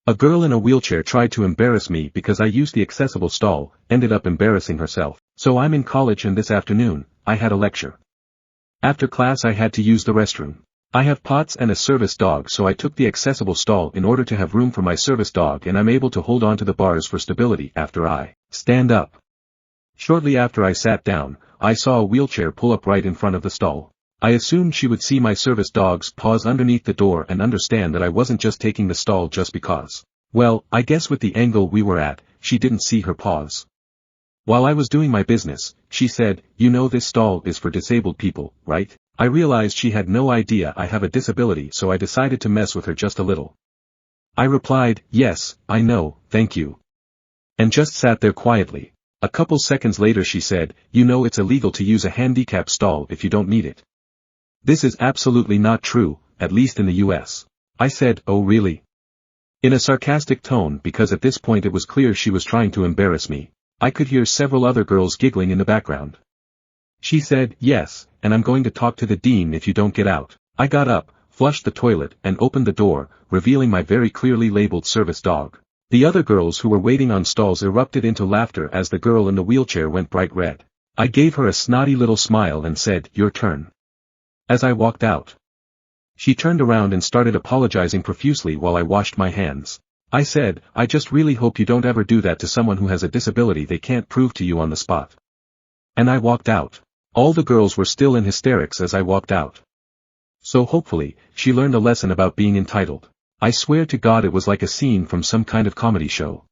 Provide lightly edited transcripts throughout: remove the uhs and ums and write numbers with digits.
A girl in a wheelchair tried to embarrass me because I used the accessible stall, ended up embarrassing herself. So I'm in college and this afternoon, I had a lecture. After class I had to use the restroom. I have POTS and a service dog, so I took the accessible stall in order to have room for my service dog, and I'm able to hold on to the bars for stability after I stand up. Shortly after I sat down, I saw a wheelchair pull up right in front of the stall. I assumed she would see my service dog's paws underneath the door and understand that I wasn't just taking the stall just because. Well, I guess with the angle we were at, she didn't see her paws. While I was doing my business, she said, "You know this stall is for disabled people, right?" I realized she had no idea I have a disability, so I decided to mess with her just a little. I replied, "Yes, I know, thank you." And just sat there quietly. A couple seconds later she said, "You know it's illegal to use a handicap stall if you don't need it." This is absolutely not true, at least in the US. I said, "Oh really?" In a sarcastic tone, because at this point it was clear she was trying to embarrass me. I could hear several other girls giggling in the background. She said, "Yes, and I'm going to talk to the dean if you don't get out." I got up, flushed the toilet, and opened the door, revealing my very clearly labeled service dog. The other girls who were waiting on stalls erupted into laughter as the girl in the wheelchair went bright red. I gave her a snotty little smile and said, "Your turn." As I walked out, she turned around and started apologizing profusely while I washed my hands. I said, "I just really hope you don't ever do that to someone who has a disability they can't prove to you on the spot." And I walked out. All the girls were still in hysterics as I walked out. So hopefully, she learned a lesson about being entitled. I swear to God it was like a scene from some kind of comedy show.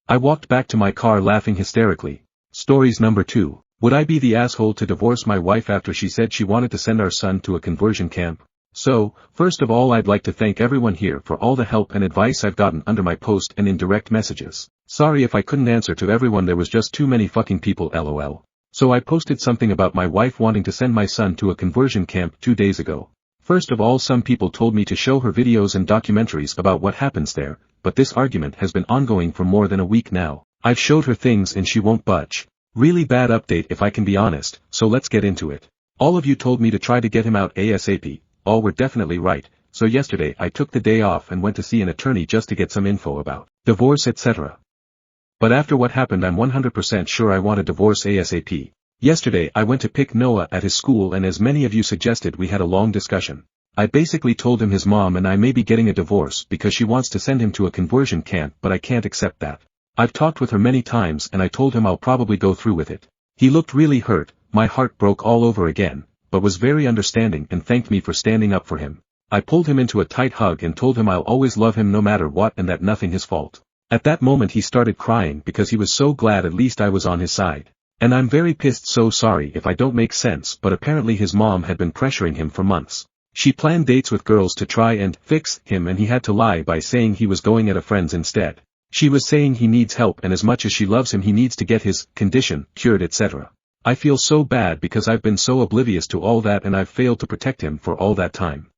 I walked back to my car laughing hysterically. Stories number 2. Would I be the asshole to divorce my wife after she said she wanted to send our son to a conversion camp? So, first of all I'd like to thank everyone here for all the help and advice I've gotten under my post and in direct messages. Sorry if I couldn't answer to everyone, there was just too many fucking people lol. So I posted something about my wife wanting to send my son to a conversion camp 2 days ago. First of all, some people told me to show her videos and documentaries about what happens there, but this argument has been ongoing for more than a week now. I've showed her things and she won't budge. Really bad update if I can be honest, so let's get into it. All of you told me to try to get him out ASAP, all were definitely right, so yesterday I took the day off and went to see an attorney just to get some info about divorce etc. But after what happened I'm 100% sure I want a divorce ASAP. Yesterday I went to pick Noah at his school and as many of you suggested we had a long discussion. I basically told him his mom and I may be getting a divorce because she wants to send him to a conversion camp, but I can't accept that. I've talked with her many times and I told him I'll probably go through with it. He looked really hurt, my heart broke all over again, but was very understanding and thanked me for standing up for him. I pulled him into a tight hug and told him I'll always love him no matter what and that nothing his fault. At that moment he started crying because he was so glad at least I was on his side. And I'm very pissed, so sorry if I don't make sense, but apparently his mom had been pressuring him for months. She planned dates with girls to try and fix him and he had to lie by saying he was going at a friend's instead. She was saying he needs help and as much as she loves him he needs to get his condition cured etc. I feel so bad because I've been so oblivious to all that and I've failed to protect him for all that time.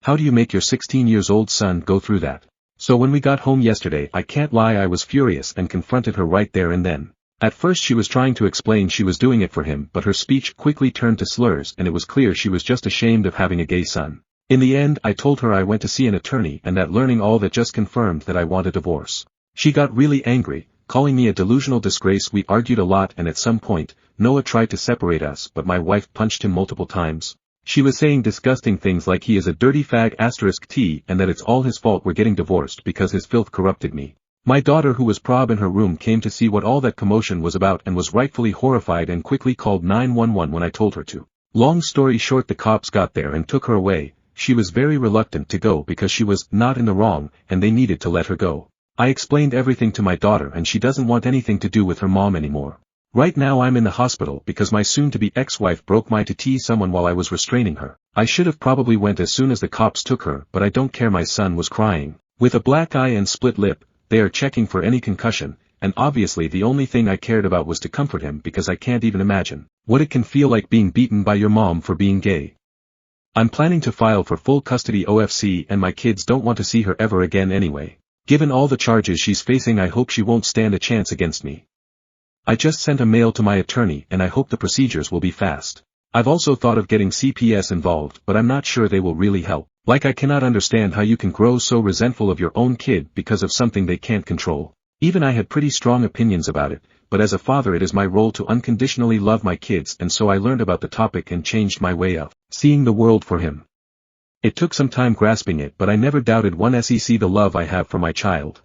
How do you make your 16-year-old son go through that? So when we got home yesterday I can't lie, I was furious and confronted her right there and then. At first she was trying to explain she was doing it for him, but her speech quickly turned to slurs and it was clear she was just ashamed of having a gay son. In the end I told her I went to see an attorney and that learning all that just confirmed that I want a divorce. She got really angry, calling me a delusional disgrace. We argued a lot and at some point, Noah tried to separate us but my wife punched him multiple times. She was saying disgusting things like he is a dirty fag *T and that it's all his fault we're getting divorced because his filth corrupted me. My daughter who was prob in her room came to see what all that commotion was about and was rightfully horrified and quickly called 911 when I told her to. Long story short, the cops got there and took her away. She was very reluctant to go because she was not in the wrong and they needed to let her go. I explained everything to my daughter and she doesn't want anything to do with her mom anymore. Right now I'm in the hospital because my soon-to-be ex-wife broke my to tease someone while I was restraining her. I should have probably went as soon as the cops took her, but I don't care. My son was crying. With a black eye and split lip, they are checking for any concussion, and obviously the only thing I cared about was to comfort him because I can't even imagine what it can feel like being beaten by your mom for being gay. I'm planning to file for full custody OFC and my kids don't want to see her ever again anyway. Given all the charges she's facing I hope she won't stand a chance against me. I just sent a mail to my attorney and I hope the procedures will be fast. I've also thought of getting CPS involved but I'm not sure they will really help. Like I cannot understand how you can grow so resentful of your own kid because of something they can't control. Even I had pretty strong opinions about it, but as a father it is my role to unconditionally love my kids, and so I learned about the topic and changed my way of seeing the world for him. It took some time grasping it, but I never doubted one sec the love I have for my child.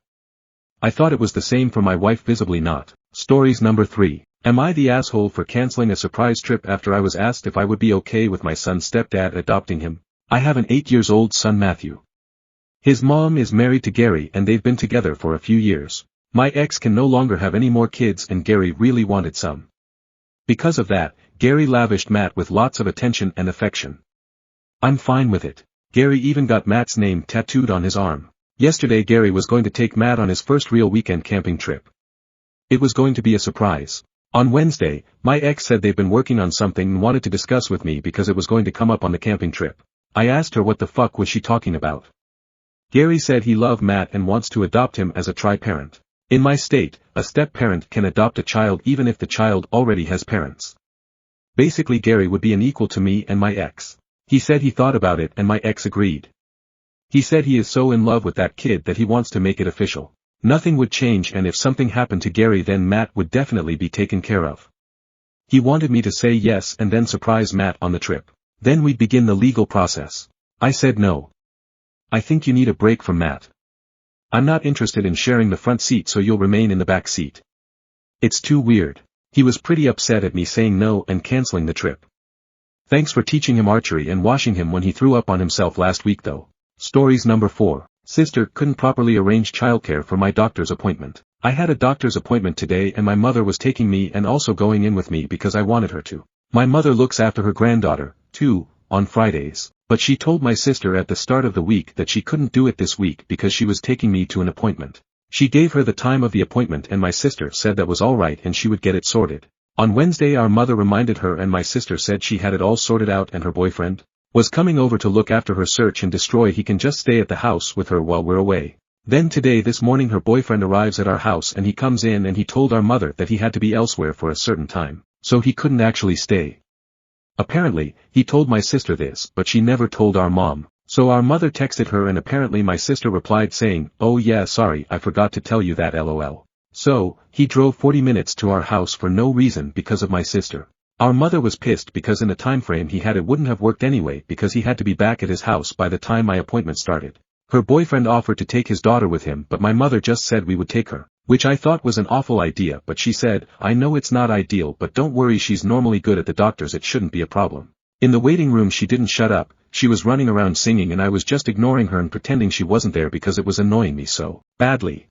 I thought it was the same for my wife, visibly not. Stories number 3. Am I the asshole for canceling a surprise trip after I was asked if I would be okay with my son's stepdad adopting him? I have an 8-year-old son, Matthew. His mom is married to Gary and they've been together for a few years. My ex can no longer have any more kids and Gary really wanted some. Because of that, Gary lavished Matt with lots of attention and affection. I'm fine with it. Gary even got Matt's name tattooed on his arm. Yesterday Gary was going to take Matt on his first real weekend camping trip. It was going to be a surprise. On Wednesday, my ex said they've been working on something and wanted to discuss with me because it was going to come up on the camping trip. I asked her what the fuck was she talking about. Gary said he loved Matt and wants to adopt him as a tri-parent. In my state, a step-parent can adopt a child even if the child already has parents. Basically Gary would be an equal to me and my ex. He said he thought about it and my ex agreed. He said he is so in love with that kid that he wants to make it official. Nothing would change, and if something happened to Gary then Matt would definitely be taken care of. He wanted me to say yes and then surprise Matt on the trip. Then we'd begin the legal process. I said no. I think you need a break from Matt. I'm not interested in sharing the front seat, so you'll remain in the back seat. It's too weird. He was pretty upset at me saying no and canceling the trip. Thanks for teaching him archery and washing him when he threw up on himself last week though. Stories number 4. Sister couldn't properly arrange childcare for my doctor's appointment. I had a doctor's appointment today and my mother was taking me and also going in with me because I wanted her to. My mother looks after her granddaughter, too, on Fridays, but she told my sister at the start of the week that she couldn't do it this week because she was taking me to an appointment. She gave her the time of the appointment and my sister said that was alright and she would get it sorted. On Wednesday our mother reminded her and my sister said she had it all sorted out and her boyfriend was coming over to look after her search and destroy. He can just stay at the house with her while we're away. Then today this morning her boyfriend arrives at our house and he comes in and he told our mother that he had to be elsewhere for a certain time, so he couldn't actually stay. Apparently, he told my sister this, but she never told our mom. So our mother texted her and apparently my sister replied saying, "Oh yeah, sorry, I forgot to tell you that, lol." So, he drove 40 minutes to our house for no reason because of my sister. Our mother was pissed because in the time frame he had it wouldn't have worked anyway because he had to be back at his house by the time my appointment started. Her boyfriend offered to take his daughter with him, but my mother just said we would take her, which I thought was an awful idea, but she said, "I know it's not ideal, but don't worry, she's normally good at the doctors, it shouldn't be a problem." In the waiting room she didn't shut up, she was running around singing and I was just ignoring her and pretending she wasn't there because it was annoying me so badly.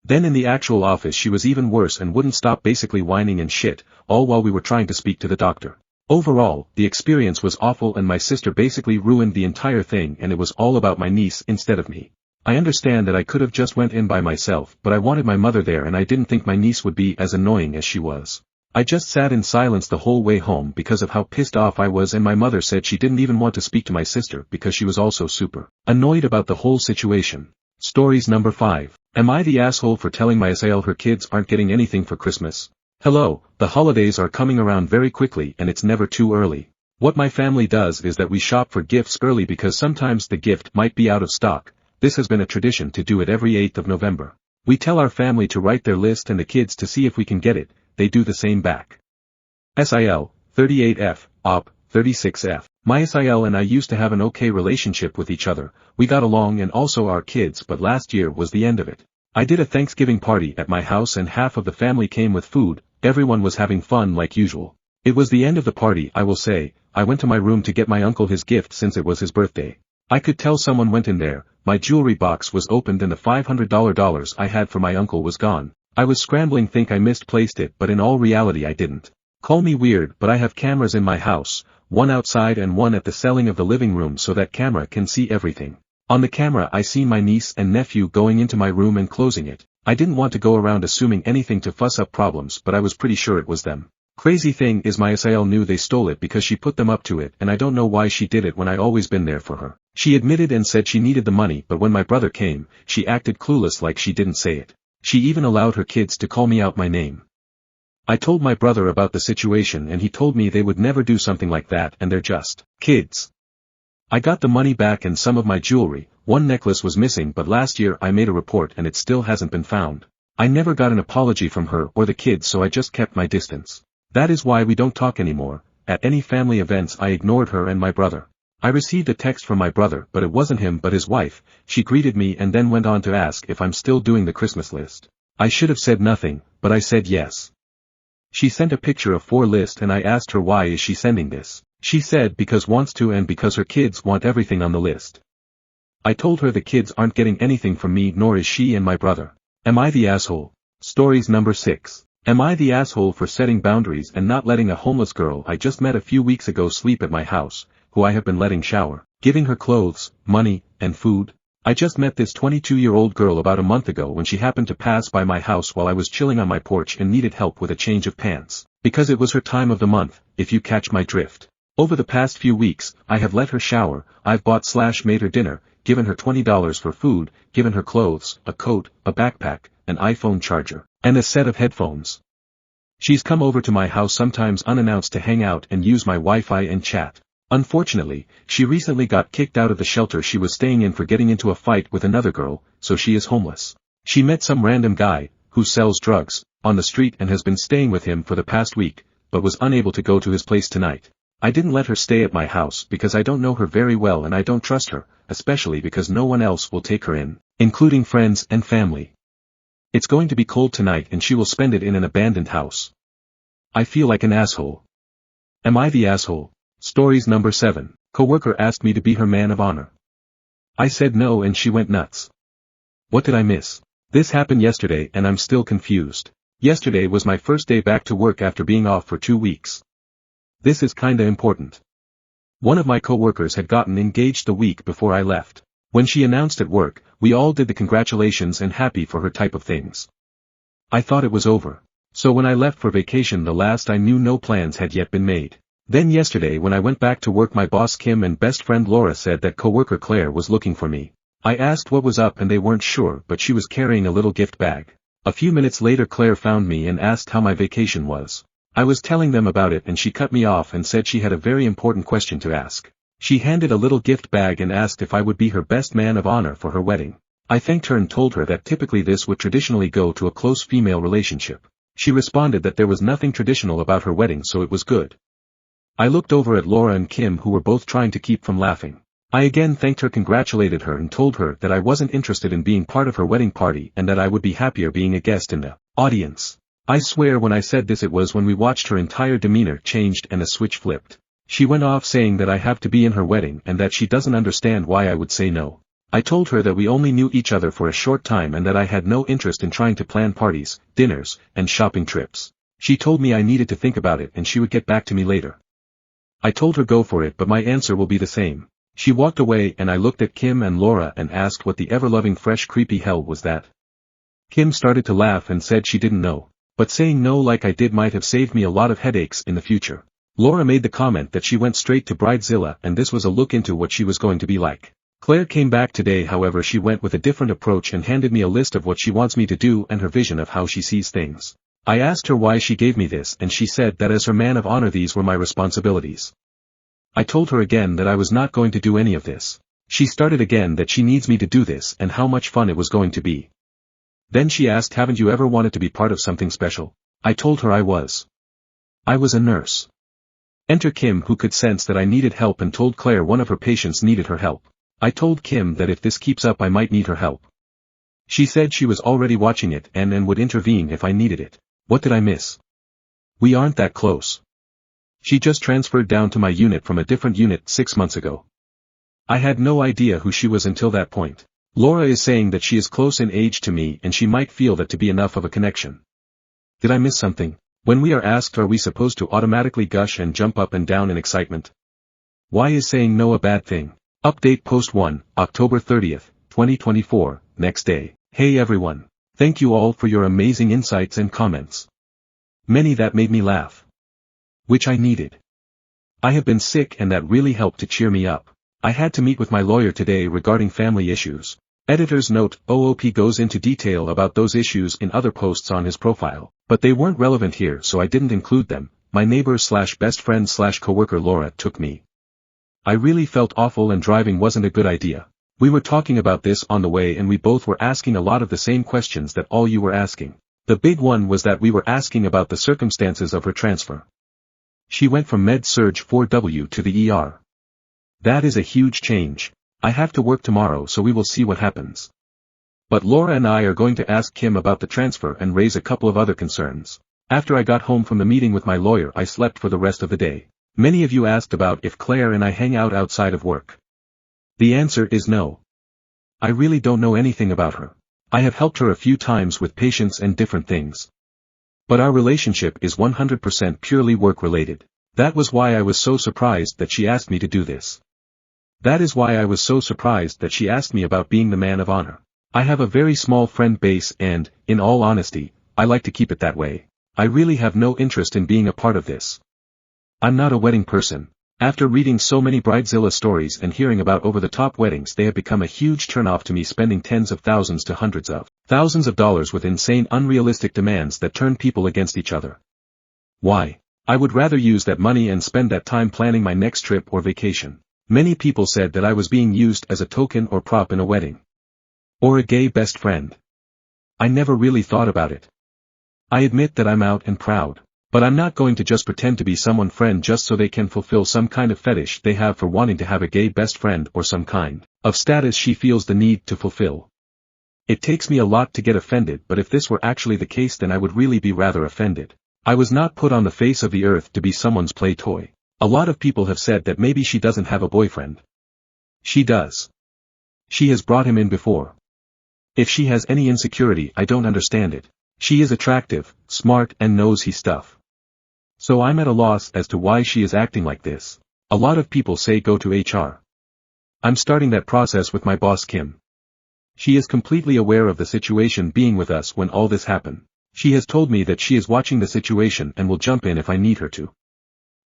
Then in the actual office she was even worse and wouldn't stop, basically whining and shit, all while we were trying to speak to the doctor. Overall, the experience was awful and my sister basically ruined the entire thing and it was all about my niece instead of me. I understand that I could have just went in by myself, but I wanted my mother there and I didn't think my niece would be as annoying as she was. I just sat in silence the whole way home because of how pissed off I was, and my mother said she didn't even want to speak to my sister because she was also super annoyed about the whole situation. Stories number 5. Am I the asshole for telling my SIL her kids aren't getting anything for Christmas? Hello, the holidays are coming around very quickly and it's never too early. What my family does is that we shop for gifts early because sometimes the gift might be out of stock. This has been a tradition to do it every 8th of November. We tell our family to write their list and the kids to see if we can get it, they do the same back. SIL, 38F, OP, 36F. My SIL and I used to have an okay relationship with each other, we got along and also our kids, but last year was the end of it. I did a Thanksgiving party at my house and half of the family came with food, everyone was having fun like usual. It was the end of the party, I will say. I went to my room to get my uncle his gift since it was his birthday. I could tell someone went in there, my jewelry box was opened and the $500 I had for my uncle was gone. I was scrambling, think I misplaced it, but in all reality I didn't. Call me weird, but I have cameras in my house, one outside and one at the ceiling of the living room so that camera can see everything. On the camera I see my niece and nephew going into my room and closing it. I didn't want to go around assuming anything to fuss up problems, but I was pretty sure it was them. Crazy thing is my SIL knew they stole it because she put them up to it and I don't know why she did it when I always been there for her. She admitted and said she needed the money, but when my brother came, she acted clueless like she didn't say it. She even allowed her kids to call me out my name. I told my brother about the situation and he told me they would never do something like that and they're just kids. I got the money back and some of my jewelry. One necklace was missing, but last year I made a report and it still hasn't been found. I never got an apology from her or the kids, so I just kept my distance. That is why we don't talk anymore. At any family events I ignored her and my brother. I received a text from my brother, but it wasn't him but his wife. She greeted me and then went on to ask if I'm still doing the Christmas list. I should have said nothing, but I said yes. She sent a picture of 4 list and I asked her why is she sending this. She said because wants to and because her kids want everything on the list. I told her the kids aren't getting anything from me, nor is she and my brother. Am I the asshole? Stories number 6. Am I the asshole for setting boundaries and not letting a homeless girl I just met a few weeks ago sleep at my house, who I have been letting shower, giving her clothes, money, and food? I just met this 22-year-old girl about a month ago when she happened to pass by my house while I was chilling on my porch and needed help with a change of pants, because it was her time of the month, if you catch my drift. Over the past few weeks, I have let her shower, I've bought/made her dinner, given her $20 for food, given her clothes, a coat, a backpack, an iPhone charger, and a set of headphones. She's come over to my house sometimes unannounced to hang out and use my Wi-Fi and chat. Unfortunately, she recently got kicked out of the shelter she was staying in for getting into a fight with another girl, so she is homeless. She met some random guy, who sells drugs, on the street and has been staying with him for the past week, but was unable to go to his place tonight. I didn't let her stay at my house because I don't know her very well and I don't trust her, especially because no one else will take her in, including friends and family. It's going to be cold tonight and she will spend it in an abandoned house. I feel like an asshole. Am I the asshole? Stories number 7. Coworker asked me to be her man of honor. I said no and she went nuts. What did I miss? This happened yesterday and I'm still confused. Yesterday was my first day back to work after being off for 2 weeks. This is kinda important. One of my coworkers had gotten engaged the week before I left. When she announced at work, we all did the congratulations and happy for her type of things. I thought it was over. So when I left for vacation, the last I knew, no plans had yet been made. Then yesterday when I went back to work, my boss Kim and best friend Laura said that coworker Claire was looking for me. I asked what was up and they weren't sure, but she was carrying a little gift bag. A few minutes later Claire found me and asked how my vacation was. I was telling them about it and she cut me off and said she had a very important question to ask. She handed a little gift bag and asked if I would be her best man of honor for her wedding. I thanked her and told her that typically this would traditionally go to a close female relationship. She responded that there was nothing traditional about her wedding, so it was good. I looked over at Laura and Kim, who were both trying to keep from laughing. I again thanked her, congratulated her and told her that I wasn't interested in being part of her wedding party and that I would be happier being a guest in the audience. I swear when I said this it was when we watched her entire demeanor changed and a switch flipped. She went off saying that I have to be in her wedding and that she doesn't understand why I would say no. I told her that we only knew each other for a short time and that I had no interest in trying to plan parties, dinners, and shopping trips. She told me I needed to think about it and she would get back to me later. I told her go for it, but my answer will be the same. She walked away and I looked at Kim and Laura and asked what the ever-loving fresh creepy hell was that. Kim started to laugh and said she didn't know. But saying no like I did might have saved me a lot of headaches in the future. Laura made the comment that she went straight to Bridezilla and this was a look into what she was going to be like. Claire came back today, however she went with a different approach and handed me a list of what she wants me to do and her vision of how she sees things. I asked her why she gave me this and she said that as her man of honor these were my responsibilities. I told her again that I was not going to do any of this. She started again that she needs me to do this and how much fun it was going to be. Then she asked, haven't you ever wanted to be part of something special? I told her I was. I was a nurse. Enter Kim, who could sense that I needed help and told Claire one of her patients needed her help. I told Kim that if this keeps up I might need her help. She said she was already watching it and would intervene if I needed it. What did I miss? We aren't that close. She just transferred down to my unit from a different unit 6 months ago. I had no idea who she was until that point. Laura is saying that she is close in age to me and she might feel that to be enough of a connection. Did I miss something? When we are asked, are we supposed to automatically gush and jump up and down in excitement? Why is saying no a bad thing? Update post 1, October 30th, 2024, next day. Hey everyone. Thank you all for your amazing insights and comments. Many that made me laugh. Which I needed. I have been sick and that really helped to cheer me up. I had to meet with my lawyer today regarding family issues. Editor's note: OOP goes into detail about those issues in other posts on his profile, but they weren't relevant here so I didn't include them. My neighbor/best friend/coworker Laura took me I really felt awful and driving wasn't a good idea. We were talking about this on the way and we both were asking a lot of the same questions that all you were asking. The big one was that we were asking about the circumstances of her transfer. She went from Med-Surg 4W to the ER. That is a huge change. I have to work tomorrow so we will see what happens. But Laura and I are going to ask Kim about the transfer and raise a couple of other concerns. After I got home from the meeting with my lawyer I slept for the rest of the day. Many of you asked about if Claire and I hang out outside of work. The answer is no. I really don't know anything about her. I have helped her a few times with patients and different things. But our relationship is 100% purely work-related. That was why I was so surprised that she asked me to do this. That is why I was so surprised that she asked me about being the man of honor. I have a very small friend base and, in all honesty, I like to keep it that way. I really have no interest in being a part of this. I'm not a wedding person. After reading so many bridezilla stories and hearing about over-the-top weddings, they have become a huge turnoff to me, spending tens of thousands to hundreds of thousands of dollars with insane unrealistic demands that turn people against each other. Why? I would rather use that money and spend that time planning my next trip or vacation. Many people said that I was being used as a token or prop in a wedding. Or a gay best friend. I never really thought about it. I admit that I'm out and proud. But I'm not going to just pretend to be someone's friend just so they can fulfill some kind of fetish they have for wanting to have a gay best friend or some kind of status she feels the need to fulfill. It takes me a lot to get offended, but if this were actually the case then I would really be rather offended. I was not put on the face of the earth to be someone's play toy. A lot of people have said that maybe she doesn't have a boyfriend. She does. She has brought him in before. If she has any insecurity I don't understand it. She is attractive, smart and knows his stuff. So I'm at a loss as to why she is acting like this. A lot of people say go to HR. I'm starting that process with my boss Kim. She is completely aware of the situation being with us when all this happened. She has told me that she is watching the situation and will jump in if I need her to.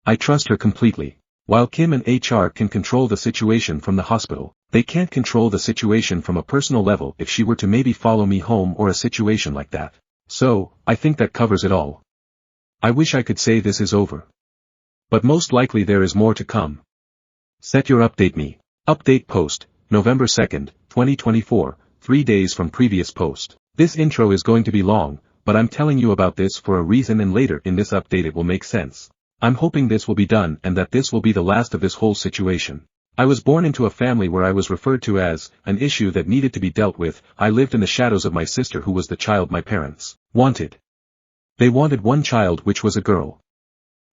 I trust her completely. While Kim and HR can control the situation from the hospital, they can't control the situation from a personal level if she were to maybe follow me home or a situation like that. So, I think that covers it all. I wish I could say this is over. But most likely there is more to come. Set your update me. Update post, November 2nd, 2024, 3 days from previous post. This intro is going to be long, but I'm telling you about this for a reason and later in this update it will make sense. I'm hoping this will be done and that this will be the last of this whole situation. I was born into a family where I was referred to as an issue that needed to be dealt with. I lived in the shadows of my sister who was the child my parents wanted. They wanted one child which was a girl.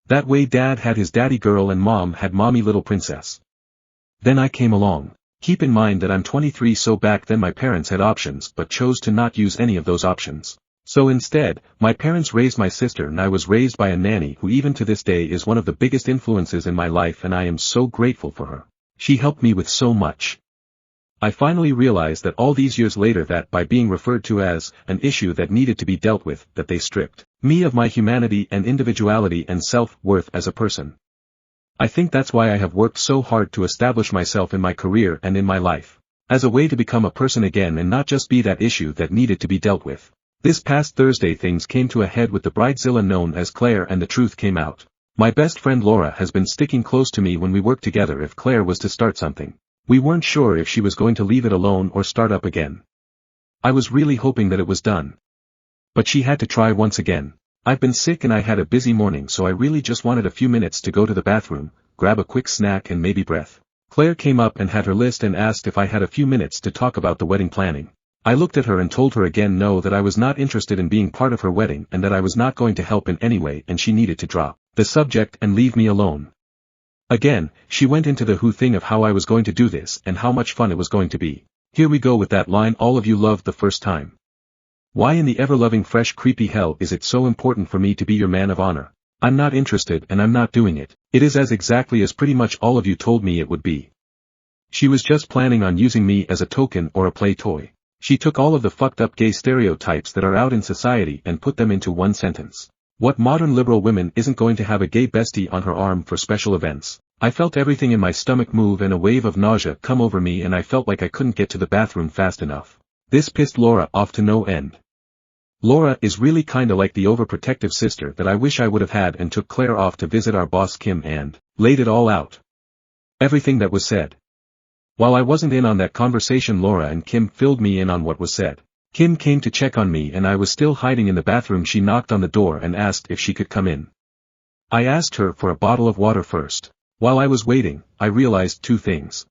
That way dad had his daddy girl and mom had mommy little princess. Then I came along. Keep in mind that I'm 23, so back then my parents had options but chose to not use any of those options. So instead, my parents raised my sister and I was raised by a nanny who even to this day is one of the biggest influences in my life and I am so grateful for her. She helped me with so much. I finally realized that all these years later that by being referred to as an issue that needed to be dealt with, that they stripped me of my humanity and individuality and self-worth as a person. I think that's why I have worked so hard to establish myself in my career and in my life. As a way to become a person again and not just be that issue that needed to be dealt with. This past Thursday things came to a head with the bridezilla known as Claire and the truth came out. My best friend Laura has been sticking close to me when we worked together. If Claire was to start something, we weren't sure if she was going to leave it alone or start up again. I was really hoping that it was done. But she had to try once again. I've been sick and I had a busy morning, so I really just wanted a few minutes to go to the bathroom, grab a quick snack and maybe breath. Claire came up and had her list and asked if I had a few minutes to talk about the wedding planning. I looked at her and told her again no, that I was not interested in being part of her wedding and that I was not going to help in any way, and she needed to drop the subject and leave me alone. Again, she went into the who thing of how I was going to do this and how much fun it was going to be. Here we go with that line all of you loved the first time. Why in the ever-loving fresh creepy hell is it so important for me to be your man of honor? I'm not interested and I'm not doing it. It is as exactly as pretty much all of you told me it would be. She was just planning on using me as a token or a play toy. She took all of the fucked up gay stereotypes that are out in society and put them into one sentence. What modern liberal woman isn't going to have a gay bestie on her arm for special events? I felt everything in my stomach move and a wave of nausea come over me and I felt like I couldn't get to the bathroom fast enough. This pissed Laura off to no end. Laura is really kinda like the overprotective sister that I wish I would have had, and took Claire off to visit our boss Kim and laid it all out. Everything that was said. While I wasn't in on that conversation, Laura and Kim filled me in on what was said. Kim came to check on me and I was still hiding in the bathroom. She knocked on the door and asked if she could come in. I asked her for a bottle of water first. While I was waiting, I realized two things.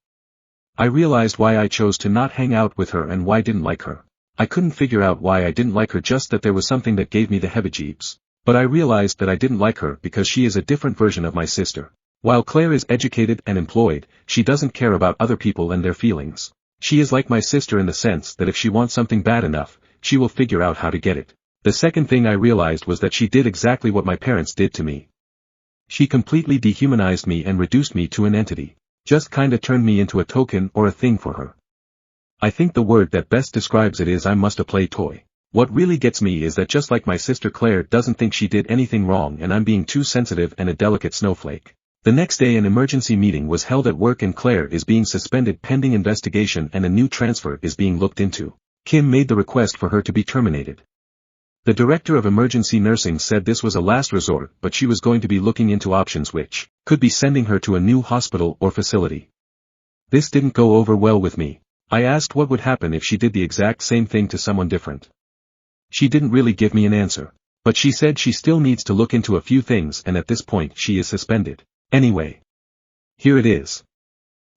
I realized why I chose to not hang out with her and why I didn't like her. I couldn't figure out why I didn't like her, just that there was something that gave me the heebie-jeebies. But I realized that I didn't like her because she is a different version of my sister. While Claire is educated and employed, she doesn't care about other people and their feelings. She is like my sister in the sense that if she wants something bad enough, she will figure out how to get it. The second thing I realized was that she did exactly what my parents did to me. She completely dehumanized me and reduced me to an entity. Just kinda turned me into a token or a thing for her. I think the word that best describes it is I must a play toy. What really gets me is that just like my sister, Claire doesn't think she did anything wrong and I'm being too sensitive and a delicate snowflake. The next day an emergency meeting was held at work and Claire is being suspended pending investigation and a new transfer is being looked into. Kim made the request for her to be terminated. The director of emergency nursing said this was a last resort, but she was going to be looking into options which could be sending her to a new hospital or facility. This didn't go over well with me. I asked what would happen if she did the exact same thing to someone different. She didn't really give me an answer, but she said she still needs to look into a few things and at this point she is suspended. Anyway. Here it is.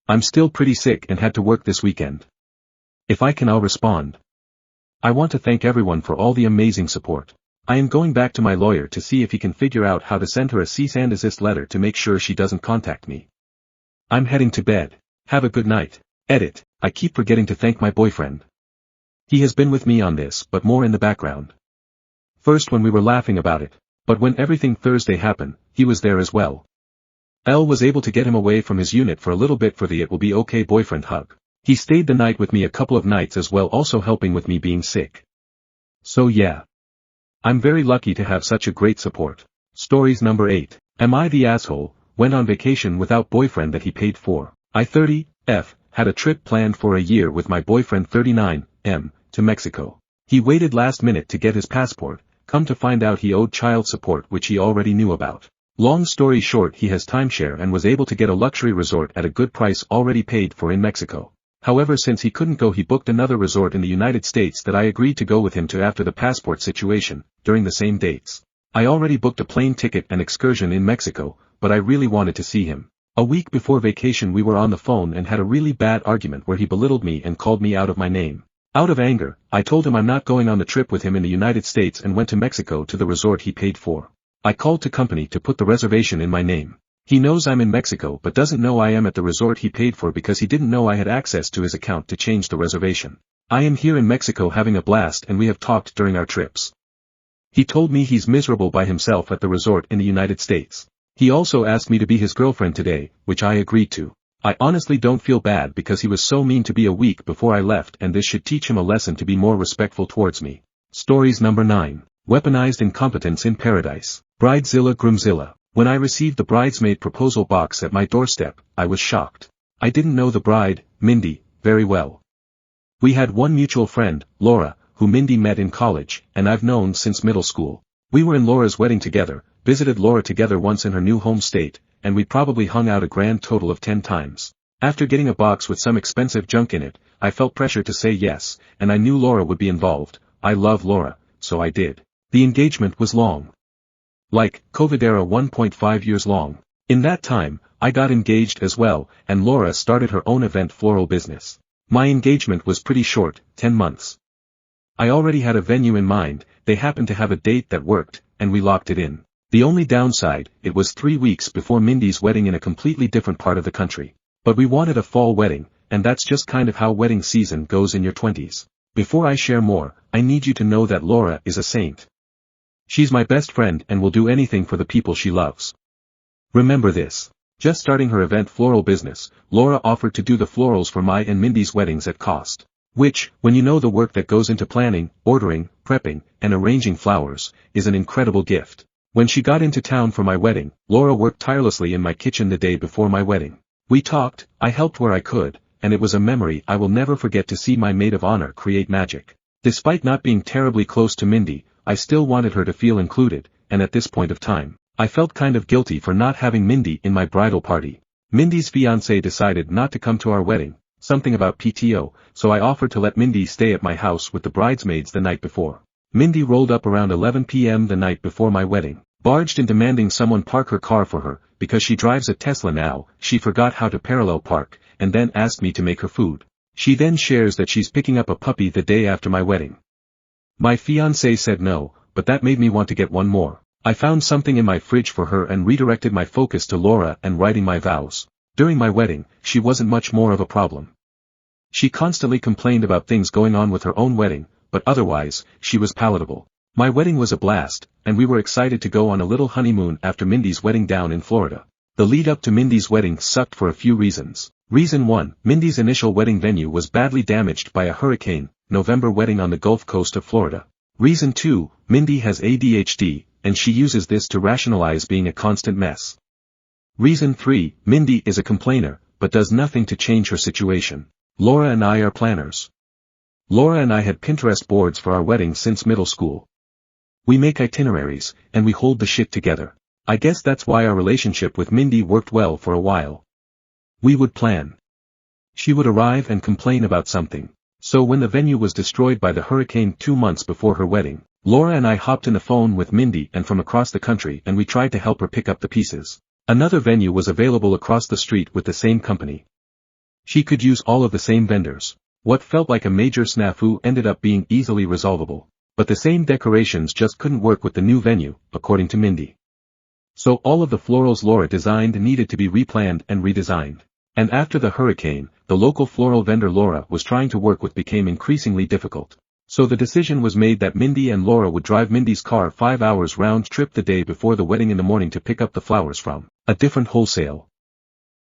I'm still pretty sick and had to work this weekend. If I can, I'll respond. I want to thank everyone for all the amazing support. I am going back to my lawyer to see if he can figure out how to send her a cease and desist letter to make sure she doesn't contact me. I'm heading to bed. Have a good night. Edit. I keep forgetting to thank my boyfriend. He has been with me on this, but more in the background. First when we were laughing about it, but when everything Thursday happened, he was there as well. Elle was able to get him away from his unit for a little bit for the it will be okay boyfriend hug. He stayed the night with me a couple of nights as well, also helping with me being sick. So yeah. I'm very lucky to have such a great support. Stories number 8. Am I the asshole? Went on vacation without boyfriend that he paid for. I 30F, had a trip planned for a year with my boyfriend 39M, to Mexico. He waited last minute to get his passport, come to find out he owed child support which he already knew about. Long story short, he has timeshare and was able to get a luxury resort at a good price already paid for in Mexico. However, since he couldn't go, he booked another resort in the United States that I agreed to go with him to after the passport situation, during the same dates. I already booked a plane ticket and excursion in Mexico, but I really wanted to see him. A week before vacation we were on the phone and had a really bad argument where he belittled me and called me out of my name. Out of anger, I told him I'm not going on the trip with him in the United States and went to Mexico to the resort he paid for. I called to company to put the reservation in my name. He knows I'm in Mexico but doesn't know I am at the resort he paid for because he didn't know I had access to his account to change the reservation. I am here in Mexico having a blast and we have talked during our trips. He told me he's miserable by himself at the resort in the United States. He also asked me to be his girlfriend today, which I agreed to. I honestly don't feel bad because he was so mean to be a week before I left, and this should teach him a lesson to be more respectful towards me. Stories number 9. Weaponized incompetence in paradise. Bridezilla Groomzilla. When I received the bridesmaid proposal box at my doorstep, I was shocked. I didn't know the bride, Mindy, very well. We had one mutual friend, Laura, who Mindy met in college, and I've known since middle school. We were in Laura's wedding together, visited Laura together once in her new home state, and we probably hung out a grand total of 10 times. After getting a box with some expensive junk in it, I felt pressure to say yes, and I knew Laura would be involved. I love Laura, so I did. The engagement was long. Like, COVID era 1.5 years long. In that time, I got engaged as well, and Laura started her own event floral business. My engagement was pretty short, 10 months. I already had a venue in mind, they happened to have a date that worked, and we locked it in. The only downside, it was 3 weeks before Mindy's wedding in a completely different part of the country. But we wanted a fall wedding, and that's just kind of how wedding season goes in your 20s. Before I share more, I need you to know that Laura is a saint. She's my best friend and will do anything for the people she loves. Remember this. Just starting her event floral business, Laura offered to do the florals for my and Mindy's weddings at cost. Which, when you know the work that goes into planning, ordering, prepping, and arranging flowers, is an incredible gift. When she got into town for my wedding, Laura worked tirelessly in my kitchen the day before my wedding. We talked, I helped where I could, and it was a memory I will never forget to see my maid of honor create magic. Despite not being terribly close to Mindy, I still wanted her to feel included, and at this point of time, I felt kind of guilty for not having Mindy in my bridal party. Mindy's fiancé decided not to come to our wedding, something about PTO, so I offered to let Mindy stay at my house with the bridesmaids the night before. Mindy rolled up around 11 p.m. the night before my wedding, barged in demanding someone park her car for her, because she drives a Tesla now, she forgot how to parallel park, and then asked me to make her food. She then shares that she's picking up a puppy the day after my wedding. My fiancé said no, but that made me want to get one more. I found something in my fridge for her and redirected my focus to Laura and writing my vows. During my wedding, she wasn't much more of a problem. She constantly complained about things going on with her own wedding, but otherwise, she was palatable. My wedding was a blast, and we were excited to go on a little honeymoon after Mindy's wedding down in Florida. The lead up to Mindy's wedding sucked for a few reasons. Reason 1, Mindy's initial wedding venue was badly damaged by a hurricane, November wedding on the Gulf Coast of Florida. Reason 2, Mindy has ADHD, and she uses this to rationalize being a constant mess. Reason 3, Mindy is a complainer, but does nothing to change her situation. Laura and I are planners. Laura and I had Pinterest boards for our wedding since middle school. We make itineraries, and we hold the shit together. I guess that's why our relationship with Mindy worked well for a while. We would plan. She would arrive and complain about something. So when the venue was destroyed by the hurricane 2 months before her wedding, Laura and I hopped in the phone with Mindy and from across the country and we tried to help her pick up the pieces. Another venue was available across the street with the same company. She could use all of the same vendors. What felt like a major snafu ended up being easily resolvable. But the same decorations just couldn't work with the new venue, according to Mindy. So all of the florals Laura designed needed to be replanned and redesigned. And after the hurricane, the local floral vendor Laura was trying to work with became increasingly difficult. So the decision was made that Mindy and Laura would drive Mindy's car 5 hours round trip the day before the wedding in the morning to pick up the flowers from a different wholesale.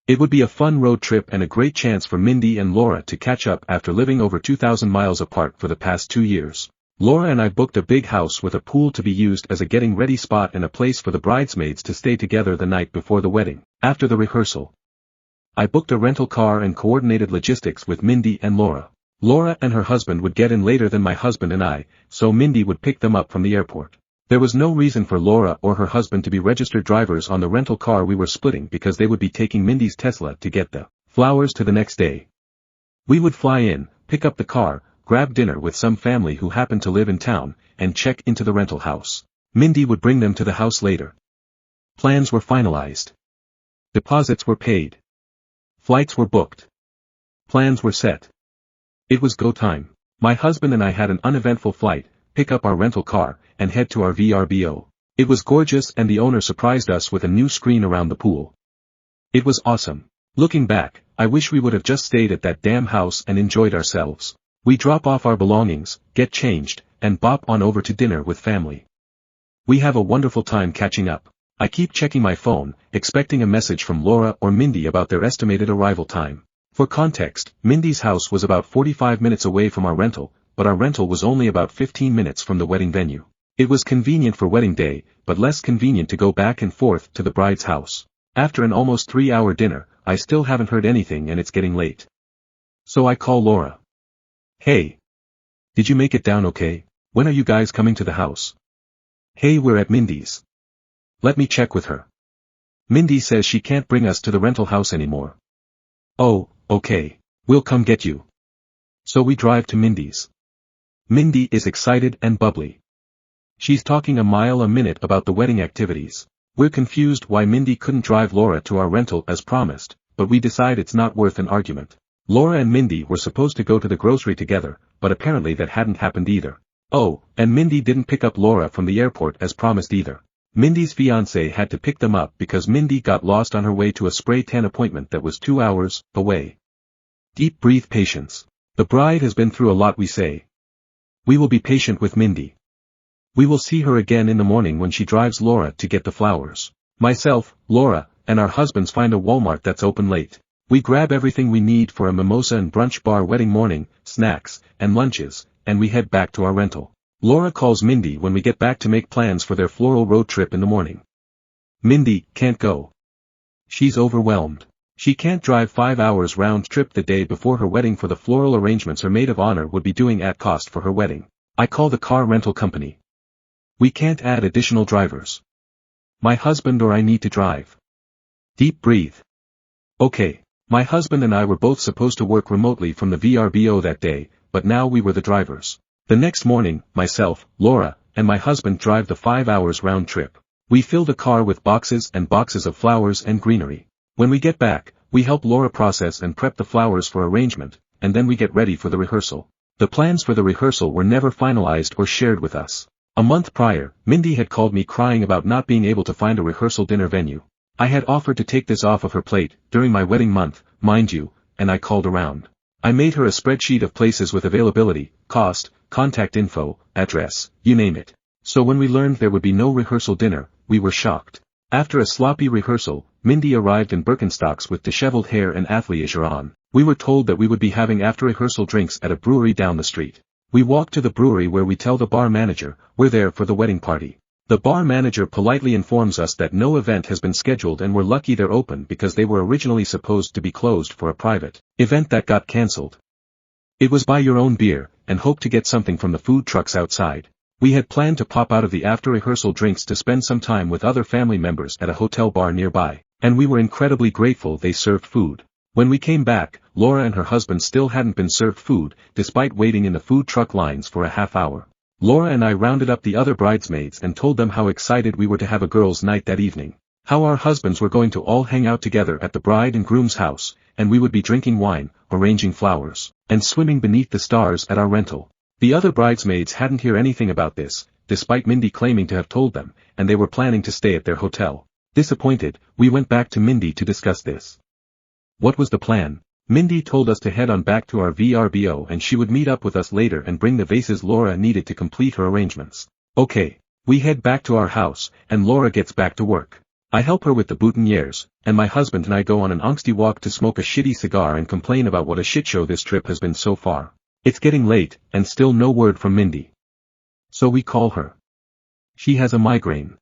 It would be a fun road trip and a great chance for Mindy and Laura to catch up after living over 2,000 miles apart for the past 2 years. Laura and I booked a big house with a pool to be used as a getting ready spot and a place for the bridesmaids to stay together the night before the wedding. After the rehearsal, I booked a rental car and coordinated logistics with Mindy and Laura. Laura and her husband would get in later than my husband and I, so Mindy would pick them up from the airport. There was no reason for Laura or her husband to be registered drivers on the rental car we were splitting because they would be taking Mindy's Tesla to get the flowers to the next day. We would fly in, pick up the car, grab dinner with some family who happened to live in town, and check into the rental house. Mindy would bring them to the house later. Plans were finalized. Deposits were paid. Flights were booked. Plans were set. It was go time. My husband and I had an uneventful flight, pick up our rental car, and head to our VRBO. It was gorgeous and the owner surprised us with a new screen around the pool. It was awesome. Looking back, I wish we would have just stayed at that damn house and enjoyed ourselves. We drop off our belongings, get changed, and bop on over to dinner with family. We have a wonderful time catching up. I keep checking my phone, expecting a message from Laura or Mindy about their estimated arrival time. For context, Mindy's house was about 45 minutes away from our rental, but our rental was only about 15 minutes from the wedding venue. It was convenient for wedding day, but less convenient to go back and forth to the bride's house. After an almost 3-hour dinner, I still haven't heard anything and it's getting late. So I call Laura. Hey. Did you make it down okay? When are you guys coming to the house? Hey, we're at Mindy's. Let me check with her. Mindy says she can't bring us to the rental house anymore. Oh, okay. We'll come get you. So we drive to Mindy's. Mindy is excited and bubbly. She's talking a mile a minute about the wedding activities. We're confused why Mindy couldn't drive Laura to our rental as promised, but we decide it's not worth an argument. Laura and Mindy were supposed to go to the grocery together, but apparently that hadn't happened either. Oh, and Mindy didn't pick up Laura from the airport as promised either. Mindy's fiancé had to pick them up because Mindy got lost on her way to a spray tan appointment that was 2 hours away. Deep breathe patience. The bride has been through a lot, we say. We will be patient with Mindy. We will see her again in the morning when she drives Laura to get the flowers. Myself, Laura, and our husbands find a Walmart that's open late. We grab everything we need for a mimosa and brunch bar wedding morning, snacks, and lunches, and we head back to our rental. Laura calls Mindy when we get back to make plans for their floral road trip in the morning. Mindy can't go. She's overwhelmed. She can't drive 5 hours round trip the day before her wedding for the floral arrangements her maid of honor would be doing at cost for her wedding. I call the car rental company. We can't add additional drivers. My husband or I need to drive. Deep breathe. Okay. My husband and I were both supposed to work remotely from the VRBO that day, but now we were the drivers. The next morning, myself, Laura, and my husband drive the 5 hours round trip. We fill the car with boxes and boxes of flowers and greenery. When we get back, we help Laura process and prep the flowers for arrangement, and then we get ready for the rehearsal. The plans for the rehearsal were never finalized or shared with us. A month prior, Mindy had called me crying about not being able to find a rehearsal dinner venue. I had offered to take this off of her plate, during my wedding month, mind you, and I called around. I made her a spreadsheet of places with availability, cost, contact info, address, you name it. So when we learned there would be no rehearsal dinner, we were shocked. After a sloppy rehearsal, Mindy arrived in Birkenstocks with disheveled hair and athleisure on. We were told that we would be having after-rehearsal drinks at a brewery down the street. We walked to the brewery where we tell the bar manager, we're there for the wedding party. The bar manager politely informs us that no event has been scheduled and we're lucky they're open because they were originally supposed to be closed for a private event that got cancelled. It was buy your own beer, and hope to get something from the food trucks outside. We had planned to pop out of the after-rehearsal drinks to spend some time with other family members at a hotel bar nearby, and we were incredibly grateful they served food. When we came back, Laura and her husband still hadn't been served food, despite waiting in the food truck lines for a half hour. Laura and I rounded up the other bridesmaids and told them how excited we were to have a girls' night that evening. How our husbands were going to all hang out together at the bride and groom's house, and we would be drinking wine, arranging flowers, and swimming beneath the stars at our rental. The other bridesmaids hadn't heard anything about this, despite Mindy claiming to have told them, and they were planning to stay at their hotel. Disappointed, we went back to Mindy to discuss this. What was the plan? Mindy told us to head on back to our VRBO and she would meet up with us later and bring the vases Laura needed to complete her arrangements. Okay. We head back to our house, and Laura gets back to work. I help her with the boutonnieres, and my husband and I go on an angsty walk to smoke a shitty cigar and complain about what a shitshow this trip has been so far. It's getting late, and still no word from Mindy. So we call her. She has a migraine.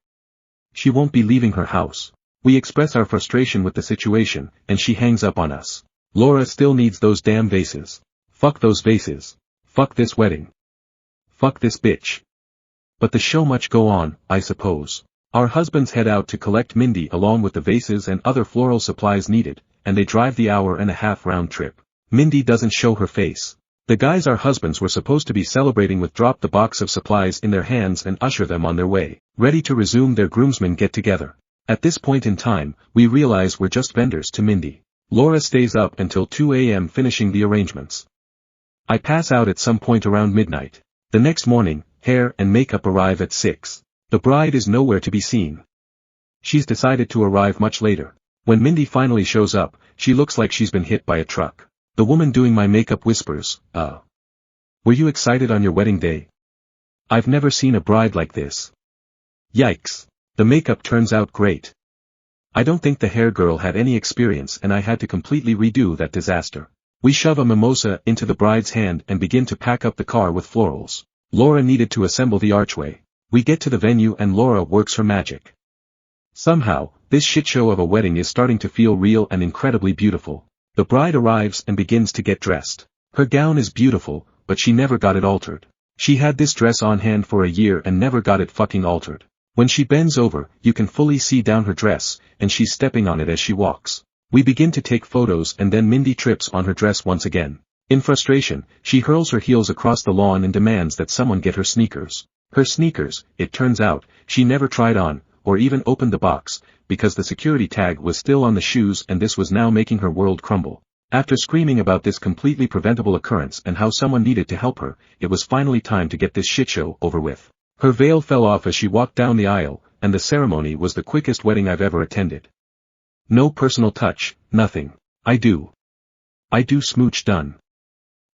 She won't be leaving her house. We express our frustration with the situation, and she hangs up on us. Laura still needs those damn vases. Fuck those vases. Fuck this wedding. Fuck this bitch. But the show must go on, I suppose. Our husbands head out to collect Mindy along with the vases and other floral supplies needed, and they drive the hour-and-a-half round trip. Mindy doesn't show her face. The guys our husbands were supposed to be celebrating with drop the box of supplies in their hands and usher them on their way, ready to resume their groomsmen get-together. At this point in time, we realize we're just vendors to Mindy. Laura stays up until 2 a.m. finishing the arrangements. I pass out at some point around midnight. The next morning, hair and makeup arrive at 6. The bride is nowhere to be seen. She's decided to arrive much later. When Mindy finally shows up, she looks like she's been hit by a truck. The woman doing my makeup whispers, were you excited on your wedding day? I've never seen a bride like this. Yikes. The makeup turns out great. I don't think the hair girl had any experience and I had to completely redo that disaster. We shove a mimosa into the bride's hand and begin to pack up the car with florals. Laura needed to assemble the archway. We get to the venue and Laura works her magic. Somehow, this shitshow of a wedding is starting to feel real and incredibly beautiful. The bride arrives and begins to get dressed. Her gown is beautiful, but she never got it altered. She had this dress on hand for a year and never got it fucking altered. When she bends over, you can fully see down her dress, and she's stepping on it as she walks. We begin to take photos and then Mindy trips on her dress once again. In frustration, she hurls her heels across the lawn and demands that someone get her sneakers. Her sneakers, it turns out, she never tried on, or even opened the box, because the security tag was still on the shoes and this was now making her world crumble. After screaming about this completely preventable occurrence and how someone needed to help her, it was finally time to get this shitshow over with. Her veil fell off as she walked down the aisle, and the ceremony was the quickest wedding I've ever attended. No personal touch, nothing. I do smooch done.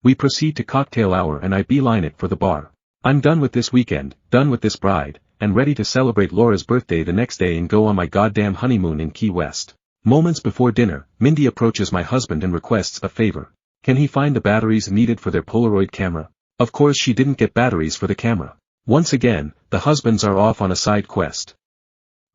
We proceed to cocktail hour and I beeline it for the bar. I'm done with this weekend, done with this bride, and ready to celebrate Laura's birthday the next day and go on my goddamn honeymoon in Key West. Moments before dinner, Mindy approaches my husband and requests a favor. Can he find the batteries needed for their Polaroid camera? Of course she didn't get batteries for the camera. Once again, the husbands are off on a side quest.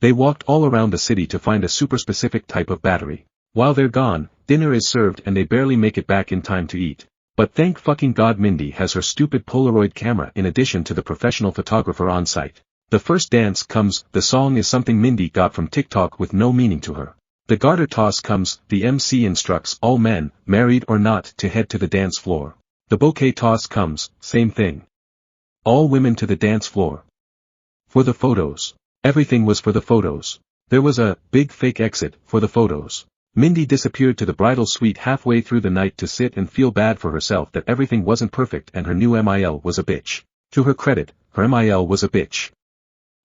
They walked all around the city to find a super specific type of battery. While they're gone, dinner is served and they barely make it back in time to eat. But thank fucking God Mindy has her stupid Polaroid camera in addition to the professional photographer on site. The first dance comes, the song is something Mindy got from TikTok with no meaning to her. The garter toss comes, the MC instructs all men, married or not, to head to the dance floor. The bouquet toss comes, same thing. All women to the dance floor. For the photos. Everything was for the photos. There was a big fake exit for the photos. Mindy disappeared to the bridal suite halfway through the night to sit and feel bad for herself that everything wasn't perfect and her new MIL was a bitch. To her credit, her MIL was a bitch.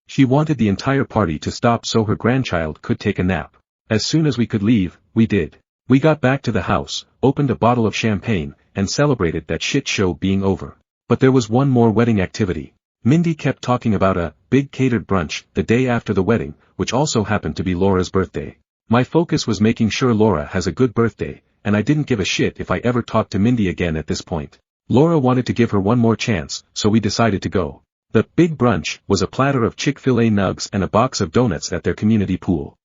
She wanted the entire party to stop so her grandchild could take a nap. As soon as we could leave, we did. We got back to the house, opened a bottle of champagne, and celebrated that shit show being over. But there was one more wedding activity. Mindy kept talking about a big catered brunch the day after the wedding, which also happened to be Laura's birthday. My focus was making sure Laura has a good birthday, and I didn't give a shit if I ever talked to Mindy again at this point. Laura wanted to give her one more chance, so we decided to go. The big brunch was a platter of Chick-fil-A nugs and a box of donuts at their community pool.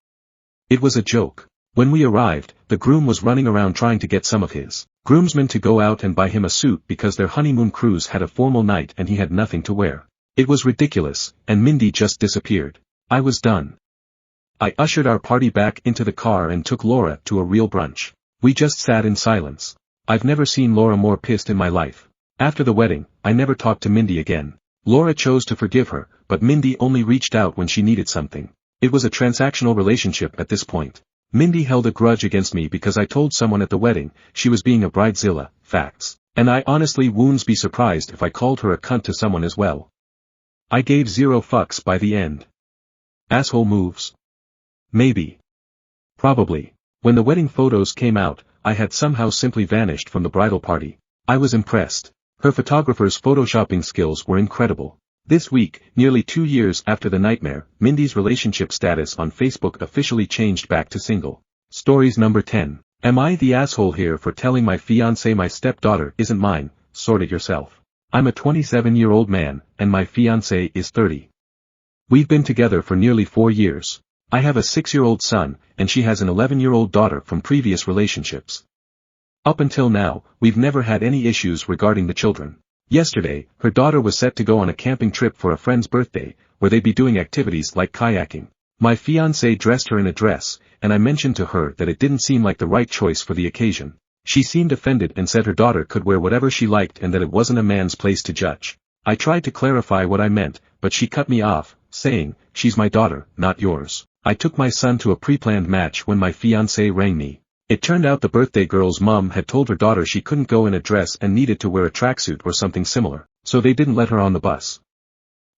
It was a joke. When we arrived, the groom was running around trying to get some of his groomsmen to go out and buy him a suit because their honeymoon cruise had a formal night and he had nothing to wear. It was ridiculous, and Mindy just disappeared. I was done. I ushered our party back into the car and took Laura to a real brunch. We just sat in silence. I've never seen Laura more pissed in my life. After the wedding, I never talked to Mindy again. Laura chose to forgive her, but Mindy only reached out when she needed something. It was a transactional relationship at this point. Mindy held a grudge against me because I told someone at the wedding she was being a bridezilla, facts. And I honestly wouldn't be surprised if I called her a cunt to someone as well. I gave 0 fucks by the end. Asshole moves? Maybe. Probably. When the wedding photos came out, I had somehow simply vanished from the bridal party. I was impressed. Her photographer's photoshopping skills were incredible. This week, nearly 2 years after the nightmare, Mindy's relationship status on Facebook officially changed back to single. Stories number 10. Am I the asshole here for telling my fiancé my stepdaughter isn't mine? Sort it yourself. I'm a 27-year-old man, and my fiancé is 30. We've been together for nearly 4 years. I have a 6-year-old son, and she has an 11-year-old daughter from previous relationships. Up until now, we've never had any issues regarding the children. Yesterday, her daughter was set to go on a camping trip for a friend's birthday, where they'd be doing activities like kayaking. My fiancé dressed her in a dress, and I mentioned to her that it didn't seem like the right choice for the occasion. She seemed offended and said her daughter could wear whatever she liked and that it wasn't a man's place to judge. I tried to clarify what I meant, but she cut me off, saying, "She's my daughter, not yours." I took my son to a pre-planned match when my fiancé rang me. It turned out the birthday girl's mom had told her daughter she couldn't go in a dress and needed to wear a tracksuit or something similar, so they didn't let her on the bus.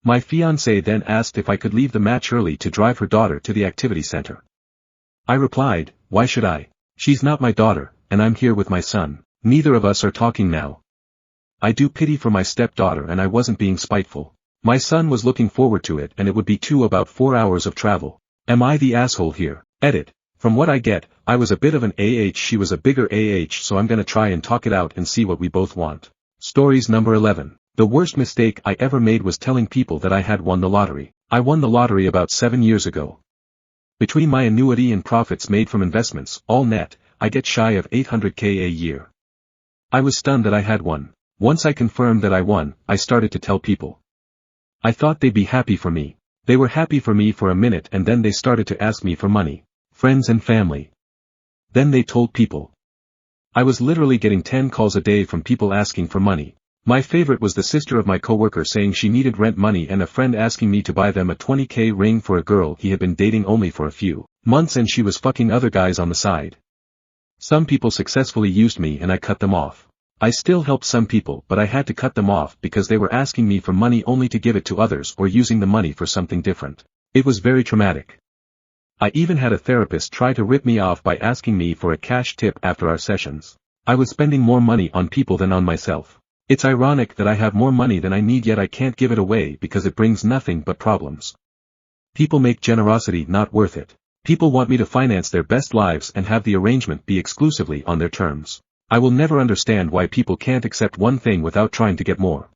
My fiancé then asked if I could leave the match early to drive her daughter to the activity center. I replied, "Why should I? She's not my daughter, and I'm here with my son. Neither of us are talking now." I do pity for my stepdaughter and I wasn't being spiteful. My son was looking forward to it and it would be about 4 hours of travel. Am I the asshole here? Edit. From what I get, I was a bit of an AH, she was a bigger AH, so I'm gonna try and talk it out and see what we both want. Stories number 11. The worst mistake I ever made was telling people that I had won the lottery. I won the lottery about 7 years ago. Between my annuity and profits made from investments, all net, I get shy of 800k a year. I was stunned that I had won. Once I confirmed that I won, I started to tell people. I thought they'd be happy for me. They were happy for me for a minute and then they started to ask me for money. Friends and family. Then they told people. I was literally getting 10 calls a day from people asking for money. My favorite was the sister of my coworker saying she needed rent money and a friend asking me to buy them a 20k ring for a girl he had been dating only for a few months and she was fucking other guys on the side. Some people successfully used me and I cut them off. I still helped some people but I had to cut them off because they were asking me for money only to give it to others or using the money for something different. It was very traumatic. I even had a therapist try to rip me off by asking me for a cash tip after our sessions. I was spending more money on people than on myself. It's ironic that I have more money than I need yet I can't give it away because it brings nothing but problems. People make generosity not worth it. People want me to finance their best lives and have the arrangement be exclusively on their terms. I will never understand why people can't accept one thing without trying to get more.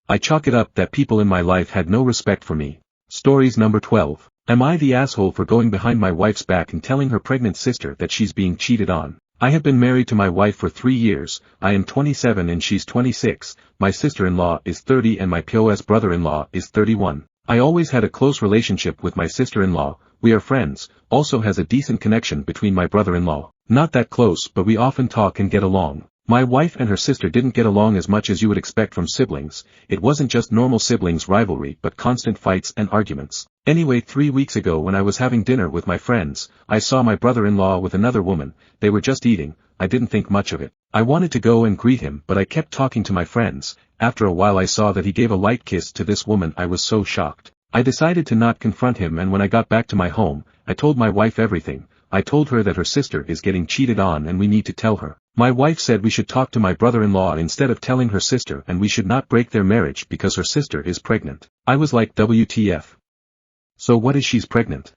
I chalk it up that people in my life had no respect for me. Stories number 12. Am I the asshole for going behind my wife's back and telling her pregnant sister that she's being cheated on? I have been married to my wife for 3 years, I am 27 and she's 26, my sister-in-law is 30 and my POS brother-in-law is 31. I always had a close relationship with my sister-in-law, we are friends, also has a decent connection between my brother-in-law. Not that close but we often talk and get along. My wife and her sister didn't get along as much as you would expect from siblings. It wasn't just normal siblings rivalry but constant fights and arguments. Anyway, 3 weeks ago when I was having dinner with my friends, I saw my brother-in-law with another woman. They were just eating. I didn't think much of it. I wanted to go and greet him but I kept talking to my friends. After a while I saw that he gave a light kiss to this woman. I was so shocked. I decided to not confront him, and when I got back to my home, I told my wife everything. I told her that her sister is getting cheated on and we need to tell her. My wife said we should talk to my brother-in-law instead of telling her sister, and we should not break their marriage because her sister is pregnant. I was like, WTF. So what is she's pregnant?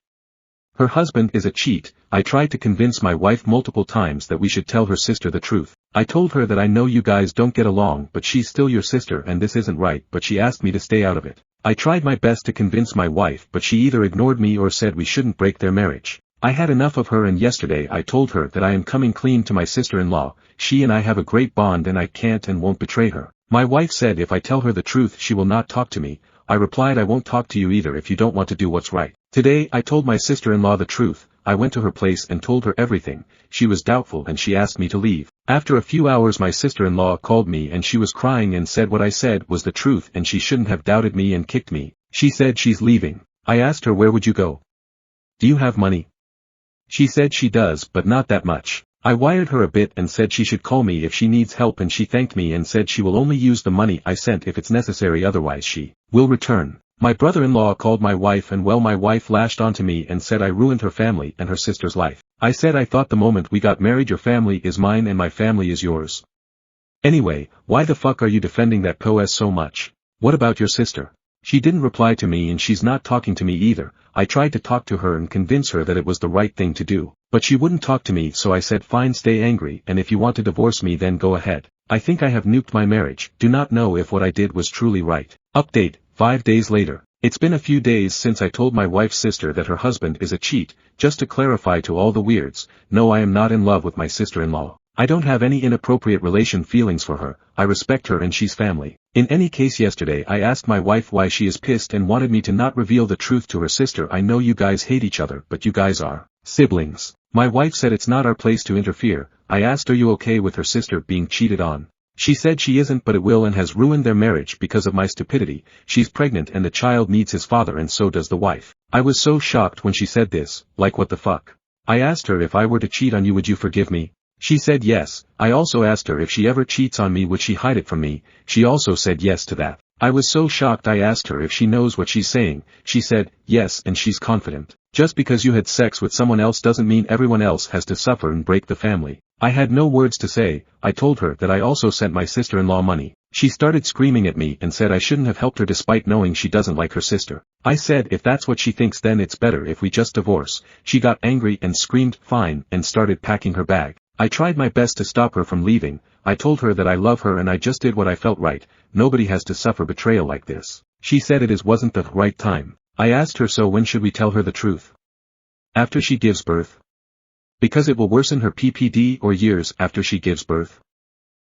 Her husband is a cheat. I tried to convince my wife multiple times that we should tell her sister the truth. I told her that I know you guys don't get along but she's still your sister and this isn't right, but she asked me to stay out of it. I tried my best to convince my wife but she either ignored me or said we shouldn't break their marriage. I had enough of her, and yesterday I told her that I am coming clean to my sister-in-law. She and I have a great bond and I can't and won't betray her. My wife said if I tell her the truth she will not talk to me. I replied I won't talk to you either if you don't want to do what's right. Today I told my sister-in-law the truth. I went to her place and told her everything. She was doubtful and she asked me to leave. After a few hours my sister-in-law called me and she was crying and said what I said was the truth and she shouldn't have doubted me and kicked me. She said she's leaving. I asked her, where would you go? Do you have money? She said she does but not that much. I wired her a bit and said she should call me if she needs help, and she thanked me and said she will only use the money I sent if it's necessary, otherwise she will return. My brother-in-law called my wife and my wife lashed onto me and said I ruined her family and her sister's life. I said I thought the moment we got married your family is mine and my family is yours. Anyway, why the fuck are you defending that POS so much? What about your sister? She didn't reply to me and she's not talking to me either. I tried to talk to her and convince her that it was the right thing to do, but she wouldn't talk to me, so I said fine, stay angry, and if you want to divorce me then go ahead. I think I have nuked my marriage. Do not know if what I did was truly right. Update, 5 days later. It's been a few days since I told my wife's sister that her husband is a cheat. Just to clarify to all the weirds, no, I am not in love with my sister-in-law. I don't have any inappropriate relation feelings for her. I respect her and she's family. In any case, yesterday I asked my wife why she is pissed and wanted me to not reveal the truth to her sister. I know you guys hate each other but you guys are siblings. My wife said it's not our place to interfere. I asked, are you okay with her sister being cheated on? She said she isn't, but it will and has ruined their marriage because of my stupidity. She's pregnant and the child needs his father and so does the wife. I was so shocked when she said this, like what the fuck. I asked her, if I were to cheat on you would you forgive me? She said yes. I also asked her if she ever cheats on me would she hide it from me. She also said yes to that. I was so shocked. I asked her if she knows what she's saying. She said yes and she's confident. Just because you had sex with someone else doesn't mean everyone else has to suffer and break the family. I had no words to say. I told her that I also sent my sister-in-law money. She started screaming at me and said I shouldn't have helped her despite knowing she doesn't like her sister. I said if that's what she thinks then it's better if we just divorce. She got angry and screamed fine and started packing her bag. I tried my best to stop her from leaving. I told her that I love her and I just did what I felt right. Nobody has to suffer betrayal like this. She said wasn't the right time. I asked her, so when should we tell her the truth? After she gives birth? Because it will worsen her PPD, or years after she gives birth?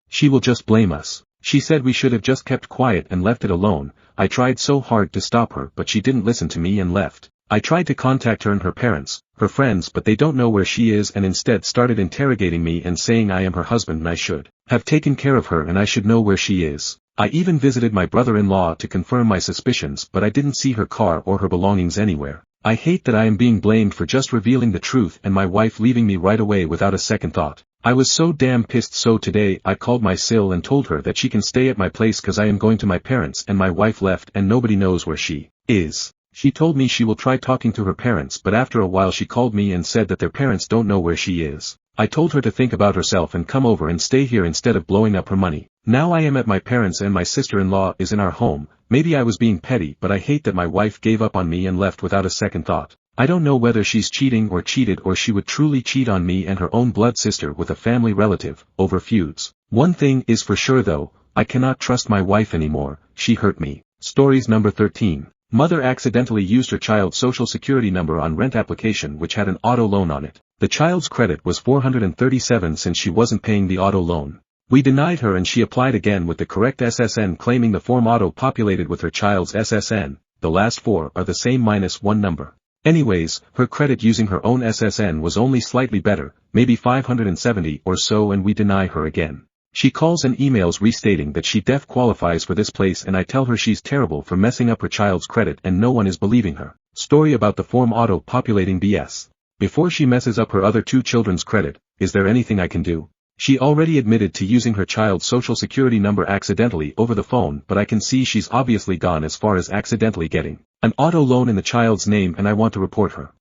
She will just blame us. She said we should have just kept quiet and left it alone. I tried so hard to stop her but she didn't listen to me and left. I tried to contact her and her parents, her friends, but they don't know where she is and instead started interrogating me and saying I am her husband and I should have taken care of her and I should know where she is. I even visited my brother-in-law to confirm my suspicions but I didn't see her car or her belongings anywhere. I hate that I am being blamed for just revealing the truth and my wife leaving me right away without a second thought. I was so damn pissed, so today I called my sil and told her that she can stay at my place cause I am going to my parents and my wife left and nobody knows where she is. She told me she will try talking to her parents, but after a while she called me and said that their parents don't know where she is. I told her to think about herself and come over and stay here instead of blowing up her money. Now I am at my parents and my sister-in-law is in our home. Maybe I was being petty, but I hate that my wife gave up on me and left without a second thought. I don't know whether she's cheating or cheated or she would truly cheat on me and her own blood sister with a family relative, over feuds. One thing is for sure though, I cannot trust my wife anymore. She hurt me. Stories number 13. Mother accidentally used her child's social security number on rent application which had an auto loan on it. The child's credit was 437 since she wasn't paying the auto loan. We denied her and she applied again with the correct SSN, claiming the form auto-populated with her child's SSN. The last four are the same -1 number. Anyways, her credit using her own SSN was only slightly better, maybe 570 or so, and we deny her again. She calls and emails restating that she def qualifies for this place, and I tell her she's terrible for messing up her child's credit and no one is believing her. Story about the form auto-populating BS. Before she messes up her other 2 children's credit, is there anything I can do? She already admitted to using her child's social security number accidentally over the phone, but I can see she's obviously gone as far as accidentally getting an auto loan in the child's name, and I want to report her.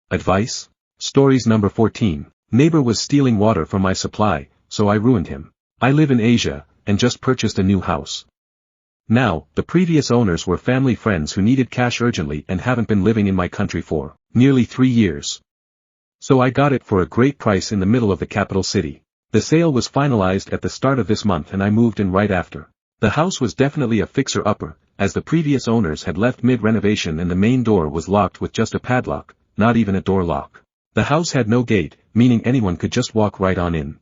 Advice? Stories number 14. Neighbor was stealing water from my supply, so I ruined him. I live in Asia, and just purchased a new house. Now, the previous owners were family friends who needed cash urgently and haven't been living in my country for nearly 3 years. So I got it for a great price in the middle of the capital city. The sale was finalized at the start of this month and I moved in right after. The house was definitely a fixer-upper, as the previous owners had left mid-renovation and the main door was locked with just a padlock, not even a door lock. The house had no gate, meaning anyone could just walk right on in.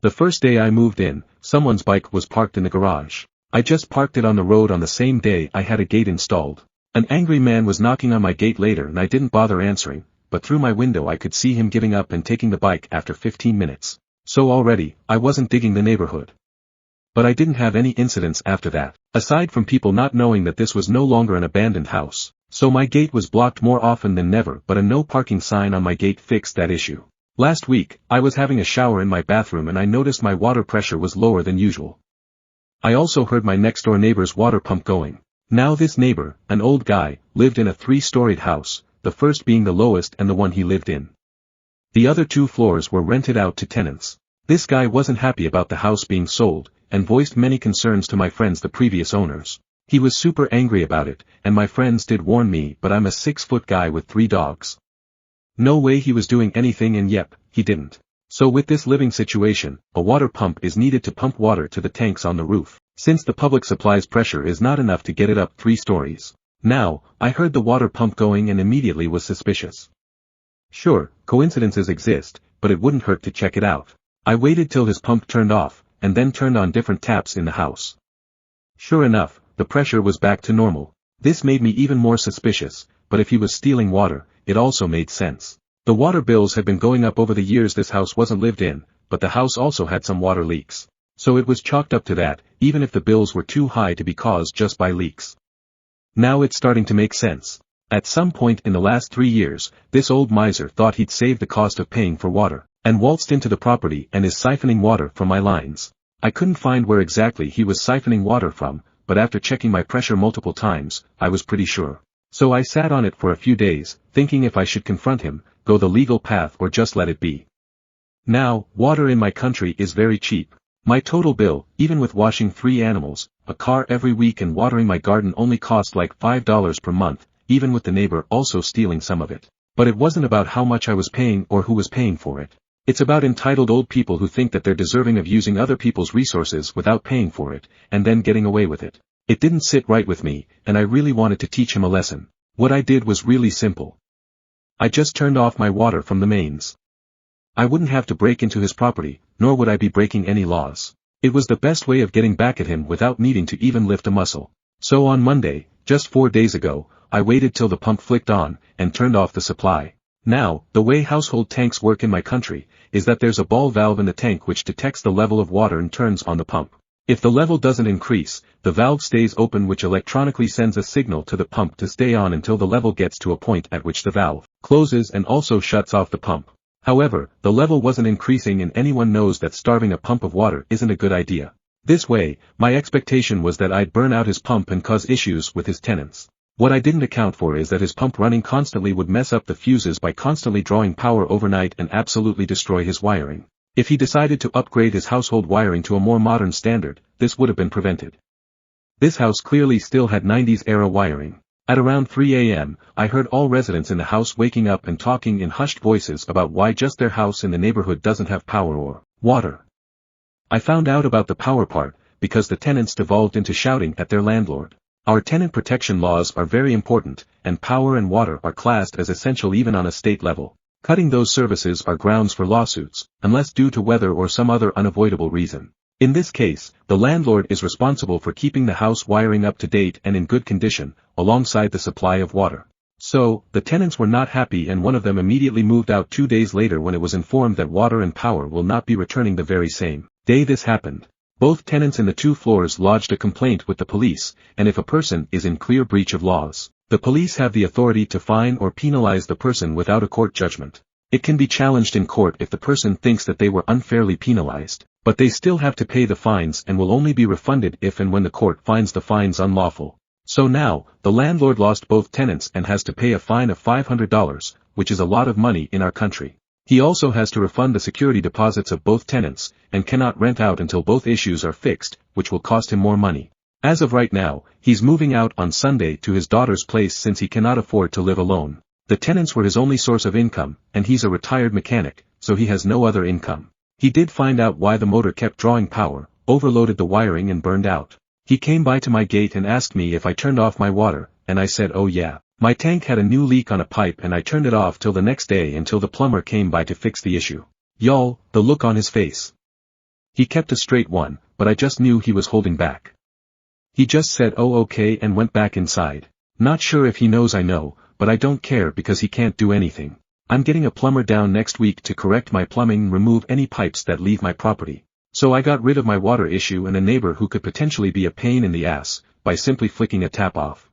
The first day I moved in, someone's bike was parked in the garage. I just parked it on the road on the same day I had a gate installed. An angry man was knocking on my gate later and I didn't bother answering, but through my window I could see him giving up and taking the bike after 15 minutes. So already, I wasn't digging the neighborhood. But I didn't have any incidents after that, aside from people not knowing that this was no longer an abandoned house. So my gate was blocked more often than never, but a no parking sign on my gate fixed that issue. Last week, I was having a shower in my bathroom and I noticed my water pressure was lower than usual. I also heard my next door neighbor's water pump going. Now this neighbor, an old guy, lived in a 3-storied house, the first being the lowest and the one he lived in. The other 2 floors were rented out to tenants. This guy wasn't happy about the house being sold, and voiced many concerns to my friends, the previous owners. He was super angry about it, and my friends did warn me, but I'm a 6-foot guy with 3 dogs. No way he was doing anything, and yep, he didn't. So with this living situation, a water pump is needed to pump water to the tanks on the roof, since the public supply's pressure is not enough to get it up 3 stories. Now, I heard the water pump going and immediately was suspicious. Sure, coincidences exist, but it wouldn't hurt to check it out. I waited till his pump turned off, and then turned on different taps in the house. Sure enough, the pressure was back to normal. This made me even more suspicious, but if he was stealing water, it also made sense. The water bills had been going up over the years this house wasn't lived in, but the house also had some water leaks. So it was chalked up to that, even if the bills were too high to be caused just by leaks. Now it's starting to make sense. At some point in the last 3 years, this old miser thought he'd save the cost of paying for water, and waltzed into the property and is siphoning water from my lines. I couldn't find where exactly he was siphoning water from, but after checking my pressure multiple times, I was pretty sure. So I sat on it for a few days, thinking if I should confront him, go the legal path or just let it be. Now, water in my country is very cheap. My total bill, even with washing 3 animals, a car every week and watering my garden only cost like $5 per month, even with the neighbor also stealing some of it. But it wasn't about how much I was paying or who was paying for it. It's about entitled old people who think that they're deserving of using other people's resources without paying for it, and then getting away with it. It didn't sit right with me, and I really wanted to teach him a lesson. What I did was really simple. I just turned off my water from the mains. I wouldn't have to break into his property, nor would I be breaking any laws. It was the best way of getting back at him without needing to even lift a muscle. So on Monday, just 4 days ago, I waited till the pump flicked on, and turned off the supply. Now, the way household tanks work in my country, is that there's a ball valve in the tank which detects the level of water and turns on the pump. If the level doesn't increase, the valve stays open, which electronically sends a signal to the pump to stay on until the level gets to a point at which the valve closes and also shuts off the pump. However, the level wasn't increasing, and anyone knows that starving a pump of water isn't a good idea. This way, my expectation was that I'd burn out his pump and cause issues with his tenants. What I didn't account for is that his pump running constantly would mess up the fuses by constantly drawing power overnight and absolutely destroy his wiring. If he decided to upgrade his household wiring to a more modern standard, this would have been prevented. This house clearly still had 90s-era wiring. At around 3 a.m., I heard all residents in the house waking up and talking in hushed voices about why just their house in the neighborhood doesn't have power or water. I found out about the power part, because the tenants devolved into shouting at their landlord. Our tenant protection laws are very important, and power and water are classed as essential even on a state level. Cutting those services are grounds for lawsuits, unless due to weather or some other unavoidable reason. In this case, the landlord is responsible for keeping the house wiring up to date and in good condition, alongside the supply of water. So, the tenants were not happy and one of them immediately moved out 2 days later when it was informed that water and power will not be returning the very same day this happened. Both tenants in the 2 floors lodged a complaint with the police, and if a person is in clear breach of laws, the police have the authority to fine or penalize the person without a court judgment. It can be challenged in court if the person thinks that they were unfairly penalized, but they still have to pay the fines and will only be refunded if and when the court finds the fines unlawful. So now, the landlord lost both tenants and has to pay a fine of $500, which is a lot of money in our country. He also has to refund the security deposits of both tenants, and cannot rent out until both issues are fixed, which will cost him more money. As of right now, he's moving out on Sunday to his daughter's place since he cannot afford to live alone. The tenants were his only source of income, and he's a retired mechanic, so he has no other income. He did find out why the motor kept drawing power, overloaded the wiring and burned out. He came by to my gate and asked me if I turned off my water, and I said oh yeah. My tank had a new leak on a pipe and I turned it off till the next day until the plumber came by to fix the issue. Y'all, the look on his face. He kept a straight one, but I just knew he was holding back. He just said oh okay and went back inside. Not sure if he knows I know, but I don't care because he can't do anything. I'm getting a plumber down next week to correct my plumbing and remove any pipes that leave my property. So I got rid of my water issue and a neighbor who could potentially be a pain in the ass, by simply flicking a tap off.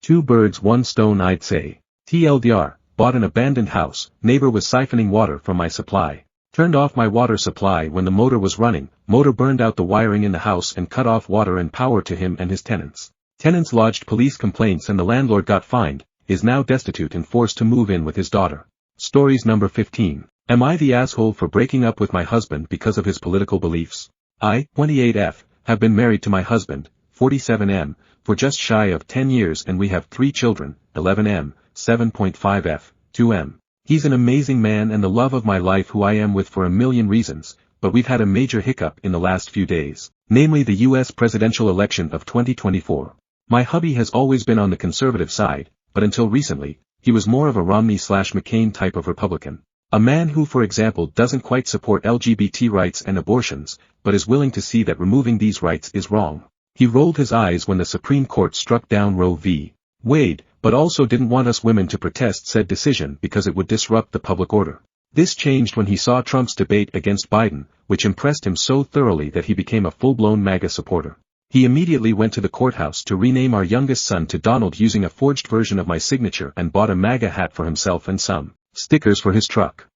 2 birds 1 stone I'd say. TLDR, bought an abandoned house, neighbor was siphoning water from my supply. Turned off my water supply when the motor was running, motor burned out the wiring in the house and cut off water and power to him and his tenants. Tenants lodged police complaints and the landlord got fined, is now destitute and forced to move in with his daughter. Stories number 15. Am I the asshole for breaking up with my husband because of his political beliefs? I, 28F, have been married to my husband, 47M, for just shy of 10 years and we have 3 children, 11M, 7.5F, 2M. He's an amazing man and the love of my life who I am with for a million reasons, but we've had a major hiccup in the last few days, namely the US presidential election of 2024. My hubby has always been on the conservative side, but until recently, he was more of a Romney/McCain type of Republican. A man who for example doesn't quite support LGBT rights and abortions, but is willing to see that removing these rights is wrong. He rolled his eyes when the Supreme Court struck down Roe v. Wade, but also didn't want us women to protest said decision because it would disrupt the public order. This changed when he saw Trump's debate against Biden, which impressed him so thoroughly that he became a full-blown MAGA supporter. He immediately went to the courthouse to rename our youngest son to Donald using a forged version of my signature and bought a MAGA hat for himself and some stickers for his truck.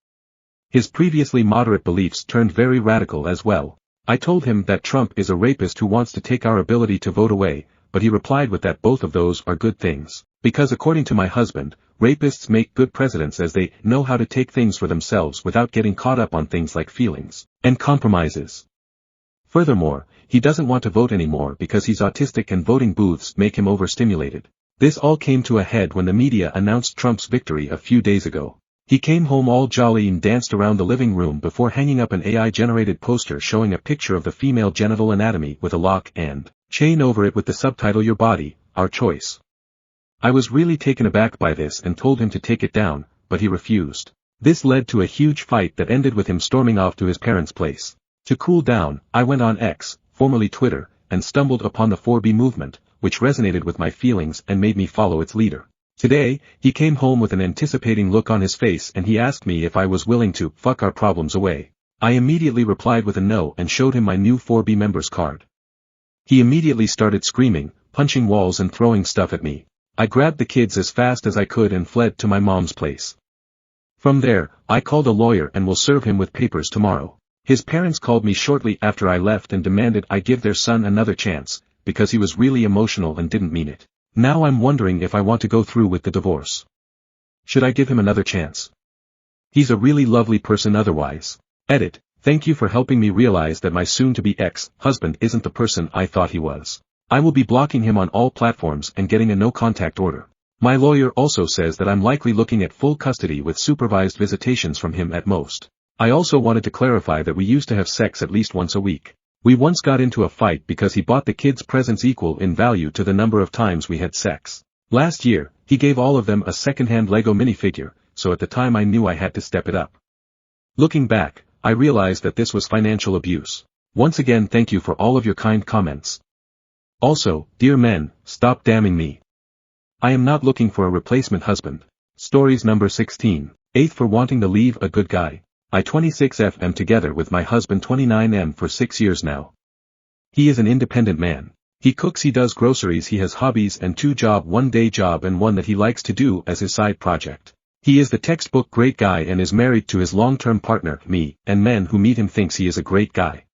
His previously moderate beliefs turned very radical as well. I told him that Trump is a rapist who wants to take our ability to vote away, but he replied with that both of those are good things, because according to my husband, rapists make good presidents as they know how to take things for themselves without getting caught up on things like feelings and compromises. Furthermore, he doesn't want to vote anymore because he's autistic and voting booths make him overstimulated. This all came to a head when the media announced Trump's victory a few days ago. He came home all jolly and danced around the living room before hanging up an AI-generated poster showing a picture of the female genital anatomy with a lock and chain over it with the subtitle Your Body, Our Choice. I was really taken aback by this and told him to take it down, but he refused. This led to a huge fight that ended with him storming off to his parents' place. To cool down, I went on X, formerly Twitter, and stumbled upon the 4B movement, which resonated with my feelings and made me follow its leader. Today, he came home with an anticipating look on his face and he asked me if I was willing to fuck our problems away. I immediately replied with a no and showed him my new 4B members card. He immediately started screaming, punching walls and throwing stuff at me. I grabbed the kids as fast as I could and fled to my mom's place. From there, I called a lawyer and will serve him with papers tomorrow. His parents called me shortly after I left and demanded I give their son another chance, because he was really emotional and didn't mean it. Now I'm wondering if I want to go through with the divorce. Should I give him another chance? He's a really lovely person otherwise. Edit, thank you for helping me realize that my soon-to-be ex-husband isn't the person I thought he was. I will be blocking him on all platforms and getting a no-contact order. My lawyer also says that I'm likely looking at full custody with supervised visitations from him at most. I also wanted to clarify that we used to have sex at least once a week. We once got into a fight because he bought the kids presents equal in value to the number of times we had sex. Last year, he gave all of them a second-hand Lego minifigure, so at the time I knew I had to step it up. Looking back, I realized that this was financial abuse. Once again thank you for all of your kind comments. Also, dear men, stop damning me. I am not looking for a replacement husband. Stories number 16. 8th for wanting to leave a good guy. I 26F am together with my husband 29M for 6 years now. He is an independent man. He cooks, he does groceries, he has hobbies and 2 jobs, 1 day job and one that he likes to do as his side project. He is the textbook great guy and is married to his long-term partner, me, and men who meet him thinks he is a great guy.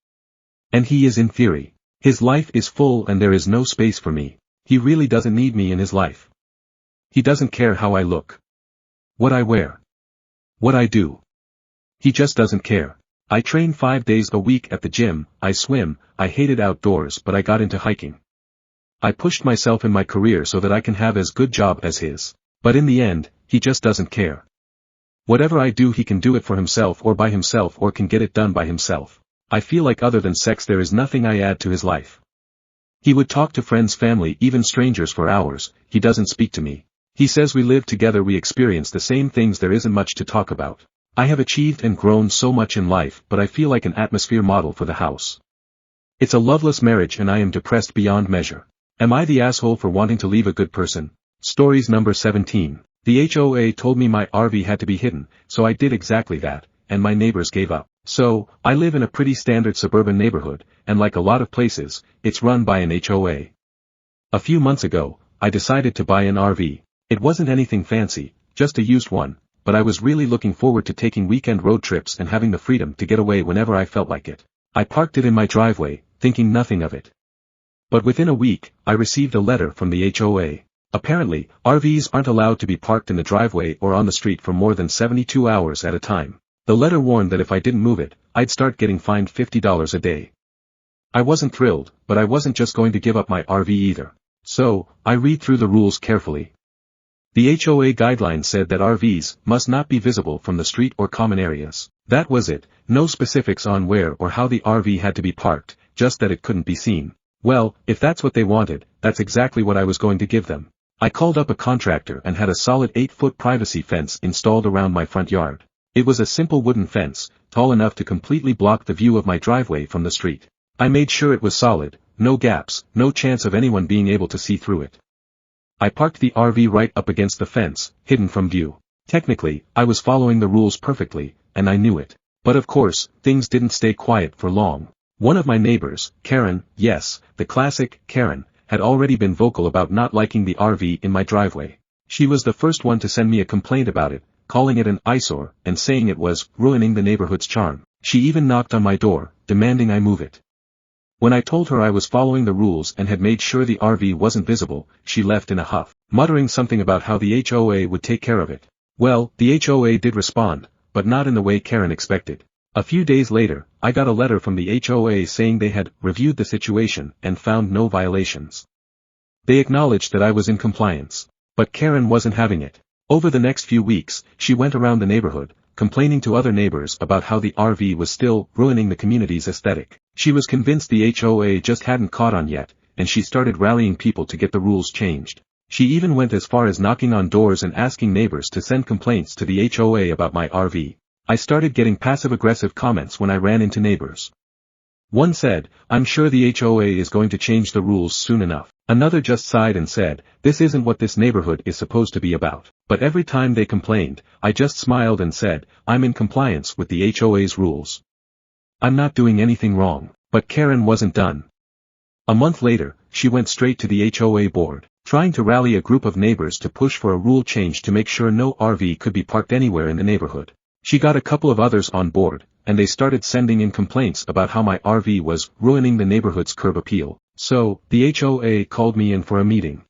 And he is in theory. His life is full and there is no space for me. He really doesn't need me in his life. He doesn't care how I look, what I wear, what I do. He just doesn't care. I train 5 days a week at the gym, I swim, I hated outdoors but I got into hiking. I pushed myself in my career so that I can have as good job as his. But in the end, he just doesn't care. Whatever I do he can do it for himself or by himself or can get it done by himself. I feel like other than sex there is nothing I add to his life. He would talk to friends, family, even strangers for hours. He doesn't speak to me. He says we live together, we experience the same things, there isn't much to talk about. I have achieved and grown so much in life but I feel like an atmosphere model for the house. It's a loveless marriage and I am depressed beyond measure. Am I the asshole for wanting to leave a good person? Stories number 17. The HOA told me my RV had to be hidden, so I did exactly that, and my neighbors gave up. So, I live in a pretty standard suburban neighborhood, and like a lot of places, it's run by an HOA. A few months ago, I decided to buy an RV. It wasn't anything fancy, just a used one, but I was really looking forward to taking weekend road trips and having the freedom to get away whenever I felt like it. I parked it in my driveway, thinking nothing of it. But within a week, I received a letter from the HOA. Apparently, RVs aren't allowed to be parked in the driveway or on the street for more than 72 hours at a time. The letter warned that if I didn't move it, I'd start getting fined $50 a day. I wasn't thrilled, but I wasn't just going to give up my RV either. So, I read through the rules carefully. The HOA guidelines said that RVs must not be visible from the street or common areas. That was it, no specifics on where or how the RV had to be parked, just that it couldn't be seen. Well, if that's what they wanted, that's exactly what I was going to give them. I called up a contractor and had a solid 8-foot privacy fence installed around my front yard. It was a simple wooden fence, tall enough to completely block the view of my driveway from the street. I made sure it was solid, no gaps, no chance of anyone being able to see through it. I parked the RV right up against the fence, hidden from view. Technically, I was following the rules perfectly, and I knew it. But of course, things didn't stay quiet for long. One of my neighbors, Karen, yes, the classic Karen, had already been vocal about not liking the RV in my driveway. She was the first one to send me a complaint about it, calling it an eyesore, and saying it was ruining the neighborhood's charm. She even knocked on my door, demanding I move it. When I told her I was following the rules and had made sure the RV wasn't visible, she left in a huff, muttering something about how the HOA would take care of it. Well, the HOA did respond, but not in the way Karen expected. A few days later, I got a letter from the HOA saying they had reviewed the situation and found no violations. They acknowledged that I was in compliance. But Karen wasn't having it. Over the next few weeks, she went around the neighborhood, complaining to other neighbors about how the RV was still ruining the community's aesthetic. She was convinced the HOA just hadn't caught on yet, and she started rallying people to get the rules changed. She even went as far as knocking on doors and asking neighbors to send complaints to the HOA about my RV. I started getting passive-aggressive comments when I ran into neighbors. One said, "I'm sure the HOA is going to change the rules soon enough." Another just sighed and said, "This isn't what this neighborhood is supposed to be about." But every time they complained, I just smiled and said, "I'm in compliance with the HOA's rules. I'm not doing anything wrong." But Karen wasn't done. A month later, she went straight to the HOA board, trying to rally a group of neighbors to push for a rule change to make sure no RV could be parked anywhere in the neighborhood. She got a couple of others on board, and they started sending in complaints about how my RV was ruining the neighborhood's curb appeal. So, the HOA called me in for a meeting.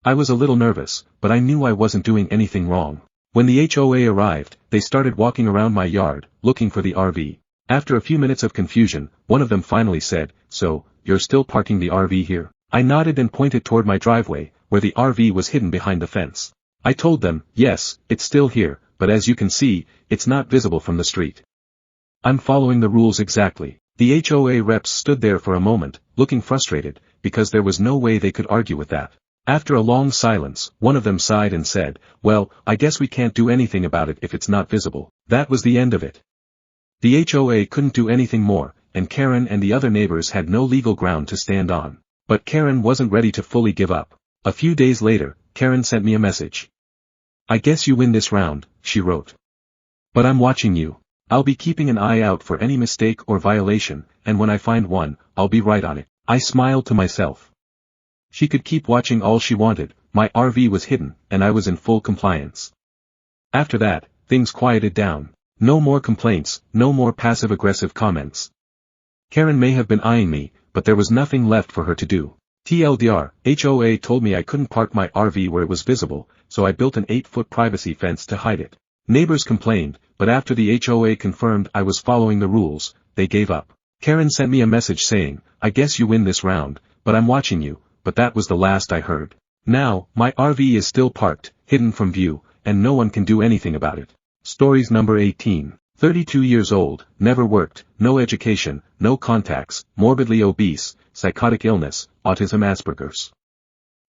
I was a little nervous, but I knew I wasn't doing anything wrong. When the HOA arrived, they started walking around my yard, looking for the RV. After a few minutes of confusion, one of them finally said, "So, you're still parking the RV here?" I nodded and pointed toward my driveway, where the RV was hidden behind the fence. I told them, "Yes, it's still here, but as you can see, it's not visible from the street. I'm following the rules exactly." The HOA reps stood there for a moment, looking frustrated, because there was no way they could argue with that. After a long silence, one of them sighed and said, "Well, I guess we can't do anything about it if it's not visible." That was the end of it. The HOA couldn't do anything more, and Karen and the other neighbors had no legal ground to stand on. But Karen wasn't ready to fully give up. A few days later, Karen sent me a message. I guess you win this round, she wrote. But I'm watching you. I'll be keeping an eye out for any mistake or violation, and when I find one, I'll be right on it. I smiled to myself. She could keep watching all she wanted, my RV was hidden, and I was in full compliance. After that, things quieted down. No more complaints, no more passive-aggressive comments. Karen may have been eyeing me, but there was nothing left for her to do. TLDR, HOA told me I couldn't park my RV where it was visible, so I built an 8-foot privacy fence to hide it. Neighbors complained, but after the HOA confirmed I was following the rules, they gave up. Karen sent me a message saying, I guess you win this round, but I'm watching you, but that was the last I heard. Now, my RV is still parked, hidden from view, and no one can do anything about it. Stories number 18. 32 years old, never worked, no education, no contacts, morbidly obese, psychotic illness, autism Asperger's.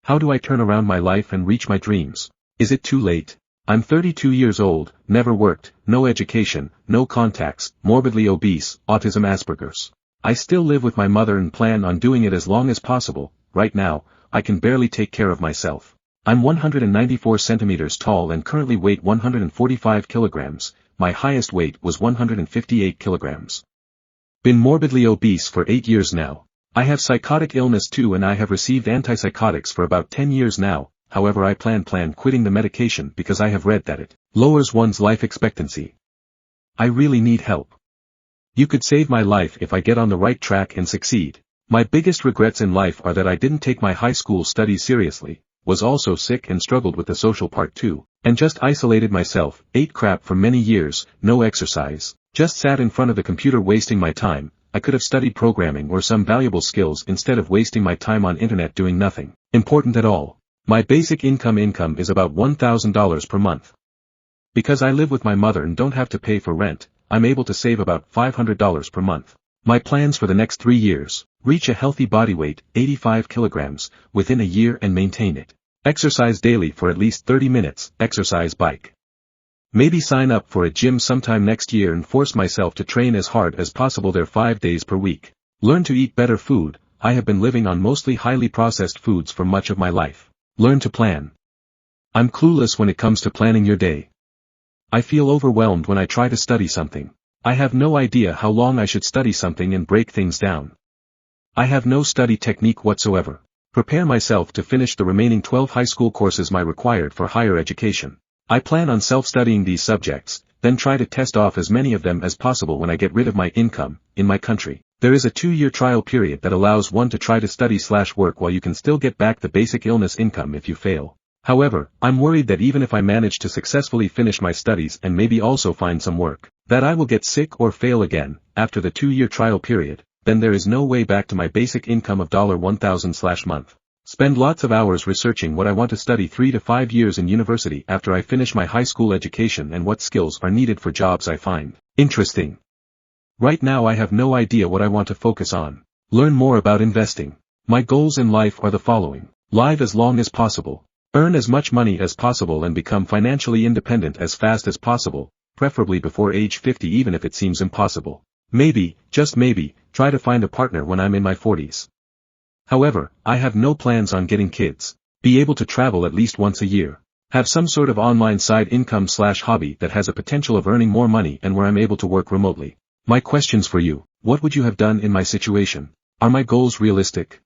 How do I turn around my life and reach my dreams? Is it too late? I'm 32 years old, never worked, no education, no contacts, morbidly obese, autism Asperger's. I still live with my mother and plan on doing it as long as possible. Right now, I can barely take care of myself. I'm 194 centimeters tall and currently weight 145 kilograms, my highest weight was 158 kilograms. Been morbidly obese for 8 years now. I have psychotic illness too and I have received antipsychotics for about 10 years now, however I plan quitting the medication because I have read that it lowers one's life expectancy. I really need help. You could save my life if I get on the right track and succeed. My biggest regrets in life are that I didn't take my high school studies seriously, was also sick and struggled with the social part too, and just isolated myself, ate crap for many years, no exercise, just sat in front of the computer wasting my time. I could have studied programming or some valuable skills instead of wasting my time on internet doing nothing important at all. My basic income is about $1,000 per month. Because I live with my mother and don't have to pay for rent, I'm able to save about $500 per month. My plans for the next 3 years: reach a healthy body weight, 85 kilograms, within a year and maintain it. Exercise daily for at least 30 minutes, exercise bike. Maybe sign up for a gym sometime next year and force myself to train as hard as possible there 5 days per week. Learn to eat better food. I have been living on mostly highly processed foods for much of my life. Learn to plan. I'm clueless when it comes to planning your day. I feel overwhelmed when I try to study something. I have no idea how long I should study something and break things down. I have no study technique whatsoever. Prepare myself to finish the remaining 12 high school courses required for higher education. I plan on self-studying these subjects, then try to test off as many of them as possible when I get rid of my income. In my country, there is a 2-year trial period that allows one to try to study/work while you can still get back the basic illness income if you fail. However, I'm worried that even if I manage to successfully finish my studies and maybe also find some work, that I will get sick or fail again, after the 2-year trial period, then there is no way back to my basic income of $1,000/month. Spend lots of hours researching what I want to study 3 to 5 years in university after I finish my high school education and what skills are needed for jobs I find interesting. Right now I have no idea what I want to focus on. Learn more about investing. My goals in life are the following. Live as long as possible. Earn as much money as possible and become financially independent as fast as possible, preferably before age 50 even if it seems impossible. Maybe, just maybe, try to find a partner when I'm in my 40s. However, I have no plans on getting kids. Be able to travel at least once a year. Have some sort of online side income/hobby that has a potential of earning more money and where I'm able to work remotely. My questions for you: what would you have done in my situation? Are my goals realistic?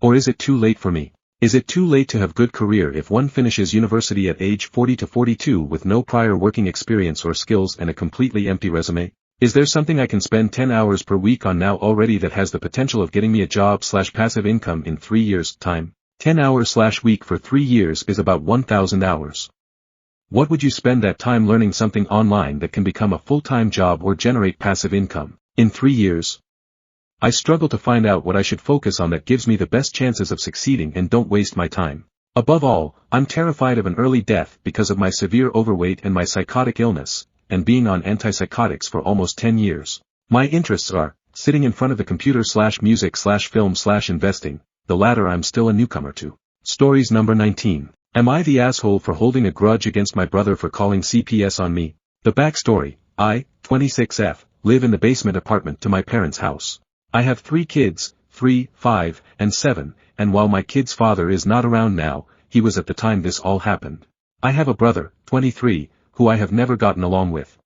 Or is it too late for me? Is it too late to have good career if one finishes university at age 40 to 42 with no prior working experience or skills and a completely empty resume? Is there something I can spend 10 hours per week on now already that has the potential of getting me a job/passive income in 3 years' time? 10 hours/week for 3 years is about 1,000 hours. What would you spend that time learning something online that can become a full-time job or generate passive income in 3 years? I struggle to find out what I should focus on that gives me the best chances of succeeding and don't waste my time. Above all, I'm terrified of an early death because of my severe overweight and my psychotic illness, and being on antipsychotics for almost 10 years. My interests are sitting in front of the computer/music/film/investing, the latter I'm still a newcomer to. Stories number 19. Am I the asshole for holding a grudge against my brother for calling CPS on me? The backstory: I, 26F, live in the basement apartment to my parents' house. I have 3 kids, 3, 5, and 7, and while my kid's father is not around now, he was at the time this all happened. I have a brother, 23, who I have never gotten along with.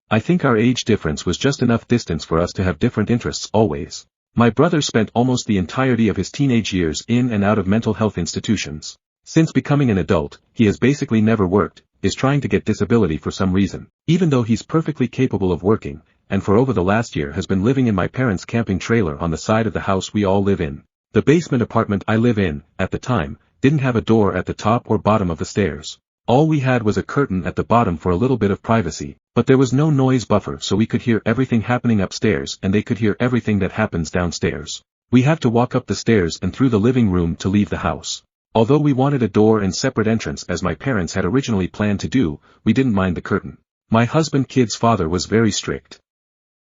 I think our age difference was just enough distance for us to have different interests always. My brother spent almost the entirety of his teenage years in and out of mental health institutions. Since becoming an adult, he has basically never worked, is trying to get disability for some reason, even though he's perfectly capable of working, and for over the last year has been living in my parents' camping trailer on the side of the house we all live in. The basement apartment I live in, at the time, didn't have a door at the top or bottom of the stairs. All we had was a curtain at the bottom for a little bit of privacy, but there was no noise buffer so we could hear everything happening upstairs and they could hear everything that happens downstairs. We have to walk up the stairs and through the living room to leave the house. Although we wanted a door and separate entrance as my parents had originally planned to do, we didn't mind the curtain. My husband-kid's father was very strict.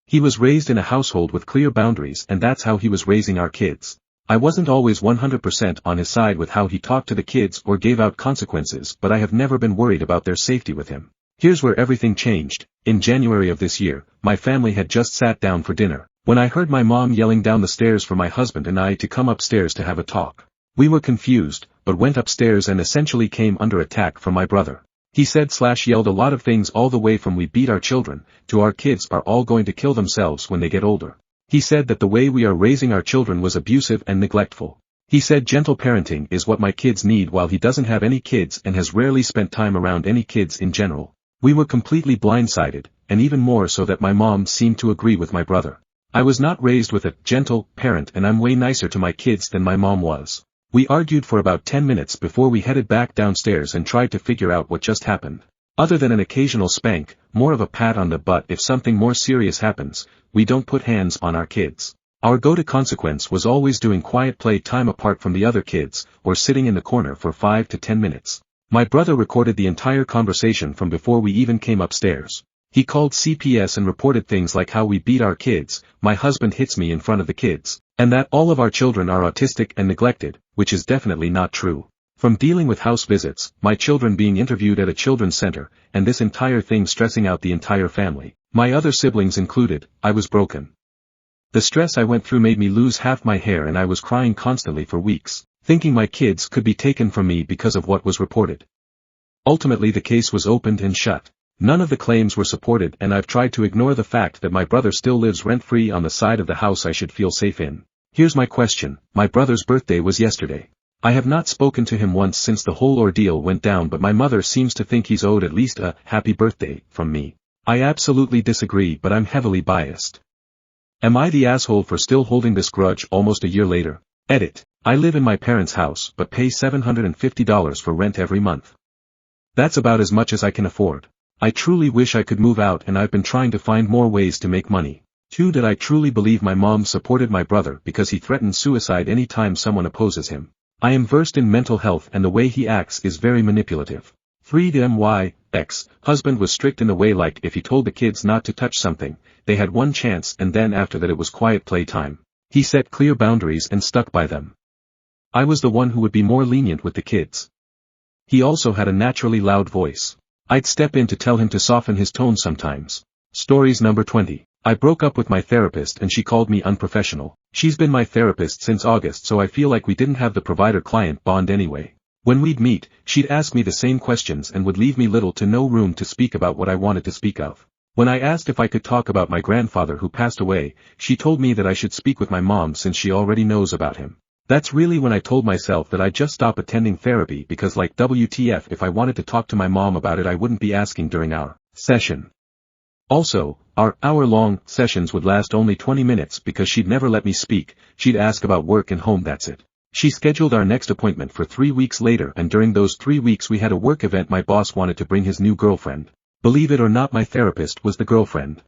He was raised in a household with clear boundaries and that's how he was raising our kids. I wasn't always 100% on his side with how he talked to the kids or gave out consequences, but I have never been worried about their safety with him. Here's where everything changed. In January of this year, my family had just sat down for dinner, when I heard my mom yelling down the stairs for my husband and I to come upstairs to have a talk. We were confused, but went upstairs and essentially came under attack from my brother. He said/yelled a lot of things all the way from we beat our children, to our kids are all going to kill themselves when they get older. He said that the way we are raising our children was abusive and neglectful. He said gentle parenting is what my kids need while he doesn't have any kids and has rarely spent time around any kids in general. We were completely blindsided, and even more so that my mom seemed to agree with my brother. I was not raised with a gentle parent and I'm way nicer to my kids than my mom was. We argued for about 10 minutes before we headed back downstairs and tried to figure out what just happened. Other than an occasional spank, more of a pat on the butt if something more serious happens, we don't put hands on our kids. Our go-to consequence was always doing quiet play time apart from the other kids, or sitting in the corner for 5 to 10 minutes. My brother recorded the entire conversation from before we even came upstairs. He called CPS and reported things like how we beat our kids, my husband hits me in front of the kids, and that all of our children are autistic and neglected, which is definitely not true. From dealing with house visits, my children being interviewed at a children's center, and this entire thing stressing out the entire family, my other siblings included, I was broken. The stress I went through made me lose half my hair and I was crying constantly for weeks, thinking my kids could be taken from me because of what was reported. Ultimately the case was opened and shut. None of the claims were supported and I've tried to ignore the fact that my brother still lives rent-free on the side of the house I should feel safe in. Here's my question, my brother's birthday was yesterday. I have not spoken to him once since the whole ordeal went down but my mother seems to think he's owed at least a happy birthday from me. I absolutely disagree but I'm heavily biased. Am I the asshole for still holding this grudge almost a year later? Edit. I live in my parents' house but pay $750 for rent every month. That's about as much as I can afford. I truly wish I could move out and I've been trying to find more ways to make money. 2. That I truly believe my mom supported my brother because he threatens suicide any time someone opposes him. I am versed in mental health and the way he acts is very manipulative. 3. My ex-husband was strict in the way like if he told the kids not to touch something, they had one chance and then after that it was quiet playtime. He set clear boundaries and stuck by them. I was the one who would be more lenient with the kids. He also had a naturally loud voice. I'd step in to tell him to soften his tone sometimes. Stories number 20. I broke up with my therapist and she called me unprofessional. She's been my therapist since August so I feel like we didn't have the provider-client bond anyway. When we'd meet, she'd ask me the same questions and would leave me little to no room to speak about what I wanted to speak of. When I asked if I could talk about my grandfather who passed away, she told me that I should speak with my mom since she already knows about him. That's really when I told myself that I'd just stop attending therapy because like WTF if I wanted to talk to my mom about it I wouldn't be asking during our session. Also, our hour-long sessions would last only 20 minutes because she'd never let me speak, she'd ask about work and home that's it. She scheduled our next appointment for 3 weeks later and during those 3 weeks we had a work event my boss wanted to bring his new girlfriend. Believe it or not my therapist was the girlfriend.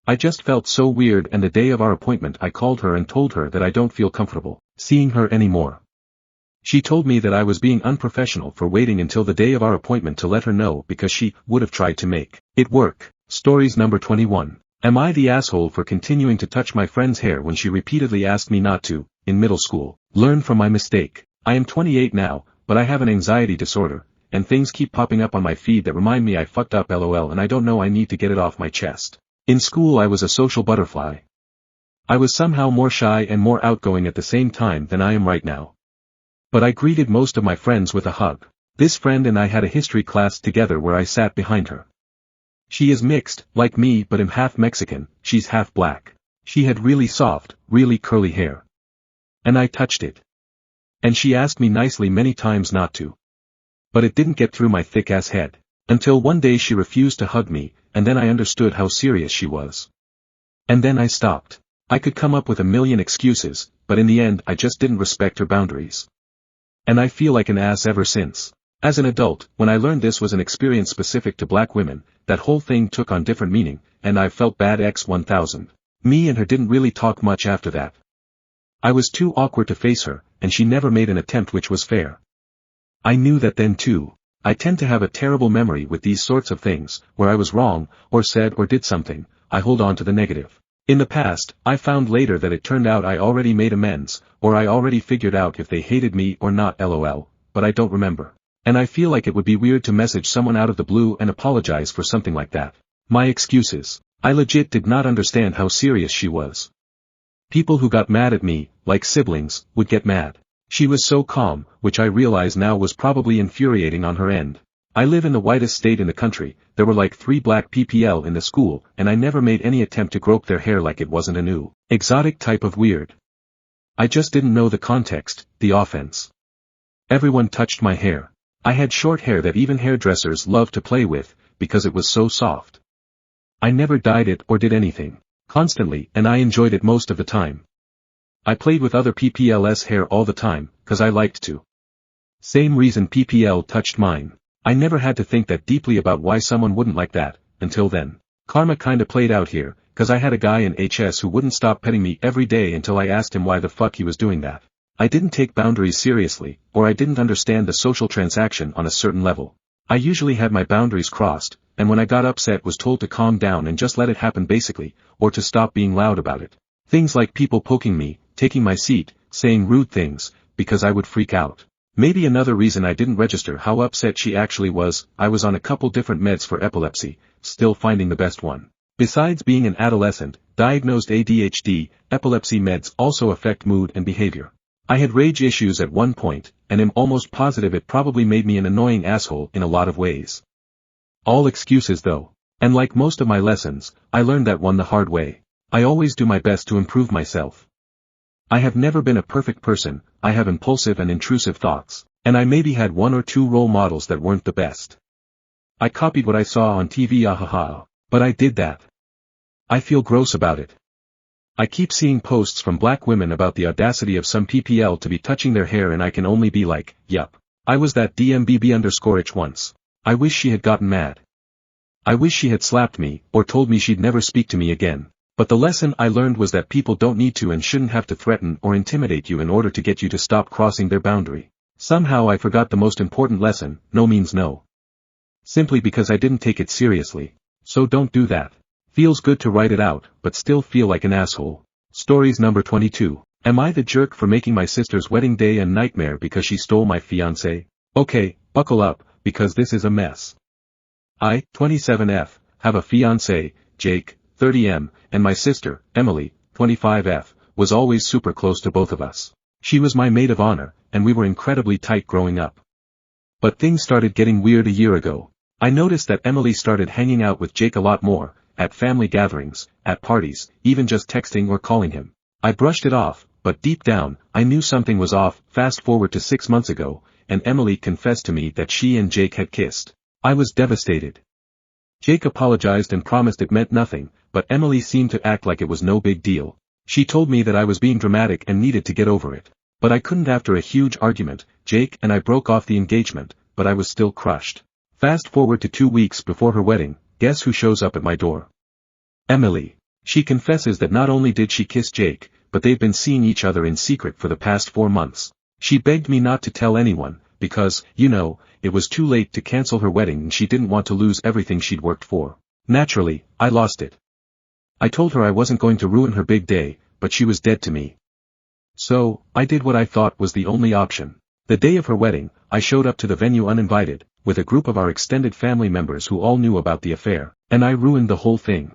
I just felt so weird and the day of our appointment I called her and told her that I don't feel comfortable seeing her anymore. She told me that I was being unprofessional for waiting until the day of our appointment to let her know because she would have tried to make it work. Stories number 21. Am I the asshole for continuing to touch my friend's hair when she repeatedly asked me not to, in middle school? Learn from my mistake. I am 28 now, but I have an anxiety disorder, and things keep popping up on my feed that remind me I fucked up lol and I don't know I need to get it off my chest. In school I was a social butterfly. I was somehow more shy and more outgoing at the same time than I am right now. But I greeted most of my friends with a hug. This friend and I had a history class together where I sat behind her. She is mixed, like me, but I'm half Mexican, she's half black. She had really soft, really curly hair. And I touched it. And she asked me nicely many times not to. But it didn't get through my thick-ass head. Until one day she refused to hug me, and then I understood how serious she was. And then I stopped. I could come up with a million excuses, but in the end I just didn't respect her boundaries. And I feel like an ass ever since. As an adult, when I learned this was an experience specific to black women, that whole thing took on different meaning, and I felt bad x 1000. Me and her didn't really talk much after that. I was too awkward to face her, and she never made an attempt which was fair. I knew that then too. I tend to have a terrible memory with these sorts of things, where I was wrong, or said or did something, I hold on to the negative. In the past, I found later that it turned out I already made amends, or I already figured out if they hated me or not lol, but I don't remember. And I feel like it would be weird to message someone out of the blue and apologize for something like that. My excuses. I legit did not understand how serious she was. People who got mad at me, like siblings, would get mad. She was so calm, which I realize now was probably infuriating on her end. I live in the whitest state in the country, there were like 3 black PPL in the school, and I never made any attempt to grope their hair like it wasn't a new, exotic type of weird. I just didn't know the context, the offense. Everyone touched my hair. I had short hair that even hairdressers loved to play with, because it was so soft. I never dyed it or did anything. Constantly, and I enjoyed it most of the time. I played with other PPL's hair all the time, cause I liked to. Same reason PPL touched mine. I never had to think that deeply about why someone wouldn't like that, until then. Karma kinda played out here, cause I had a guy in HS who wouldn't stop petting me every day until I asked him why the fuck he was doing that. I didn't take boundaries seriously, or I didn't understand the social transaction on a certain level. I usually had my boundaries crossed, and when I got upset was told to calm down and just let it happen basically, or to stop being loud about it. Things like people poking me, taking my seat, saying rude things, because I would freak out. Maybe another reason I didn't register how upset she actually was, I was on a couple different meds for epilepsy, still finding the best one. Besides being an adolescent, diagnosed ADHD, epilepsy meds also affect mood and behavior. I had rage issues at one point, and am almost positive it probably made me an annoying asshole in a lot of ways. All excuses though. And like most of my lessons, I learned that one the hard way. I always do my best to improve myself. I have never been a perfect person, I have impulsive and intrusive thoughts, and I maybe had 1 or 2 role models that weren't the best. I copied what I saw on TV but I did that. I feel gross about it. I keep seeing posts from black women about the audacity of some PPL to be touching their hair and I can only be like, yup. I was that DMBB_H once. I wish she had gotten mad. I wish she had slapped me, or told me she'd never speak to me again. But the lesson I learned was that people don't need to and shouldn't have to threaten or intimidate you in order to get you to stop crossing their boundary. Somehow I forgot the most important lesson, no means no. Simply because I didn't take it seriously. So don't do that. Feels good to write it out, but still feel like an asshole. Stories number 22. Am I the jerk for making my sister's wedding day a nightmare because she stole my fiancé? Okay, buckle up, because this is a mess. I, 27F, have a fiancé, Jake, 30M, and my sister, Emily, 25F, was always super close to both of us. She was my maid of honor, and we were incredibly tight growing up. But things started getting weird a year ago. I noticed that Emily started hanging out with Jake a lot more, at family gatherings, at parties, even just texting or calling him. I brushed it off, but deep down, I knew something was off. Fast forward to 6 months ago, and Emily confessed to me that she and Jake had kissed. I was devastated. Jake apologized and promised it meant nothing, but Emily seemed to act like it was no big deal. She told me that I was being dramatic and needed to get over it. But I couldn't after a huge argument. Jake and I broke off the engagement, but I was still crushed. Fast forward to 2 weeks before her wedding, guess who shows up at my door? Emily. She confesses that not only did she kiss Jake, but they've been seeing each other in secret for the past 4 months. She begged me not to tell anyone, because, you know, it was too late to cancel her wedding and she didn't want to lose everything she'd worked for. Naturally, I lost it. I told her I wasn't going to ruin her big day, but she was dead to me. So, I did what I thought was the only option. The day of her wedding, I showed up to the venue uninvited, with a group of our extended family members who all knew about the affair, and I ruined the whole thing.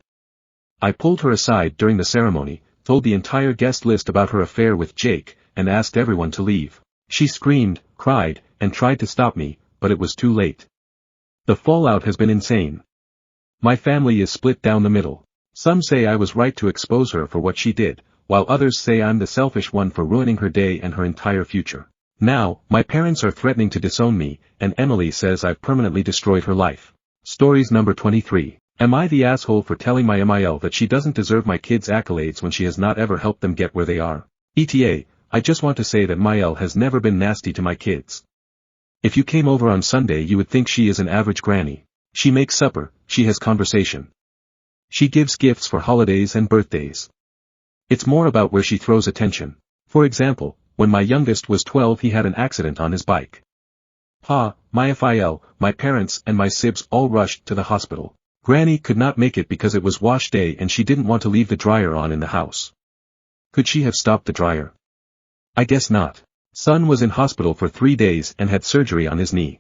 I pulled her aside during the ceremony, told the entire guest list about her affair with Jake, and asked everyone to leave. She screamed, cried, and tried to stop me, but it was too late. The fallout has been insane. My family is split down the middle. Some say I was right to expose her for what she did, while others say I'm the selfish one for ruining her day and her entire future. Now, my parents are threatening to disown me, and Emily says I've permanently destroyed her life. Stories number 23. Am I the asshole for telling my MIL that she doesn't deserve my kids' accolades when she has not ever helped them get where they are? ETA, I just want to say that MIL has never been nasty to my kids. If you came over on Sunday you would think she is an average granny. She makes supper, she has conversation. She gives gifts for holidays and birthdays. It's more about where she throws attention. For example, when my youngest was 12 he had an accident on his bike. Pa, my FIL, my parents and my sibs all rushed to the hospital. Granny could not make it because it was wash day and she didn't want to leave the dryer on in the house. Could she have stopped the dryer? I guess not. Son was in hospital for 3 days and had surgery on his knee.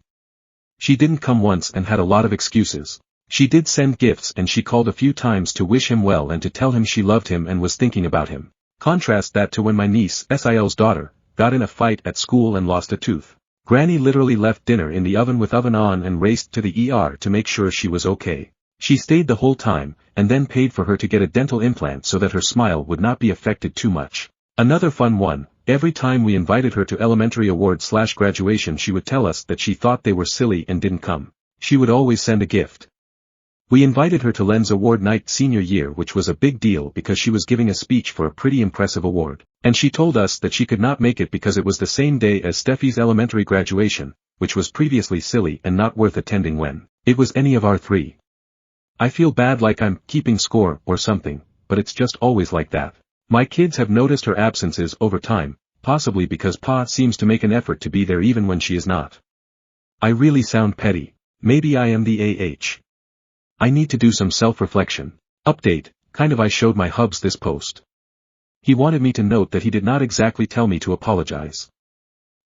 She didn't come once and had a lot of excuses. She did send gifts and she called a few times to wish him well and to tell him she loved him and was thinking about him. Contrast that to when my niece, SIL's daughter, got in a fight at school and lost a tooth. Granny literally left dinner in the oven with oven on and raced to the ER to make sure she was okay. She stayed the whole time, and then paid for her to get a dental implant so that her smile would not be affected too much. Another fun one, every time we invited her to elementary award/graduation she would tell us that she thought they were silly and didn't come. She would always send a gift. We invited her to Len's award night senior year which was a big deal because she was giving a speech for a pretty impressive award, and she told us that she could not make it because it was the same day as Steffi's elementary graduation, which was previously silly and not worth attending when it was any of our three. I feel bad like I'm keeping score or something, but it's just always like that. My kids have noticed her absences over time, possibly because Pa seems to make an effort to be there even when she is not. I really sound petty. Maybe I am the AH. I need to do some self-reflection. Update, kind of I showed my hubs this post. He wanted me to note that he did not exactly tell me to apologize.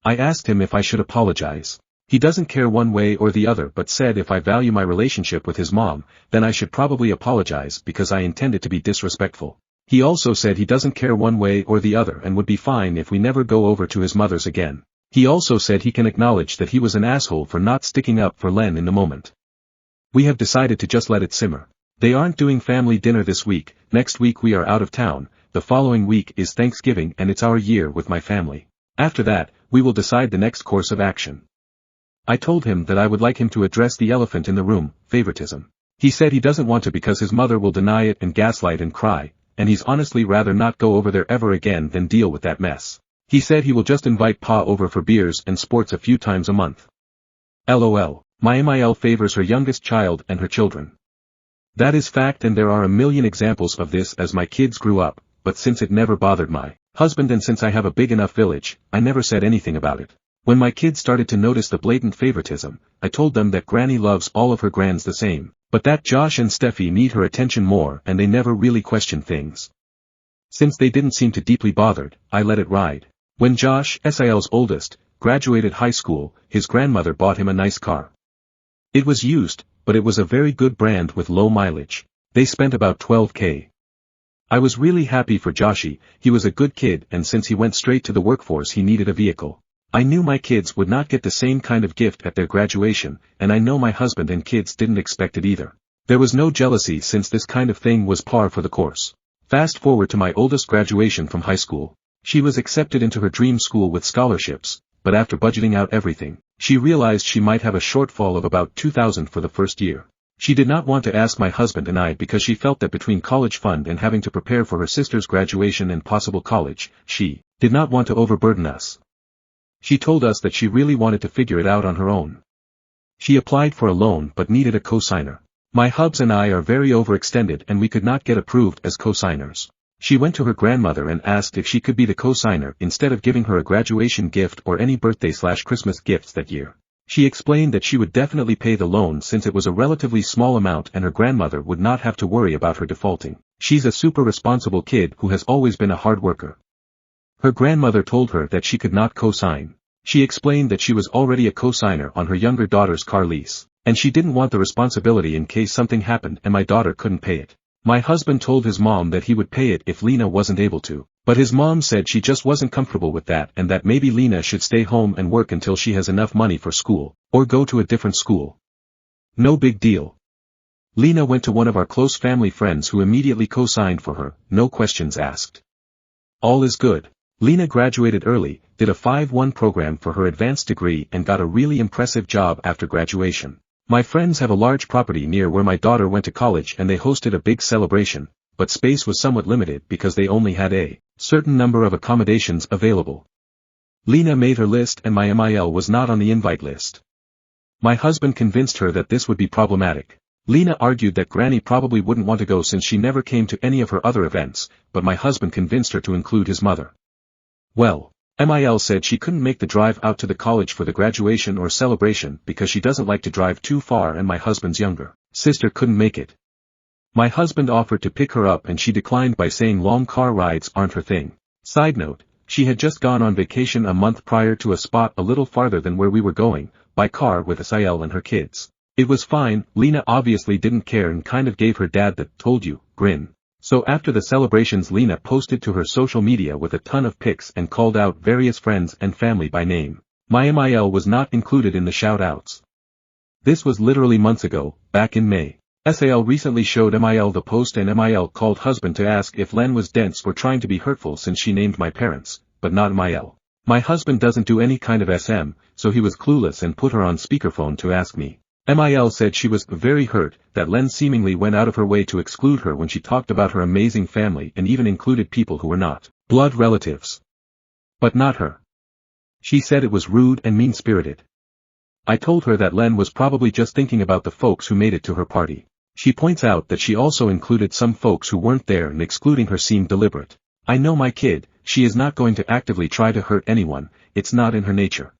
I asked him if I should apologize. He doesn't care one way or the other but said if I value my relationship with his mom, then I should probably apologize because I intended to be disrespectful. He also said he doesn't care one way or the other and would be fine if we never go over to his mother's again. He also said he can acknowledge that he was an asshole for not sticking up for Len in the moment. We have decided to just let it simmer. They aren't doing family dinner this week, next week we are out of town, the following week is Thanksgiving and it's our year with my family. After that, we will decide the next course of action. I told him that I would like him to address the elephant in the room, favoritism. He said he doesn't want to because his mother will deny it and gaslight and cry, and he's honestly rather not go over there ever again than deal with that mess. He said he will just invite Pa over for beers and sports a few times a month. LOL. My MIL favors her youngest child and her children. That is fact and there are a million examples of this as my kids grew up, but since it never bothered my husband and since I have a big enough village, I never said anything about it. When my kids started to notice the blatant favoritism, I told them that Granny loves all of her grands the same, but that Josh and Steffi need her attention more and they never really question things. Since they didn't seem too deeply bothered, I let it ride. When Josh, SIL's oldest, graduated high school, his grandmother bought him a nice car. It was used, but it was a very good brand with low mileage. They spent about $12,000. I was really happy for Joshy, he was a good kid and since he went straight to the workforce he needed a vehicle. I knew my kids would not get the same kind of gift at their graduation, and I know my husband and kids didn't expect it either. There was no jealousy since this kind of thing was par for the course. Fast forward to my oldest graduation from high school. She was accepted into her dream school with scholarships, but after budgeting out everything, she realized she might have a shortfall of about $2,000 for the first year. She did not want to ask my husband and I because she felt that between college fund and having to prepare for her sister's graduation and possible college, she did not want to overburden us. She told us that she really wanted to figure it out on her own. She applied for a loan but needed a co-signer. My hubs and I are very overextended and we could not get approved as co-signers. She went to her grandmother and asked if she could be the co-signer instead of giving her a graduation gift or any birthday/Christmas gifts that year. She explained that she would definitely pay the loan since it was a relatively small amount and her grandmother would not have to worry about her defaulting. She's a super responsible kid who has always been a hard worker. Her grandmother told her that she could not co-sign. She explained that she was already a co-signer on her younger daughter's car lease, and she didn't want the responsibility in case something happened and my daughter couldn't pay it. My husband told his mom that he would pay it if Lena wasn't able to, but his mom said she just wasn't comfortable with that and that maybe Lena should stay home and work until she has enough money for school, or go to a different school. No big deal. Lena went to one of our close family friends who immediately co-signed for her, no questions asked. All is good. Lena graduated early, did a 5-1 program for her advanced degree and got a really impressive job after graduation. My friends have a large property near where my daughter went to college and they hosted a big celebration, but space was somewhat limited because they only had a certain number of accommodations available. Lena made her list and my MIL was not on the invite list. My husband convinced her that this would be problematic. Lena argued that Granny probably wouldn't want to go since she never came to any of her other events, but my husband convinced her to include his mother. Well, MIL said she couldn't make the drive out to the college for the graduation or celebration because she doesn't like to drive too far and my husband's younger sister couldn't make it. My husband offered to pick her up and she declined by saying long car rides aren't her thing. Side note, she had just gone on vacation a month prior to a spot a little farther than where we were going, by car with SIL and her kids. It was fine. Lena obviously didn't care and kind of gave her dad the "told you" grin. So after the celebrations Lena posted to her social media with a ton of pics and called out various friends and family by name. My MIL was not included in the shout-outs. This was literally months ago, back in May. SAL recently showed MIL the post and MIL called husband to ask if Len was dense or trying to be hurtful since she named my parents, but not MIL. My husband doesn't do any kind of SM, so he was clueless and put her on speakerphone to ask me. MIL said she was very hurt that Len seemingly went out of her way to exclude her when she talked about her amazing family and even included people who were not blood relatives. But not her. She said it was rude and mean-spirited. I told her that Len was probably just thinking about the folks who made it to her party. She points out that she also included some folks who weren't there and excluding her seemed deliberate. I know my kid, she is not going to actively try to hurt anyone, it's not in her nature.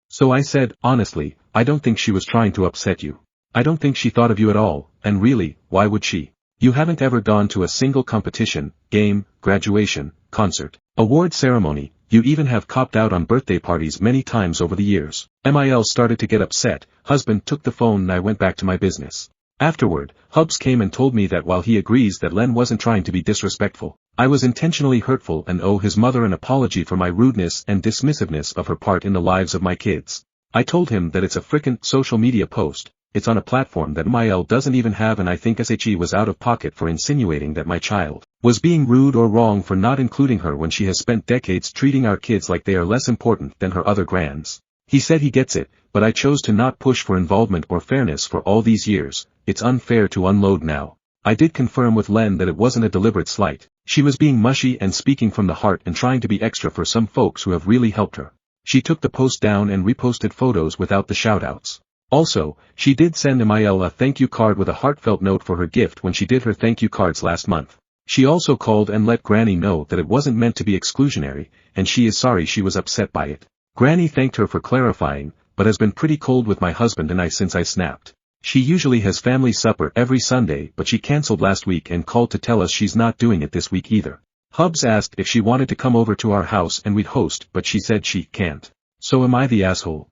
So I said, honestly, I don't think she was trying to upset you. I don't think she thought of you at all, and really, why would she? You haven't ever gone to a single competition, game, graduation, concert, award ceremony, you even have copped out on birthday parties many times over the years. MIL started to get upset, husband took the phone and I went back to my business. Afterward, Hubs came and told me that while he agrees that Len wasn't trying to be disrespectful, I was intentionally hurtful and owe his mother an apology for my rudeness and dismissiveness of her part in the lives of my kids. I told him that it's a frickin' social media post, it's on a platform that MIL doesn't even have and I think SHE was out of pocket for insinuating that my child was being rude or wrong for not including her when she has spent decades treating our kids like they are less important than her other grands. He said he gets it, but I chose to not push for involvement or fairness for all these years. It's unfair to unload now. I did confirm with Len that it wasn't a deliberate slight. She was being mushy and speaking from the heart and trying to be extra for some folks who have really helped her. She took the post down and reposted photos without the shoutouts. Also, she did send MIL a thank you card with a heartfelt note for her gift when she did her thank you cards last month. She also called and let Granny know that it wasn't meant to be exclusionary, and she is sorry she was upset by it. Granny thanked her for clarifying, but has been pretty cold with my husband and I since I snapped. She usually has family supper every Sunday but she cancelled last week and called to tell us she's not doing it this week either. Hubs asked if she wanted to come over to our house and we'd host but she said she can't. So am I the asshole?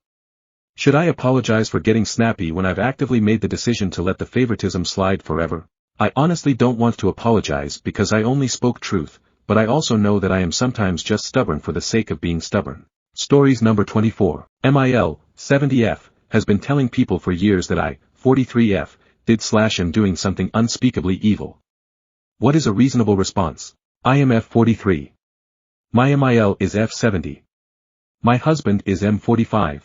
Should I apologize for getting snappy when I've actively made the decision to let the favoritism slide forever? I honestly don't want to apologize because I only spoke truth, but I also know that I am sometimes just stubborn for the sake of being stubborn. Stories number 24. MIL, 70F, has been telling people for years that I, 43F, am doing something unspeakably evil. What is a reasonable response? I am F43. My MIL is F70. My husband is M45.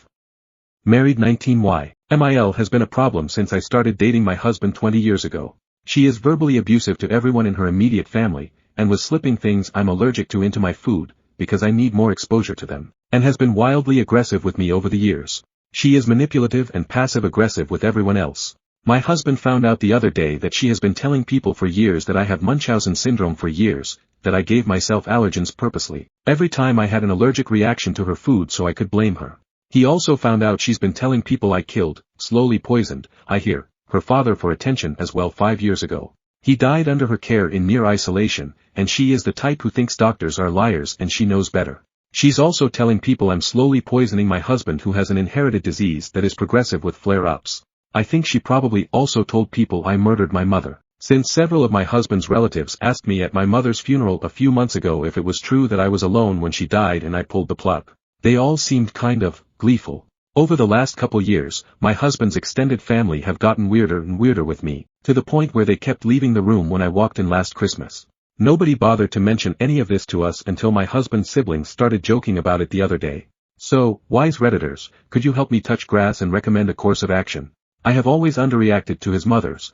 Married 19Y. MIL has been a problem since I started dating my husband 20 years ago. She is verbally abusive to everyone in her immediate family, and was slipping things I'm allergic to into my food, because I need more exposure to them, and has been wildly aggressive with me over the years. She is manipulative and passive-aggressive with everyone else. My husband found out the other day that she has been telling people for years that I have Munchausen syndrome for years, that I gave myself allergens purposely, every time I had an allergic reaction to her food so I could blame her. He also found out she's been telling people I killed, slowly poisoned, I hear, her father for attention as well 5 years ago. He died under her care in near isolation, and she is the type who thinks doctors are liars and she knows better. She's also telling people I'm slowly poisoning my husband who has an inherited disease that is progressive with flare-ups. I think she probably also told people I murdered my mother. Since several of my husband's relatives asked me at my mother's funeral a few months ago if it was true that I was alone when she died and I pulled the plug. They all seemed kind of gleeful. Over the last couple years, my husband's extended family have gotten weirder and weirder with me, to the point where they kept leaving the room when I walked in last Christmas. Nobody bothered to mention any of this to us until my husband's siblings started joking about it the other day. So, wise Redditors, could you help me touch grass and recommend a course of action? I have always underreacted to his mother's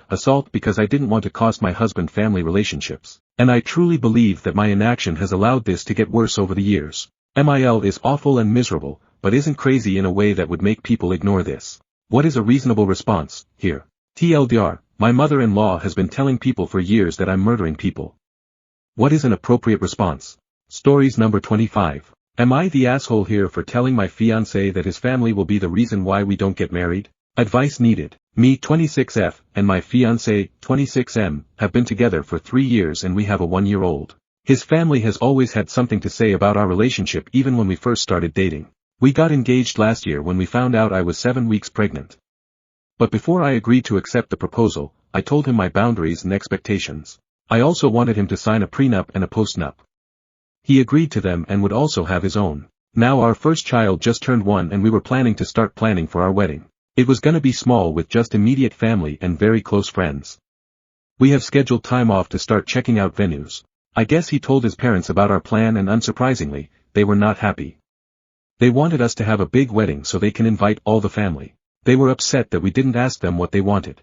assault because I didn't want to cost my husband family relationships, and I truly believe that my inaction has allowed this to get worse over the years. MIL is awful and miserable, but isn't crazy in a way that would make people ignore this. What is a reasonable response, here? TLDR, my mother-in-law has been telling people for years that I'm murdering people. What is an appropriate response? Stories number 25. Am I the asshole here for telling my fiancé that his family will be the reason why we don't get married? Advice needed. Me 26F, and my fiancé, 26M, have been together for 3 years and we have a 1-year-old. His family has always had something to say about our relationship even when we first started dating. We got engaged last year when we found out I was 7 weeks pregnant. But before I agreed to accept the proposal, I told him my boundaries and expectations. I also wanted him to sign a prenup and a postnup. He agreed to them and would also have his own. Now our first child just turned 1 and we were planning to start planning for our wedding. It was gonna be small with just immediate family and very close friends. We have scheduled time off to start checking out venues. I guess he told his parents about our plan and unsurprisingly, they were not happy. They wanted us to have a big wedding so they can invite all the family. They were upset that we didn't ask them what they wanted.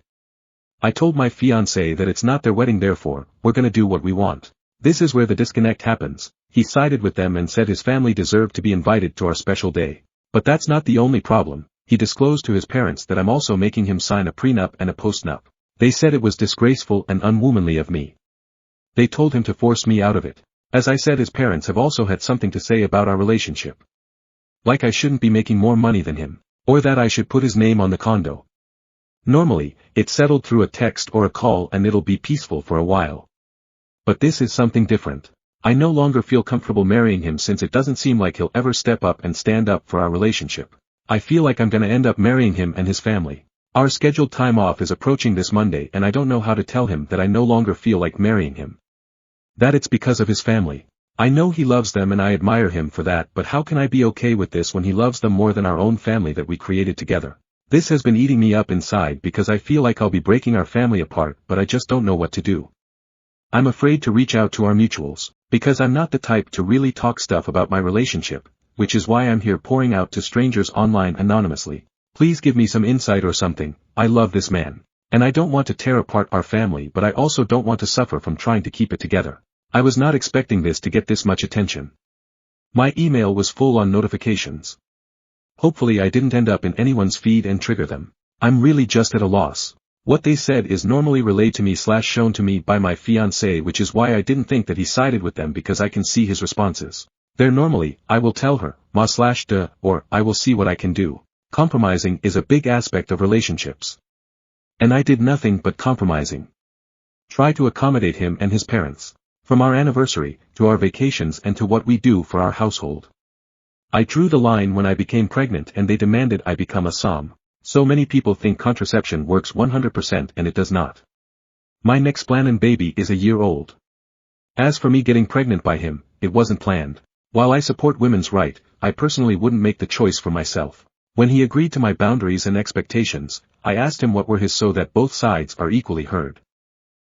I told my fiancé that it's not their wedding, therefore, we're gonna do what we want. This is where the disconnect happens. He sided with them and said his family deserved to be invited to our special day. But that's not the only problem. He disclosed to his parents that I'm also making him sign a prenup and a postnup. They said it was disgraceful and unwomanly of me. They told him to force me out of it. As I said, his parents have also had something to say about our relationship. Like I shouldn't be making more money than him. Or that I should put his name on the condo. Normally, it's settled through a text or a call and it'll be peaceful for a while. But this is something different. I no longer feel comfortable marrying him since it doesn't seem like he'll ever step up and stand up for our relationship. I feel like I'm gonna end up marrying him and his family. Our scheduled time off is approaching this Monday and I don't know how to tell him that I no longer feel like marrying him. That it's because of his family. I know he loves them and I admire him for that, but how can I be okay with this when he loves them more than our own family that we created together? This has been eating me up inside because I feel like I'll be breaking our family apart, but I just don't know what to do. I'm afraid to reach out to our mutuals, because I'm not the type to really talk stuff about my relationship, which is why I'm here pouring out to strangers online anonymously. Please give me some insight or something. I love this man. And I don't want to tear apart our family, but I also don't want to suffer from trying to keep it together. I was not expecting this to get this much attention. My email was full on notifications. Hopefully I didn't end up in anyone's feed and trigger them. I'm really just at a loss. What they said is normally relayed to me / shown to me by my fiancé, which is why I didn't think that he sided with them because I can see his responses. They're normally, I will tell her, ma / duh, or I will see what I can do. Compromising is a big aspect of relationships. And I did nothing but compromising. Try to accommodate him and his parents. From our anniversary, to our vacations and to what we do for our household. I drew the line when I became pregnant and they demanded I become a som. So many people think contraception works 100% and it does not. My next planning baby is a year old. As for me getting pregnant by him, it wasn't planned. While I support women's right, I personally wouldn't make the choice for myself. When he agreed to my boundaries and expectations, I asked him what were his so that both sides are equally heard.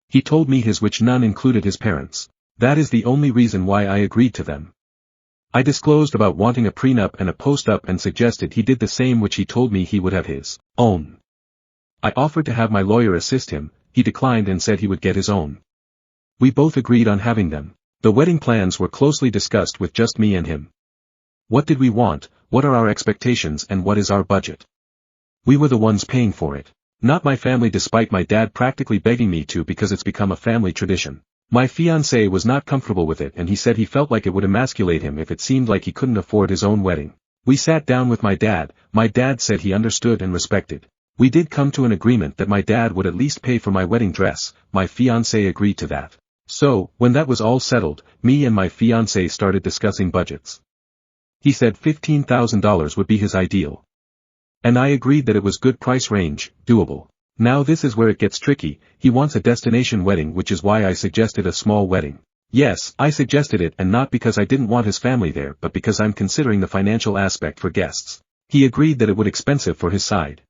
He told me his, which none included his parents. That is the only reason why I agreed to them. I disclosed about wanting a prenup and a post-up and suggested he did the same, which he told me he would have his own. I offered to have my lawyer assist him, he declined and said he would get his own. We both agreed on having them. The wedding plans were closely discussed with just me and him. What did we want, what are our expectations and what is our budget? We were the ones paying for it. Not my family, despite my dad practically begging me to because it's become a family tradition. My fiancé was not comfortable with it and he said he felt like it would emasculate him if it seemed like he couldn't afford his own wedding. We sat down with my dad said he understood and respected. We did come to an agreement that my dad would at least pay for my wedding dress, my fiancé agreed to that. So, when that was all settled, me and my fiancé started discussing budgets. He said $15,000 would be his ideal. And I agreed that it was good price range, doable. Now this is where it gets tricky. He wants a destination wedding, which is why I suggested a small wedding. Yes, I suggested it, and not because I didn't want his family there, but because I'm considering the financial aspect for guests. He agreed that it would expensive for his side.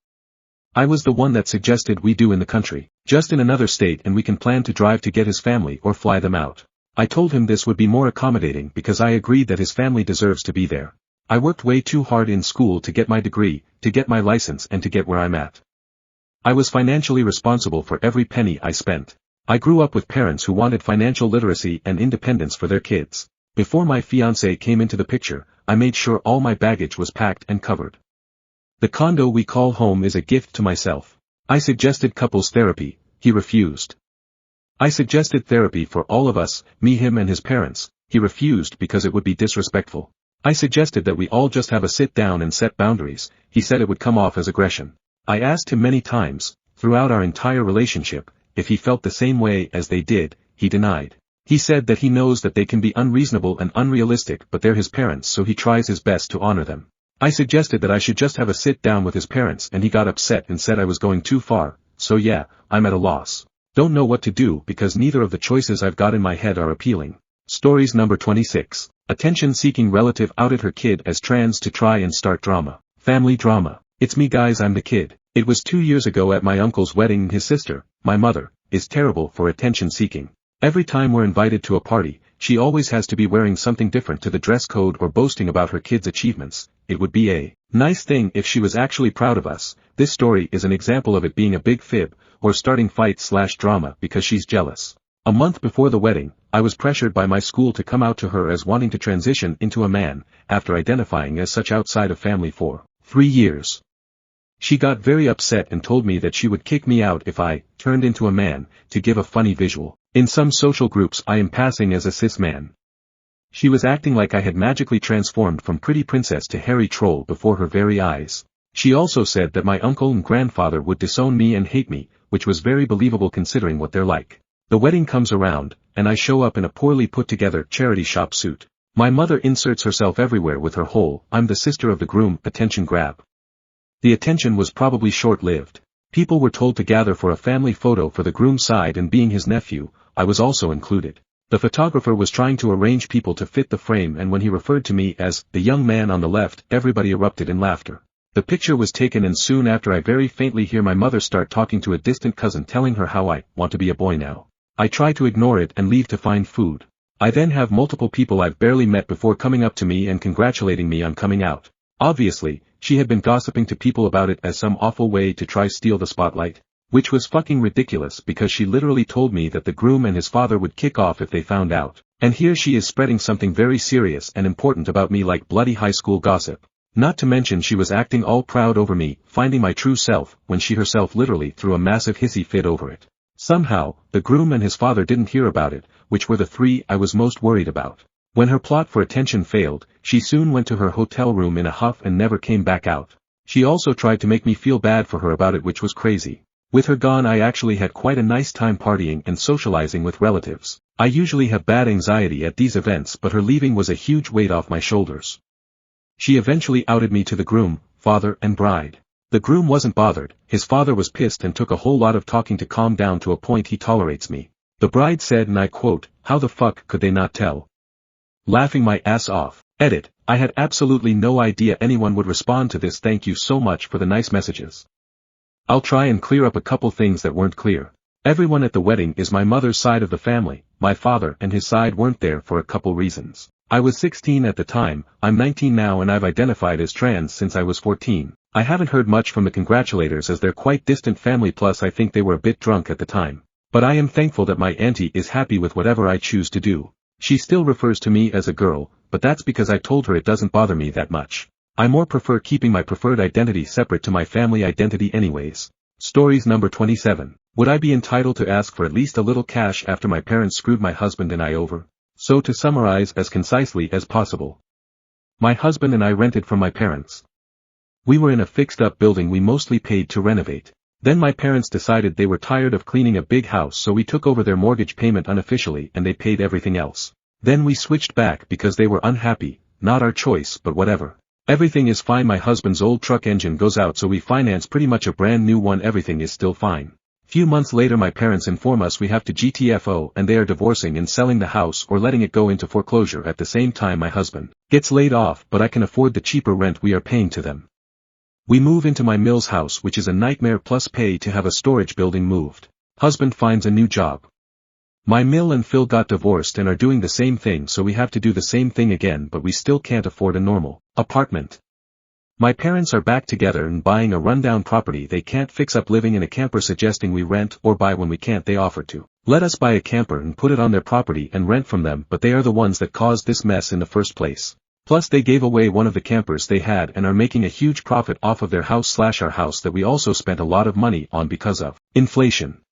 I was the one that suggested we do in the country, just in another state, and we can plan to drive to get his family or fly them out. I told him this would be more accommodating because I agreed that his family deserves to be there. I worked way too hard in school to get my degree, to get my license, and to get where I'm at. I was financially responsible for every penny I spent. I grew up with parents who wanted financial literacy and independence for their kids. Before my fiancé came into the picture, I made sure all my baggage was packed and covered. The condo we call home is a gift to myself. I suggested couples therapy, he refused. I suggested therapy for all of us, me, him, and his parents. He refused because it would be disrespectful. I suggested that we all just have a sit down and set boundaries. He said it would come off as aggression. I asked him many times, throughout our entire relationship, if he felt the same way as they did. He denied. He said that he knows that they can be unreasonable and unrealistic, but they're his parents, so he tries his best to honor them. I suggested that I should just have a sit down with his parents, and he got upset and said I was going too far. So yeah, I'm at a loss. Don't know what to do because neither of the choices I've got in my head are appealing. Stories number 26. Attention-seeking relative outed her kid as trans to try and start drama. Family drama. It's me guys, I'm the kid. It was 2 years ago at my uncle's wedding. His sister, my mother, is terrible for attention-seeking. Every time we're invited to a party, she always has to be wearing something different to the dress code or boasting about her kids' achievements. It would be a nice thing if she was actually proud of us. This story is an example of it being a big fib, or starting fight/drama because she's jealous. A month before the wedding, I was pressured by my school to come out to her as wanting to transition into a man, after identifying as such outside of family for 3 years. She got very upset and told me that she would kick me out if I turned into a man. To give a funny visual, in some social groups I am passing as a cis man. She was acting like I had magically transformed from pretty princess to hairy troll before her very eyes. She also said that my uncle and grandfather would disown me and hate me, which was very believable considering what they're like. The wedding comes around, and I show up in a poorly put-together charity shop suit. My mother inserts herself everywhere with her whole "I'm the sister of the groom" attention grab. The attention was probably short-lived. People were told to gather for a family photo for the groom's side, and being his nephew, I was also included. The photographer was trying to arrange people to fit the frame, and when he referred to me as the young man on the left, everybody erupted in laughter. The picture was taken, and soon after I very faintly hear my mother start talking to a distant cousin, telling her how I want to be a boy now. I try to ignore it and leave to find food. I then have multiple people I've barely met before coming up to me and congratulating me on coming out. Obviously, she had been gossiping to people about it as some awful way to try steal the spotlight, which was fucking ridiculous because she literally told me that the groom and his father would kick off if they found out. And here she is spreading something very serious and important about me like bloody high school gossip. Not to mention she was acting all proud over me finding my true self, when she herself literally threw a massive hissy fit over it. Somehow, the groom and his father didn't hear about it, which were the three I was most worried about. When her plot for attention failed, she soon went to her hotel room in a huff and never came back out. She also tried to make me feel bad for her about it, which was crazy. With her gone, I actually had quite a nice time partying and socializing with relatives. I usually have bad anxiety at these events, but her leaving was a huge weight off my shoulders. She eventually outed me to the groom, father, and bride. The groom wasn't bothered. His father was pissed and took a whole lot of talking to calm down to a point he tolerates me. The bride said, and I quote, "How the fuck could they not tell?" Laughing my ass off. Edit. I had absolutely no idea anyone would respond to this. Thank you so much for the nice messages. I'll try and clear up a couple things that weren't clear. Everyone at the wedding is my mother's side of the family. My father and his side weren't there for a couple reasons. I was 16 at the time, I'm 19 now, and I've identified as trans since I was 14. I haven't heard much from the congratulators as they're quite distant family, plus I think they were a bit drunk at the time. But I am thankful that my auntie is happy with whatever I choose to do. She still refers to me as a girl, but that's because I told her it doesn't bother me that much. I more prefer keeping my preferred identity separate to my family identity anyways. Stories number 27. Would I be entitled to ask for at least a little cash after my parents screwed my husband and I over? So to summarize as concisely as possible. My husband and I rented from my parents. We were in a fixed-up building we mostly paid to renovate. Then my parents decided they were tired of cleaning a big house, so we took over their mortgage payment unofficially and they paid everything else. Then we switched back because they were unhappy, not our choice but whatever. Everything is fine. My husband's old truck engine goes out, so we finance pretty much a brand new one. Everything is still fine. Few months later my parents inform us we have to GTFO and they are divorcing and selling the house or letting it go into foreclosure. At the same time my husband gets laid off, but I can afford the cheaper rent we are paying to them. We move into my Mills house, which is a nightmare, plus pay to have a storage building moved. Husband finds a new job. My Mill and Phil got divorced and are doing the same thing, so we have to do the same thing again, but we still can't afford a normal apartment. My parents are back together and buying a rundown property they can't fix up, living in a camper, suggesting we rent or buy. When we can't, they offer to let us buy a camper and put it on their property and rent from them, but they are the ones that caused this mess in the first place. Plus they gave away one of the campers they had and are making a huge profit off of their house/our house that we also spent a lot of money on because of inflation.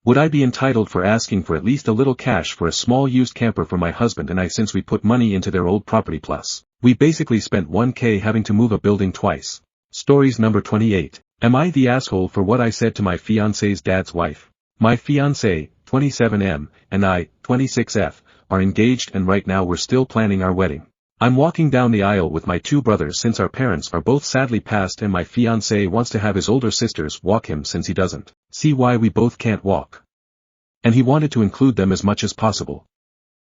Would I be entitled for asking for at least a little cash for a small used camper for my husband and I, since we put money into their old property, plus we basically spent $1,000 having to move a building twice? Stories number 28. Am I the asshole for what I said to my fiancé's dad's wife? My fiancé, 27M, and I, 26F, are engaged and right now we're still planning our wedding. I'm walking down the aisle with my two brothers since our parents are both sadly passed, and my fiancé wants to have his older sisters walk him since he doesn't see why we both can't walk. And he wanted to include them as much as possible.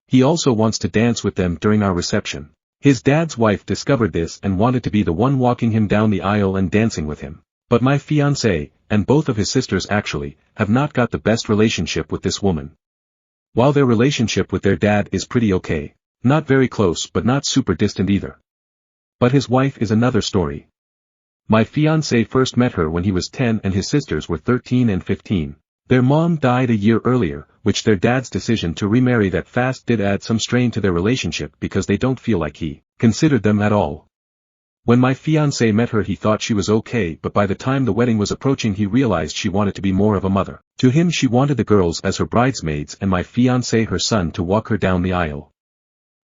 He also wants to dance with them during our reception. His dad's wife discovered this and wanted to be the one walking him down the aisle and dancing with him. But my fiancé, and both of his sisters actually, have not got the best relationship with this woman. While their relationship with their dad is pretty okay. Not very close but not super distant either. But his wife is another story. My fiancé first met her when he was 10 and his sisters were 13 and 15. Their mom died a year earlier, which their dad's decision to remarry that fast did add some strain to their relationship because they don't feel like he considered them at all. When my fiancé met her he thought she was okay, but by the time the wedding was approaching he realized she wanted to be more of a mother. To him she wanted the girls as her bridesmaids and my fiancé her son to walk her down the aisle.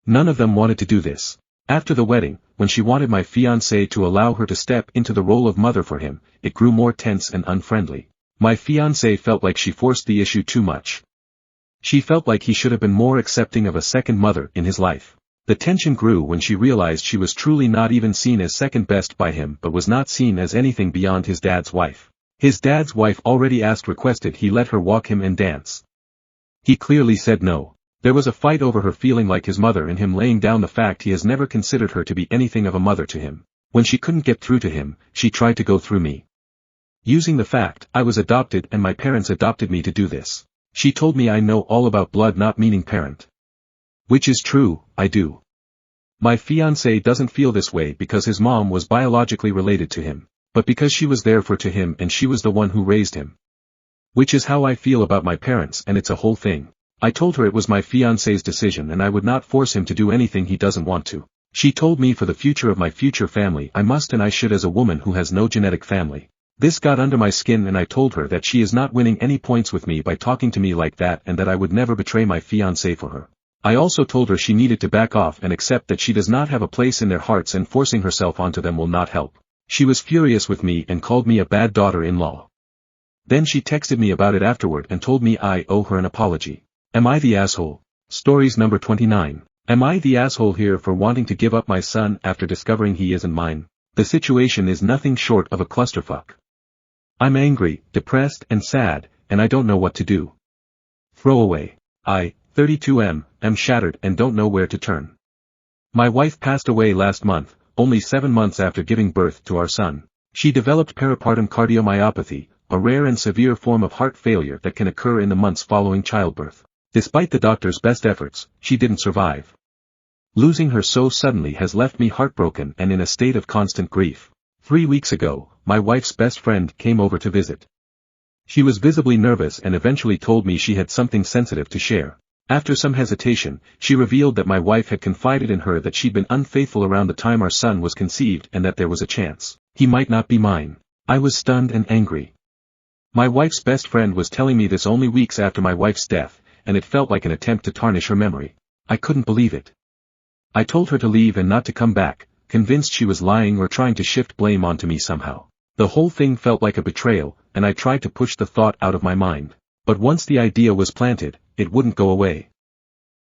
None of them wanted to do this. After the wedding, when she wanted my fiancé to allow her to step into the role of mother for him, it grew more tense and unfriendly. My fiancé felt like she forced the issue too much. She felt like he should have been more accepting of a second mother in his life. The tension grew when she realized she was truly not even seen as second best by him, but was not seen as anything beyond his dad's wife. His dad's wife already requested he let her walk him and dance. He clearly said no. There was a fight over her feeling like his mother and him laying down the fact he has never considered her to be anything of a mother to him. When she couldn't get through to him, she tried to go through me. Using the fact I was adopted and my parents adopted me to do this. She told me I know all about blood, not meaning parent. Which is true, I do. My fiancé doesn't feel this way because his mom was biologically related to him, but because she was there to him and she was the one who raised him. Which is how I feel about my parents, and it's a whole thing. I told her it was my fiancé's decision and I would not force him to do anything he doesn't want to. She told me for the future of my future family I must and I should as a woman who has no genetic family. This got under my skin and I told her that she is not winning any points with me by talking to me like that and that I would never betray my fiancé for her. I also told her she needed to back off and accept that she does not have a place in their hearts and forcing herself onto them will not help. She was furious with me and called me a bad daughter-in-law. Then she texted me about it afterward and told me I owe her an apology. Am I the asshole? Stories number 29. Am I the asshole here for wanting to give up my son after discovering he isn't mine? The situation is nothing short of a clusterfuck. I'm angry, depressed and sad, and I don't know what to do. Throwaway. I, 32M, am shattered and don't know where to turn. My wife passed away last month, only 7 months after giving birth to our son. She developed peripartum cardiomyopathy, a rare and severe form of heart failure that can occur in the months following childbirth. Despite the doctor's best efforts, she didn't survive. Losing her so suddenly has left me heartbroken and in a state of constant grief. 3 weeks ago, my wife's best friend came over to visit. She was visibly nervous and eventually told me she had something sensitive to share. After some hesitation, she revealed that my wife had confided in her that she'd been unfaithful around the time our son was conceived and that there was a chance he might not be mine. I was stunned and angry. My wife's best friend was telling me this only weeks after my wife's death, and it felt like an attempt to tarnish her memory. I couldn't believe it. I told her to leave and not to come back, convinced she was lying or trying to shift blame onto me somehow. The whole thing felt like a betrayal, and I tried to push the thought out of my mind. But once the idea was planted, it wouldn't go away.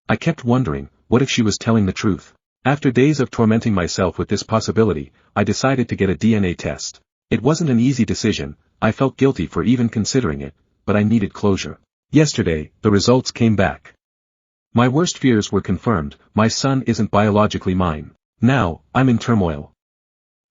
I kept wondering, what if she was telling the truth? After days of tormenting myself with this possibility, I decided to get a DNA test. It wasn't an easy decision, I felt guilty for even considering it, but I needed closure. Yesterday, the results came back. My worst fears were confirmed, my son isn't biologically mine. Now, I'm in turmoil.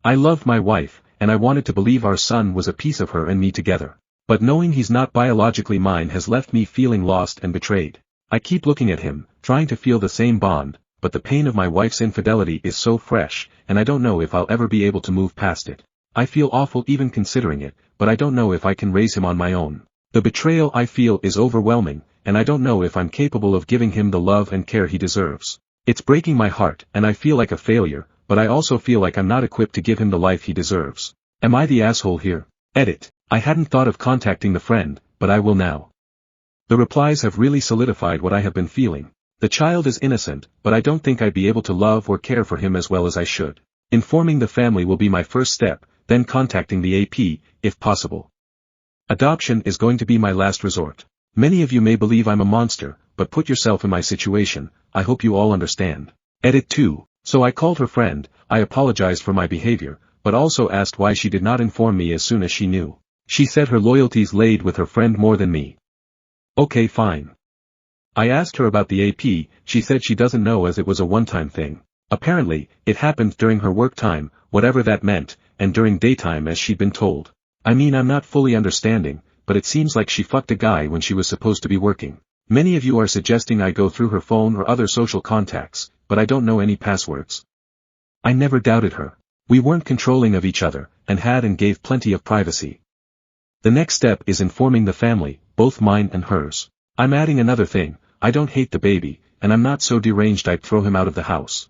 I loved my wife, and I wanted to believe our son was a piece of her and me together. But knowing he's not biologically mine has left me feeling lost and betrayed. I keep looking at him, trying to feel the same bond, but the pain of my wife's infidelity is so fresh, and I don't know if I'll ever be able to move past it. I feel awful even considering it, but I don't know if I can raise him on my own. The betrayal I feel is overwhelming, and I don't know if I'm capable of giving him the love and care he deserves. It's breaking my heart, and I feel like a failure, but I also feel like I'm not equipped to give him the life he deserves. Am I the asshole here? Edit. I hadn't thought of contacting the friend, but I will now. The replies have really solidified what I have been feeling. The child is innocent, but I don't think I'd be able to love or care for him as well as I should. Informing the family will be my first step, then contacting the AP, if possible. Adoption is going to be my last resort. Many of you may believe I'm a monster, but put yourself in my situation, I hope you all understand. Edit 2. So I called her friend, I apologized for my behavior, but also asked why she did not inform me as soon as she knew. She said her loyalties laid with her friend more than me. Okay, fine. I asked her about the AP, she said she doesn't know as it was a one-time thing. Apparently, it happened during her work time, whatever that meant, and during daytime as she'd been told. I mean, I'm not fully understanding, but it seems like she fucked a guy when she was supposed to be working. Many of you are suggesting I go through her phone or other social contacts, but I don't know any passwords. I never doubted her. We weren't controlling of each other, and had and gave plenty of privacy. The next step is informing the family, both mine and hers. I'm adding another thing, I don't hate the baby, and I'm not so deranged I'd throw him out of the house.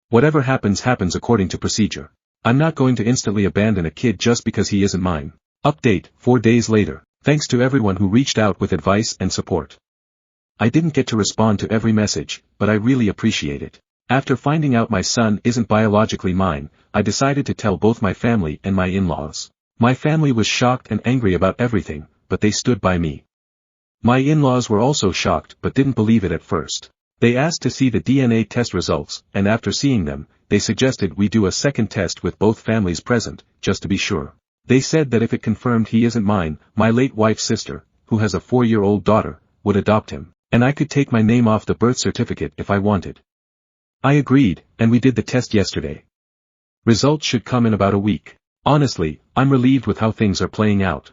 Whatever happens happens according to procedure. I'm not going to instantly abandon a kid just because he isn't mine. Update, 4 days later. Thanks to everyone who reached out with advice and support. I didn't get to respond to every message, but I really appreciate it. After finding out my son isn't biologically mine, I decided to tell both my family and my in-laws. My family was shocked and angry about everything, but they stood by me. My in-laws were also shocked but didn't believe it at first. They asked to see the DNA test results, and after seeing them, they suggested we do a second test with both families present, just to be sure. They said that if it confirmed he isn't mine, my late wife's sister, who has a 4-year-old daughter, would adopt him, and I could take my name off the birth certificate if I wanted. I agreed, and we did the test yesterday. Results should come in about a week. Honestly, I'm relieved with how things are playing out.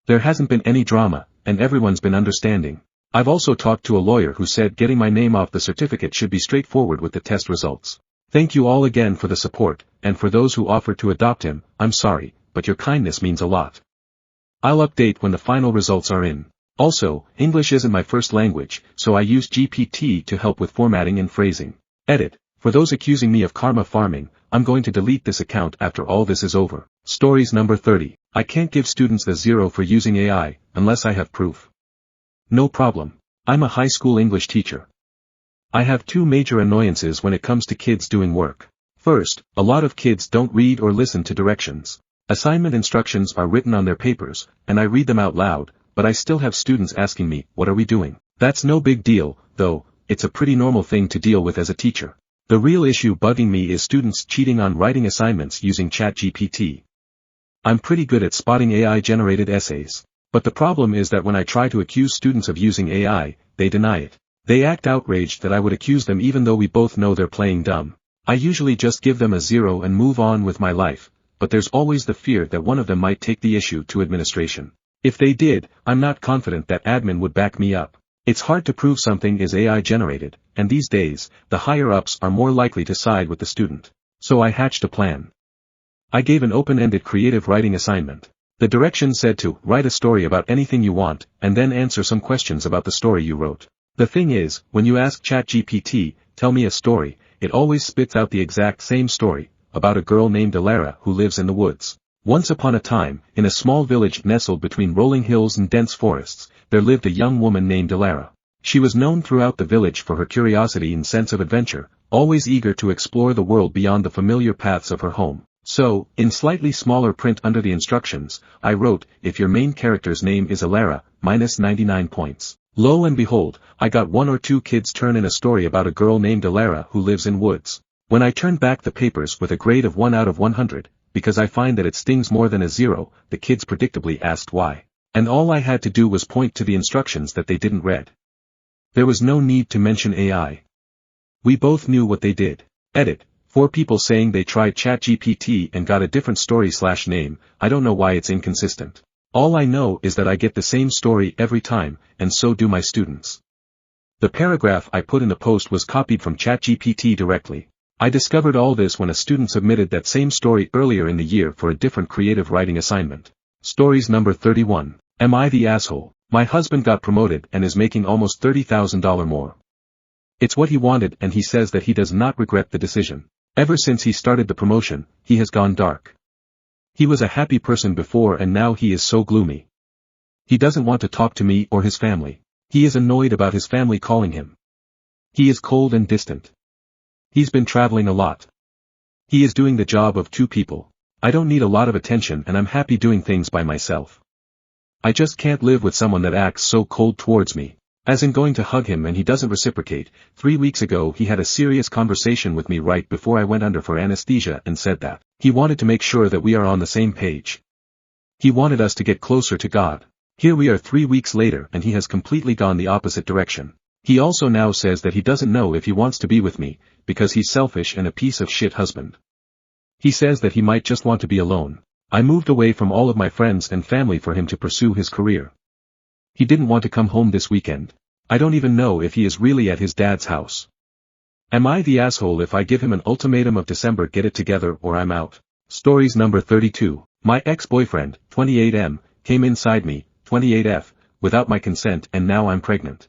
There hasn't been any drama, and everyone's been understanding. I've also talked to a lawyer who said getting my name off the certificate should be straightforward with the test results. Thank you all again for the support, and for those who offered to adopt him, I'm sorry, but your kindness means a lot. I'll update when the final results are in. Also, English isn't my first language, so I use GPT to help with formatting and phrasing. Edit. For those accusing me of karma farming, I'm going to delete this account after all this is over. Stories number 30. I can't give students the 0 for using AI, unless I have proof. No problem. I'm a high school English teacher. I have 2 major annoyances when it comes to kids doing work. First, a lot of kids don't read or listen to directions. Assignment instructions are written on their papers, and I read them out loud, but I still have students asking me, what are we doing? That's no big deal, though, it's a pretty normal thing to deal with as a teacher. The real issue bugging me is students cheating on writing assignments using ChatGPT. I'm pretty good at spotting AI-generated essays. But the problem is that when I try to accuse students of using AI, they deny it. They act outraged that I would accuse them even though we both know they're playing dumb. I usually just give them a 0 and move on with my life, but there's always the fear that one of them might take the issue to administration. If they did, I'm not confident that admin would back me up. It's hard to prove something is AI-generated, and these days, the higher-ups are more likely to side with the student. So I hatched a plan. I gave an open-ended creative writing assignment. The directions said to write a story about anything you want, and then answer some questions about the story you wrote. The thing is, when you ask ChatGPT, tell me a story, it always spits out the exact same story, about a girl named Alara who lives in the woods. Once upon a time, in a small village nestled between rolling hills and dense forests, there lived a young woman named Alara. She was known throughout the village for her curiosity and sense of adventure, always eager to explore the world beyond the familiar paths of her home. So, in slightly smaller print under the instructions, I wrote, if your main character's name is Alara, -99 points. Lo and behold, I got 1 or 2 kids turn in a story about a girl named Alara who lives in woods. When I turned back the papers with a grade of 1 out of 100, because I find that it stings more than a 0, the kids predictably asked why. And all I had to do was point to the instructions that they didn't read. There was no need to mention AI. We both knew what they did. Edit. 4 people saying they tried ChatGPT and got a different story/name, I don't know why it's inconsistent. All I know is that I get the same story every time, and so do my students. The paragraph I put in the post was copied from ChatGPT directly. I discovered all this when a student submitted that same story earlier in the year for a different creative writing assignment. Stories number 31. Am I the asshole? My husband got promoted and is making almost $30,000 more. It's what he wanted and he says that he does not regret the decision. Ever since he started the promotion, he has gone dark. He was a happy person before and now he is so gloomy. He doesn't want to talk to me or his family. He is annoyed about his family calling him. He is cold and distant. He's been traveling a lot. He is doing the job of 2 people. I don't need a lot of attention and I'm happy doing things by myself. I just can't live with someone that acts so cold towards me. As in going to hug him and he doesn't reciprocate. 3 weeks ago he had a serious conversation with me right before I went under for anesthesia and said that he wanted to make sure that we are on the same page. He wanted us to get closer to God. Here we are 3 weeks later and he has completely gone the opposite direction. He also now says that he doesn't know if he wants to be with me, because he's selfish and a piece of shit husband. He says that he might just want to be alone. I moved away from all of my friends and family for him to pursue his career. He didn't want to come home this weekend. I don't even know if he is really at his dad's house. Am I the asshole if I give him an ultimatum of December get it together or I'm out? Stories number 32. My ex-boyfriend, 28M, came inside me, 28F, without my consent and now I'm pregnant.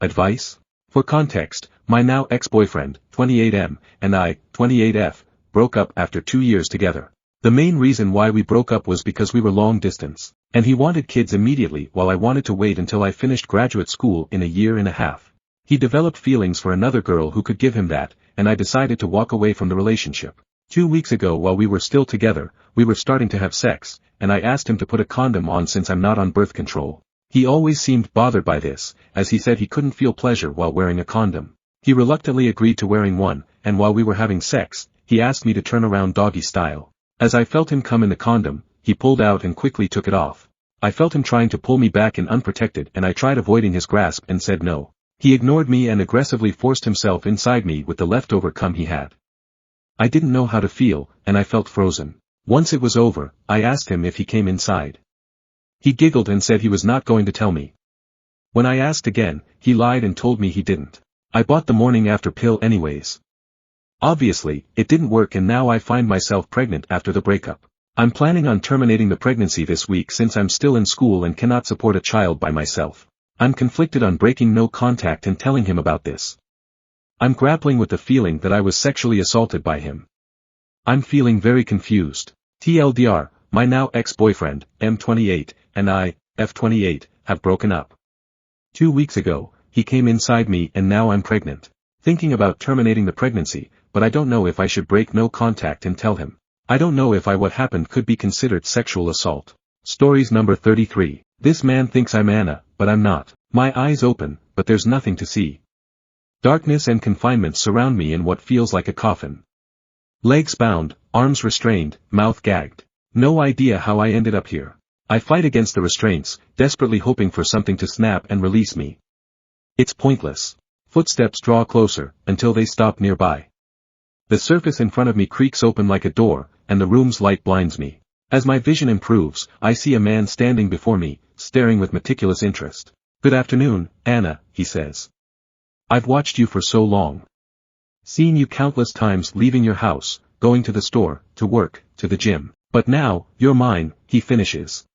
Advice? For context, my now ex-boyfriend, 28M, and I, 28F, broke up after 2 years together. The main reason why we broke up was because we were long distance, and he wanted kids immediately while I wanted to wait until I finished graduate school in a year and a half. He developed feelings for another girl who could give him that, and I decided to walk away from the relationship. 2 weeks ago while we were still together, we were starting to have sex, and I asked him to put a condom on since I'm not on birth control. He always seemed bothered by this, as he said he couldn't feel pleasure while wearing a condom. He reluctantly agreed to wearing one, and while we were having sex, he asked me to turn around doggy style. As I felt him come in the condom, he pulled out and quickly took it off. I felt him trying to pull me back in unprotected and I tried avoiding his grasp and said no. He ignored me and aggressively forced himself inside me with the leftover cum he had. I didn't know how to feel, and I felt frozen. Once it was over, I asked him if he came inside. He giggled and said he was not going to tell me. When I asked again, he lied and told me he didn't. I bought the morning after pill anyways. Obviously, it didn't work and now I find myself pregnant after the breakup. I'm planning on terminating the pregnancy this week since I'm still in school and cannot support a child by myself. I'm conflicted on breaking no contact and telling him about this. I'm grappling with the feeling that I was sexually assaulted by him. I'm feeling very confused. TLDR, my now ex-boyfriend, M28, and I, F28, have broken up. 2 weeks ago, he came inside me and now I'm pregnant. Thinking about terminating the pregnancy, but I don't know if I should break no contact and tell him. I don't know if what happened could be considered sexual assault. Stories number 33. This man thinks I'm Anna, but I'm not. My eyes open, but there's nothing to see. Darkness and confinement surround me in what feels like a coffin. Legs bound, arms restrained, mouth gagged. No idea how I ended up here. I fight against the restraints, desperately hoping for something to snap and release me. It's pointless. Footsteps draw closer, until they stop nearby. The surface in front of me creaks open like a door, and the room's light blinds me. As my vision improves, I see a man standing before me, staring with meticulous interest. Good afternoon, Anna, he says. I've watched you for so long. Seen you countless times leaving your house, going to the store, to work, to the gym. But now, you're mine, he finishes.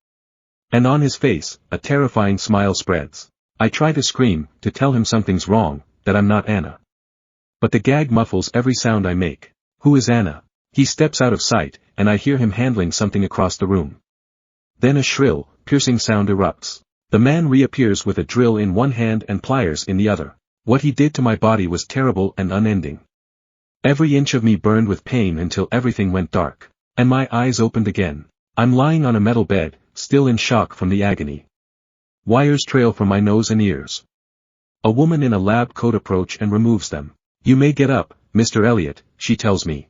And on his face, a terrifying smile spreads. I try to scream, to tell him something's wrong, that I'm not Anna. But the gag muffles every sound I make. Who is Anna? He steps out of sight, and I hear him handling something across the room. Then a shrill, piercing sound erupts. The man reappears with a drill in one hand and pliers in the other. What he did to my body was terrible and unending. Every inch of me burned with pain until everything went dark. And my eyes opened again. I'm lying on a metal bed, still in shock from the agony. Wires trail from my nose and ears. A woman in a lab coat approach and removes them. You may get up, Mr. Elliot, she tells me.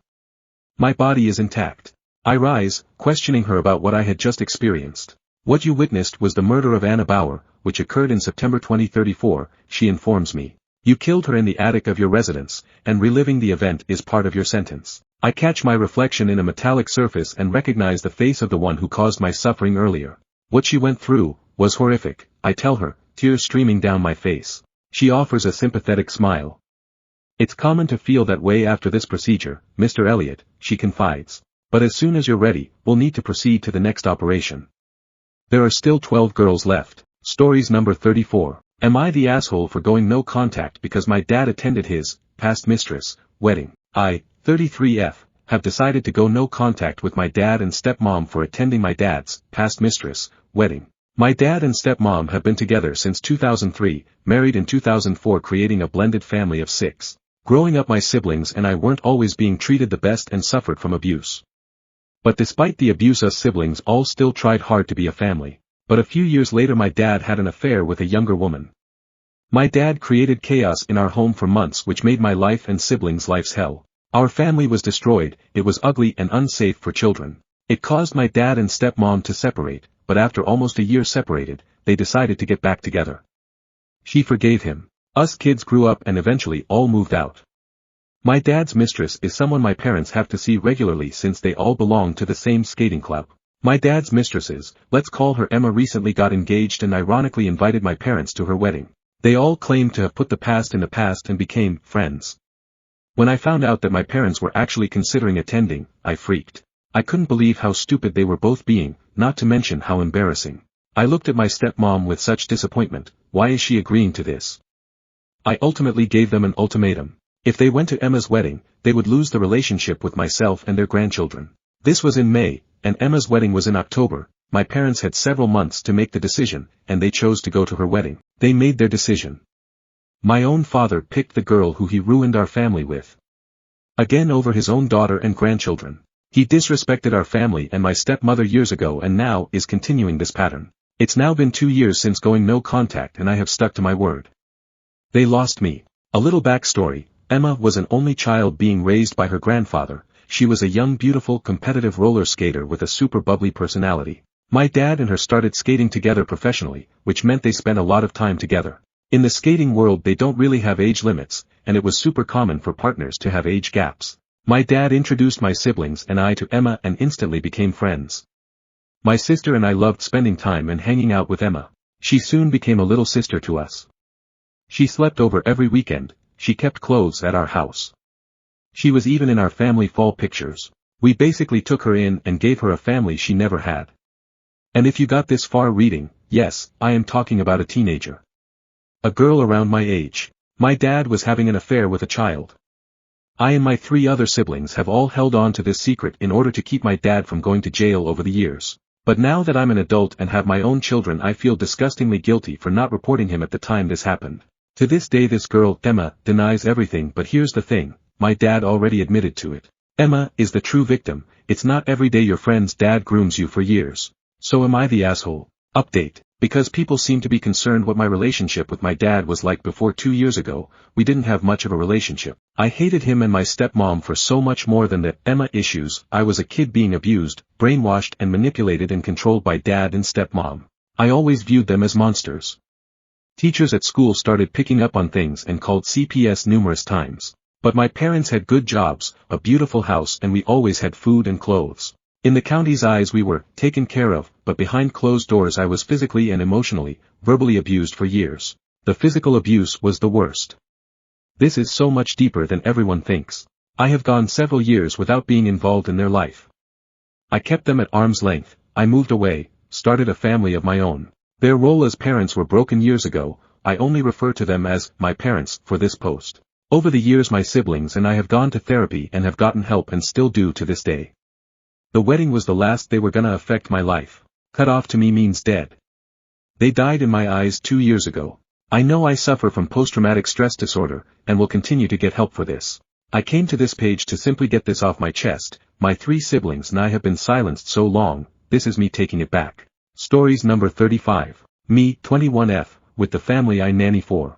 My body is intact. I rise, questioning her about what I had just experienced. What you witnessed was the murder of Anna Bauer, which occurred in September 2034, she informs me. You killed her in the attic of your residence, and reliving the event is part of your sentence. I catch my reflection in a metallic surface and recognize the face of the one who caused my suffering earlier. What she went through was horrific, I tell her, tears streaming down my face. She offers a sympathetic smile. It's common to feel that way after this procedure, Mr. Elliot, she confides. But as soon as you're ready, we'll need to proceed to the next operation. There are still 12 girls left. Stories number 34. Am I the asshole for going no contact because my dad attended his, past mistress, wedding? I, 33F, have decided to go no contact with my dad and stepmom for attending my dad's, past mistress, wedding. My dad and stepmom have been together since 2003, married in 2004, creating a blended family of 6. Growing up, my siblings and I weren't always being treated the best and suffered from abuse. But despite the abuse, us siblings all still tried hard to be a family. But a few years later my dad had an affair with a younger woman. My dad created chaos in our home for months, which made my life and siblings' lives hell. Our family was destroyed, it was ugly and unsafe for children. It caused my dad and stepmom to separate, but after almost a year separated, they decided to get back together. She forgave him. Us kids grew up and eventually all moved out. My dad's mistress is someone my parents have to see regularly since they all belong to the same skating club. My dad's mistresses, let's call her Emma, recently got engaged and ironically invited my parents to her wedding. They all claimed to have put the past in the past and became friends. When I found out that my parents were actually considering attending, I freaked. I couldn't believe how stupid they were both being, not to mention how embarrassing. I looked at my stepmom with such disappointment. Why is she agreeing to this? I ultimately gave them an ultimatum. If they went to Emma's wedding, they would lose the relationship with myself and their grandchildren. This was in May, and Emma's wedding was in October. My parents had several months to make the decision, and they chose to go to her wedding. They made their decision. My own father picked the girl who he ruined our family with. Again, over his own daughter and grandchildren. He disrespected our family and my stepmother years ago and now is continuing this pattern. It's now been 2 years since going no contact and I have stuck to my word. They lost me. A little backstory. Emma was an only child being raised by her grandfather. She was a young, beautiful, competitive roller skater with a super bubbly personality. My dad and her started skating together professionally, which meant they spent a lot of time together. In the skating world they don't really have age limits, and it was super common for partners to have age gaps. My dad introduced my siblings and I to Emma and instantly became friends. My sister and I loved spending time and hanging out with Emma. She soon became a little sister to us. She slept over every weekend. She kept clothes at our house. She was even in our family fall pictures. We basically took her in and gave her a family she never had. And if you got this far reading, yes, I am talking about a teenager. A girl around my age. My dad was having an affair with a child. I and my 3 other siblings have all held on to this secret in order to keep my dad from going to jail over the years. But now that I'm an adult and have my own children, I feel disgustingly guilty for not reporting him at the time this happened. To this day this girl, Emma, denies everything, but here's the thing, my dad already admitted to it. Emma is the true victim. It's not every day your friend's dad grooms you for years. So am I the asshole? Update. Because people seem to be concerned what my relationship with my dad was like before 2 years ago, we didn't have much of a relationship. I hated him and my stepmom for so much more than the Emma issues. I was a kid being abused, brainwashed and manipulated and controlled by dad and stepmom. I always viewed them as monsters. Teachers at school started picking up on things and called CPS numerous times. But my parents had good jobs, a beautiful house, and we always had food and clothes. In the county's eyes we were taken care of, but behind closed doors I was physically and emotionally, verbally abused for years. The physical abuse was the worst. This is so much deeper than everyone thinks. I have gone several years without being involved in their life. I kept them at arm's length. I moved away, started a family of my own. Their role as parents were broken years ago. I only refer to them as my parents for this post. Over the years my siblings and I have gone to therapy and have gotten help and still do to this day. The wedding was the last they were gonna affect my life. Cut off to me means dead. They died in my eyes 2 years ago. I know I suffer from post-traumatic stress disorder, and will continue to get help for this. I came to this page to simply get this off my chest. My 3 siblings and I have been silenced so long, this is me taking it back. Stories number 35. Me, 21F, with the family I nanny for.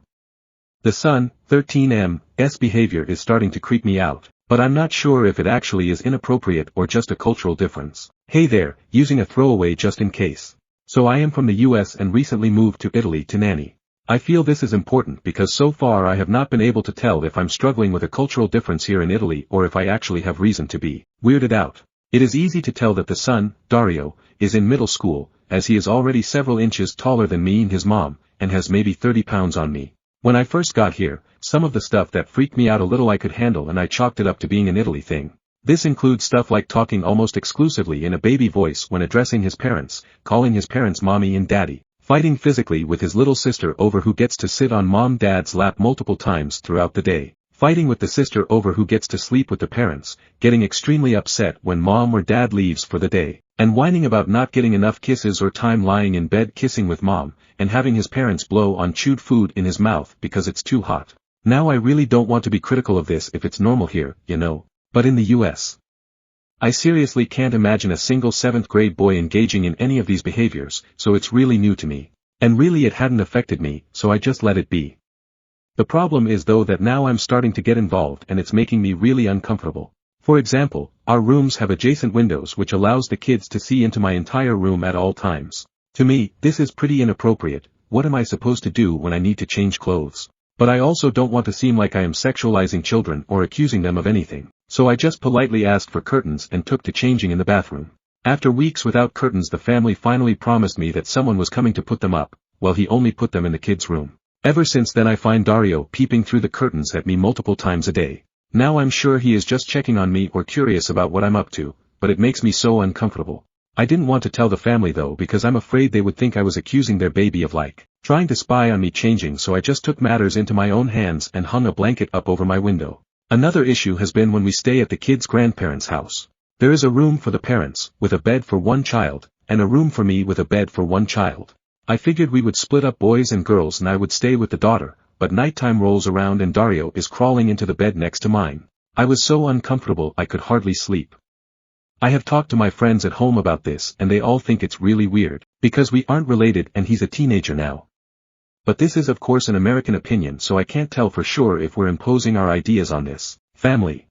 The son, 13M's behavior is starting to creep me out, but I'm not sure if it actually is inappropriate or just a cultural difference. Hey there, using a throwaway just in case. So I am from the US and recently moved to Italy to nanny. I feel this is important because so far I have not been able to tell if I'm struggling with a cultural difference here in Italy or if I actually have reason to be weirded out. It is easy to tell that the son, Dario, is in middle school, as he is already several inches taller than me and his mom, and has maybe 30 pounds on me. When I first got here, some of the stuff that freaked me out a little I could handle and I chalked it up to being an Italy thing. This includes stuff like talking almost exclusively in a baby voice when addressing his parents, calling his parents mommy and daddy, fighting physically with his little sister over who gets to sit on mom-dad's lap multiple times throughout the day, fighting with the sister over who gets to sleep with the parents, getting extremely upset when mom or dad leaves for the day, and whining about not getting enough kisses or time lying in bed kissing with mom, and having his parents blow on chewed food in his mouth because it's too hot. Now I really don't want to be critical of this if it's normal here, you know, but in the US. I seriously can't imagine a single 7th grade boy engaging in any of these behaviors, so it's really new to me. And really it hadn't affected me, so I just let it be. The problem is though that now I'm starting to get involved and it's making me really uncomfortable. For example, our rooms have adjacent windows which allows the kids to see into my entire room at all times. To me, this is pretty inappropriate. What am I supposed to do when I need to change clothes? But I also don't want to seem like I am sexualizing children or accusing them of anything, so I just politely asked for curtains and took to changing in the bathroom. After weeks without curtains the family finally promised me that someone was coming to put them up, well he only put them in the kids' room. Ever since then I find Dario peeping through the curtains at me multiple times a day. Now I'm sure he is just checking on me or curious about what I'm up to, but it makes me so uncomfortable. I didn't want to tell the family though because I'm afraid they would think I was accusing their baby of trying to spy on me changing, so I just took matters into my own hands and hung a blanket up over my window. Another issue has been when we stay at the kids' grandparents' house. There is a room for the parents, with a bed for one child, and a room for me with a bed for one child. I figured we would split up boys and girls and I would stay with the daughter, but nighttime rolls around and Dario is crawling into the bed next to mine. I was so uncomfortable I could hardly sleep. I have talked to my friends at home about this and they all think it's really weird, because we aren't related and he's a teenager now. But this is of course an American opinion, so I can't tell for sure if we're imposing our ideas on this family.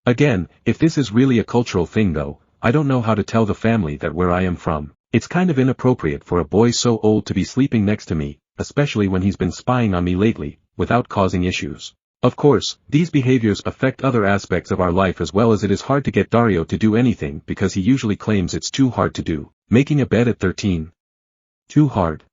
Again, if this is really a cultural thing though, I don't know how to tell the family that where I am from, it's kind of inappropriate for a boy so old to be sleeping next to me, especially when he's been spying on me lately, without causing issues. Of course, these behaviors affect other aspects of our life as well, as it is hard to get Dario to do anything because he usually claims it's too hard to do. Making a bed at 13. Too hard.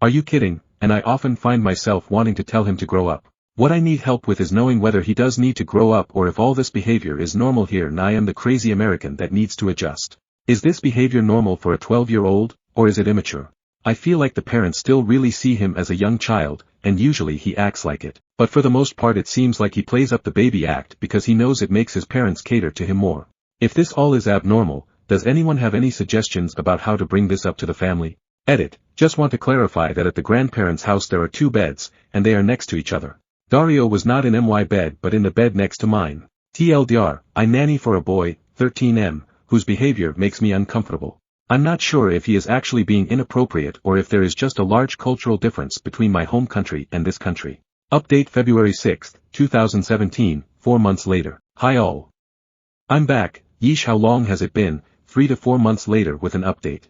Are you kidding? And I often find myself wanting to tell him to grow up. What I need help with is knowing whether he does need to grow up or if all this behavior is normal here and I am the crazy American that needs to adjust. Is this behavior normal for a 12-year-old, or is it immature? I feel like the parents still really see him as a young child, and usually he acts like it, but for the most part it seems like he plays up the baby act because he knows it makes his parents cater to him more. If this all is abnormal, does anyone have any suggestions about how to bring this up to the family? Edit, just want to clarify that at the grandparents' house there are 2 beds, and they are next to each other. Dario was not in my bed but in the bed next to mine. TLDR, I nanny for a boy, 13M, whose behavior makes me uncomfortable. I'm not sure if he is actually being inappropriate or if there is just a large cultural difference between my home country and this country. Update February 6, 2017, 4 months later. Hi all. I'm back, yeesh, how long has it been? 3 to 4 months later with an update.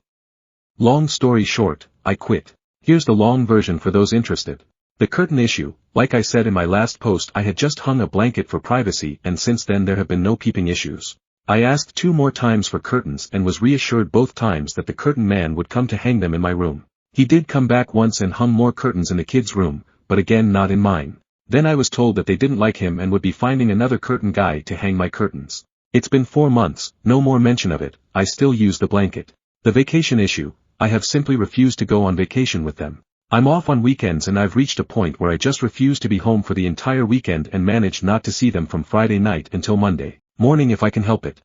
Long story short, I quit. Here's the long version for those interested. The curtain issue, like I said in my last post, I had just hung a blanket for privacy and since then there have been no peeping issues. I asked 2 more times for curtains and was reassured both times that the curtain man would come to hang them in my room. He did come back once and hung more curtains in the kids' room, but again not in mine. Then I was told that they didn't like him and would be finding another curtain guy to hang my curtains. It's been 4 months, no more mention of it, I still use the blanket. The vacation issue, I have simply refused to go on vacation with them. I'm off on weekends and I've reached a point where I just refuse to be home for the entire weekend and manage not to see them from Friday night until Monday morning if I can help it.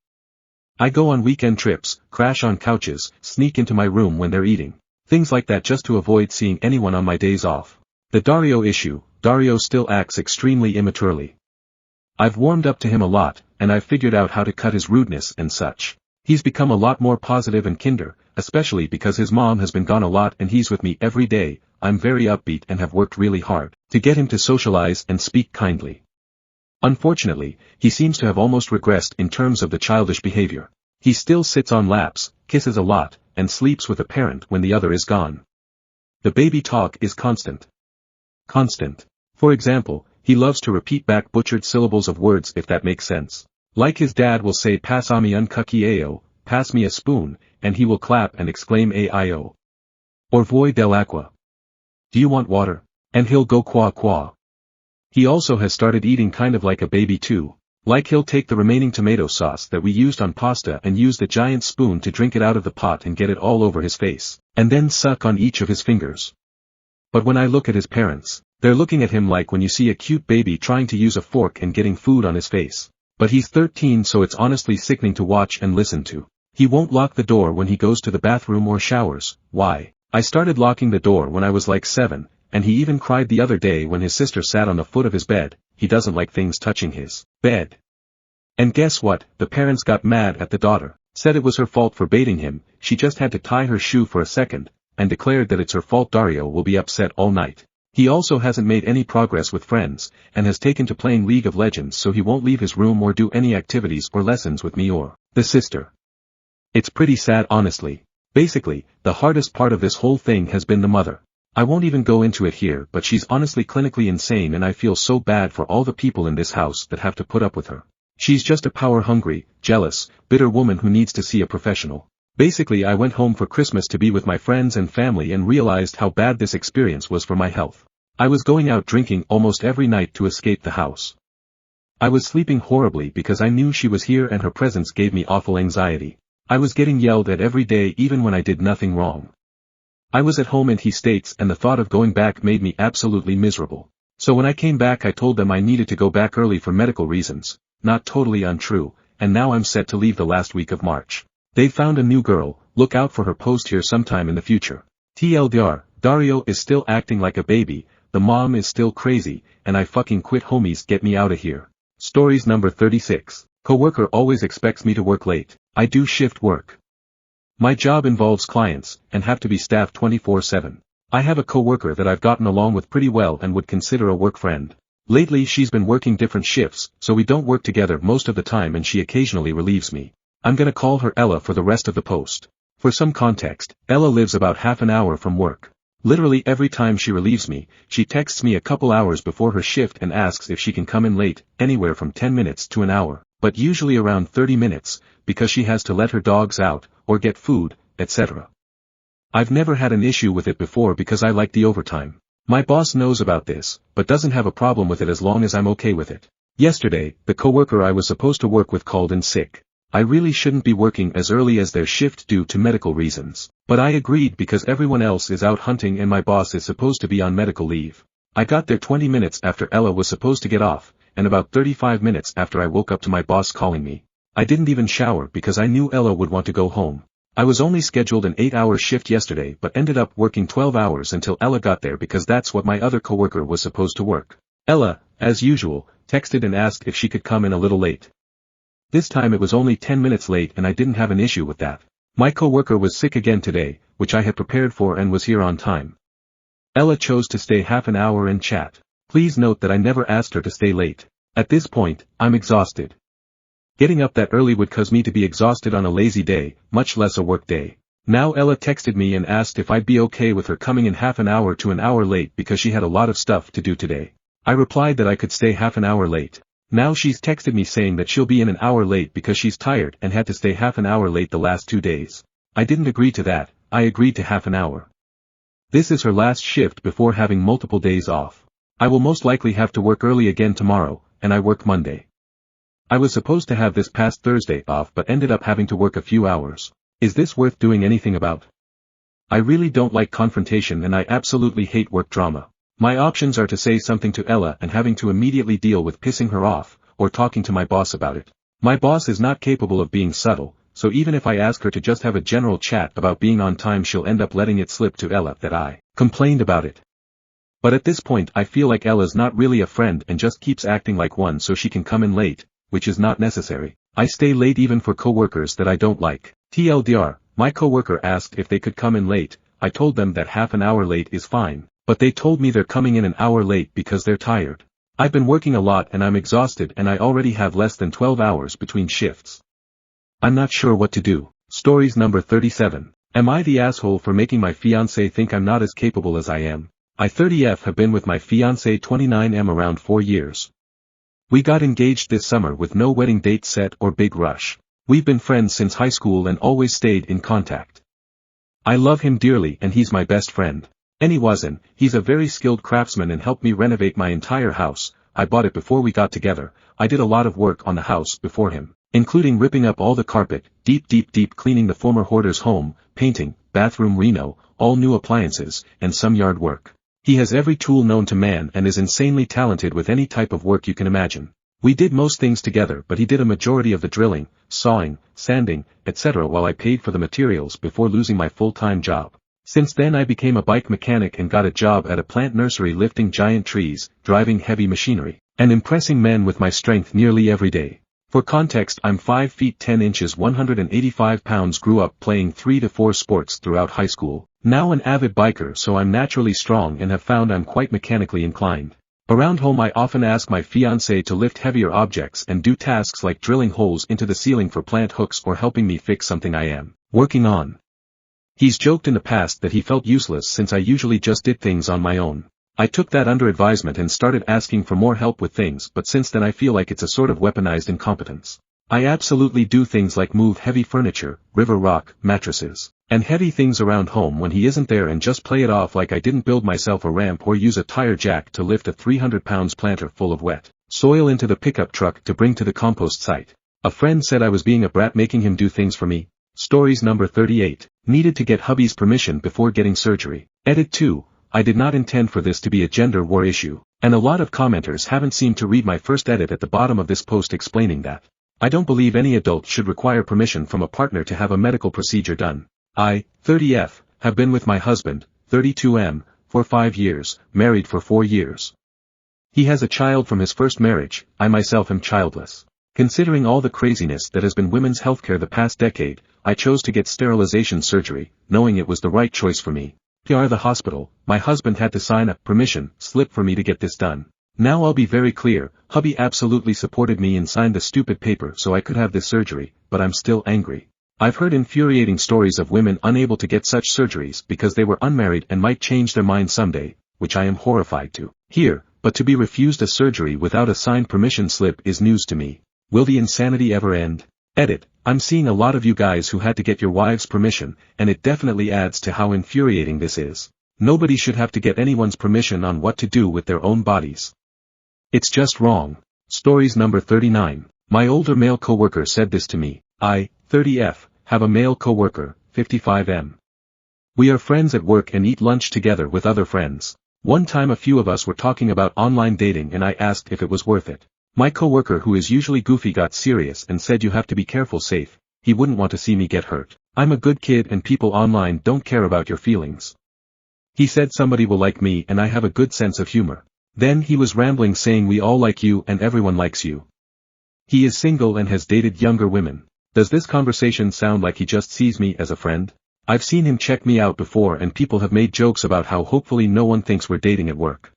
I go on weekend trips, crash on couches, sneak into my room when they're eating. Things like that just to avoid seeing anyone on my days off. The Dario issue, Dario still acts extremely immaturely. I've warmed up to him a lot, and I've figured out how to cut his rudeness and such. He's become a lot more positive and kinder, especially because his mom has been gone a lot and he's with me every day. I'm very upbeat and have worked really hard to get him to socialize and speak kindly. Unfortunately, he seems to have almost regressed in terms of the childish behavior. He still sits on laps, kisses a lot, and sleeps with a parent when the other is gone. The baby talk is constant. Constant. For example, he loves to repeat back butchered syllables of words if that makes sense. Like his dad will say "Passami un cookie ao," pass me a spoon, and he will clap and exclaim "Aio." Or "Voy del agua." Do you want water? And he'll go "Qua qua." He also has started eating kind of like a baby too. Like he'll take the remaining tomato sauce that we used on pasta and use the giant spoon to drink it out of the pot and get it all over his face, and then suck on each of his fingers. But when I look at his parents, they're looking at him like when you see a cute baby trying to use a fork and getting food on his face. But he's 13, so it's honestly sickening to watch and listen to. He won't lock the door when he goes to the bathroom or showers. Why? I started locking the door when I was like 7, and he even cried the other day when his sister sat on the foot of his bed. He doesn't like things touching his bed. And guess what? The parents got mad at the daughter, said it was her fault for baiting him. She just had to tie her shoe for a second, and declared that it's her fault. Dario will be upset all night. He also hasn't made any progress with friends, and has taken to playing League of Legends, so he won't leave his room or do any activities or lessons with me or the sister. It's pretty sad, honestly. Basically, the hardest part of this whole thing has been the mother. I won't even go into it here, but she's honestly clinically insane, and I feel so bad for all the people in this house that have to put up with her. She's just a power-hungry, jealous, bitter woman who needs to see a professional. Basically, I went home for Christmas to be with my friends and family and realized how bad this experience was for my health. I was going out drinking almost every night to escape the house. I was sleeping horribly because I knew she was here and her presence gave me awful anxiety. I was getting yelled at every day even when I did nothing wrong. I was at home and he states, and the thought of going back made me absolutely miserable. So when I came back I told them I needed to go back early for medical reasons, not totally untrue, and now I'm set to leave the last week of March. They found a new girl, look out for her post here sometime in the future. TLDR, Dario is still acting like a baby, the mom is still crazy, and I fucking quit. Homies, get me out of here. Stories number 36. Coworker always expects me to work late. I do shift work. My job involves clients, and have to be staffed 24/7. I have a coworker that I've gotten along with pretty well and would consider a work friend. Lately she's been working different shifts, so we don't work together most of the time and she occasionally relieves me. I'm gonna call her Ella for the rest of the post. For some context, Ella lives about half an hour from work. Literally every time she relieves me, she texts me a couple hours before her shift and asks if she can come in late, anywhere from 10 minutes to an hour, but usually around 30 minutes, because she has to let her dogs out, or get food, etc. I've never had an issue with it before because I like the overtime. My boss knows about this, but doesn't have a problem with it as long as I'm okay with it. Yesterday, the coworker I was supposed to work with called in sick. I really shouldn't be working as early as their shift due to medical reasons, but I agreed because everyone else is out hunting and my boss is supposed to be on medical leave. I got there 20 minutes after Ella was supposed to get off, and about 35 minutes after I woke up to my boss calling me. I didn't even shower because I knew Ella would want to go home. I was only scheduled an 8-hour shift yesterday but ended up working 12 hours until Ella got there because that's what my other coworker was supposed to work. Ella, as usual, texted and asked if she could come in a little late. This time it was only 10 minutes late and I didn't have an issue with that. My coworker was sick again today, which I had prepared for and was here on time. Ella chose to stay half an hour and chat. Please note that I never asked her to stay late. At this point, I'm exhausted. Getting up that early would cause me to be exhausted on a lazy day, much less a work day. Now Ella texted me and asked if I'd be okay with her coming in half an hour to an hour late because she had a lot of stuff to do today. I replied that I could stay half an hour late. Now she's texted me saying that she'll be in an hour late because she's tired and had to stay half an hour late the last 2 days. I didn't agree to that, I agreed to half an hour. This is her last shift before having multiple days off. I will most likely have to work early again tomorrow, and I work Monday. I was supposed to have this past Thursday off but ended up having to work a few hours. Is this worth doing anything about? I really don't like confrontation and I absolutely hate work drama. My options are to say something to Ella and having to immediately deal with pissing her off, or talking to my boss about it. My boss is not capable of being subtle, so even if I ask her to just have a general chat about being on time she'll end up letting it slip to Ella that I complained about it. But at this point I feel like Ella's not really a friend and just keeps acting like one so she can come in late, which is not necessary. I stay late even for coworkers that I don't like. TLDR, My coworker asked if they could come in late. I told them that half an hour late is fine, but they told me they're coming in an hour late because they're tired. I've been working a lot and I'm exhausted and I already have less than 12 hours between shifts. I'm not sure what to do. Stories number 37. Am I the asshole for making my fiancé think I'm not as capable as I am? I 30F have been with my fiancé 29M around 4 years. We got engaged this summer with no wedding date set or big rush. We've been friends since high school and always stayed in contact. I love him dearly and he's my best friend. He's a very skilled craftsman and helped me renovate my entire house. I bought it before we got together. I did a lot of work on the house before him, including ripping up all the carpet, deep cleaning the former hoarder's home, painting, bathroom reno, all new appliances, and some yard work. He has every tool known to man and is insanely talented with any type of work you can imagine. We did most things together but he did a majority of the drilling, sawing, sanding, etc. while I paid for the materials before losing my full-time job. Since then I became a bike mechanic and got a job at a plant nursery lifting giant trees, driving heavy machinery, and impressing men with my strength nearly every day. For context, I'm 5 feet 10 inches 185 pounds, grew up playing 3 to 4 sports throughout high school, now an avid biker, so I'm naturally strong and have found I'm quite mechanically inclined. Around home I often ask my fiancé to lift heavier objects and do tasks like drilling holes into the ceiling for plant hooks or helping me fix something I am working on. He's joked in the past that he felt useless since I usually just did things on my own. I took that under advisement and started asking for more help with things, but since then I feel like it's a sort of weaponized incompetence. I absolutely do things like move heavy furniture, river rock, mattresses, and heavy things around home when he isn't there and just play it off like I didn't build myself a ramp or use a tire jack to lift a 300 pounds planter full of wet soil into the pickup truck to bring to the compost site. A friend said I was being a brat making him do things for me. Stories number 38. Needed to get hubby's permission before getting surgery. Edit 2. I did not intend for this to be a gender war issue, and a lot of commenters haven't seemed to read my first edit at the bottom of this post explaining that. I don't believe any adult should require permission from a partner to have a medical procedure done. I, 30F, have been with my husband, 32M, for 5 years, married for 4 years. He has a child from his first marriage. I myself am childless. Considering all the craziness that has been women's healthcare the past decade, I chose to get sterilization surgery, knowing it was the right choice for me. The hospital, my husband had to sign a permission slip for me to get this done. Now I'll be very clear, hubby absolutely supported me and signed the stupid paper so I could have this surgery, but I'm still angry. I've heard infuriating stories of women unable to get such surgeries because they were unmarried and might change their mind someday, which I am horrified to hear, but to be refused a surgery without a signed permission slip is news to me. Will the insanity ever end? Edit. I'm seeing a lot of you guys who had to get your wives' permission, and it definitely adds to how infuriating this is. Nobody should have to get anyone's permission on what to do with their own bodies. It's just wrong. Stories number 39. My older male coworker said this to me. I, 30F, have a male coworker, 55M. We are friends at work and eat lunch together with other friends. One time a few of us were talking about online dating and I asked if it was worth it. My coworker, who is usually goofy, got serious and said you have to be careful, safe. He wouldn't want to see me get hurt. I'm a good kid and people online don't care about your feelings. He said somebody will like me and I have a good sense of humor. Then he was rambling saying we all like you and everyone likes you. He is single and has dated younger women. Does this conversation sound like he just sees me as a friend? I've seen him check me out before and people have made jokes about how hopefully no one thinks we're dating at work.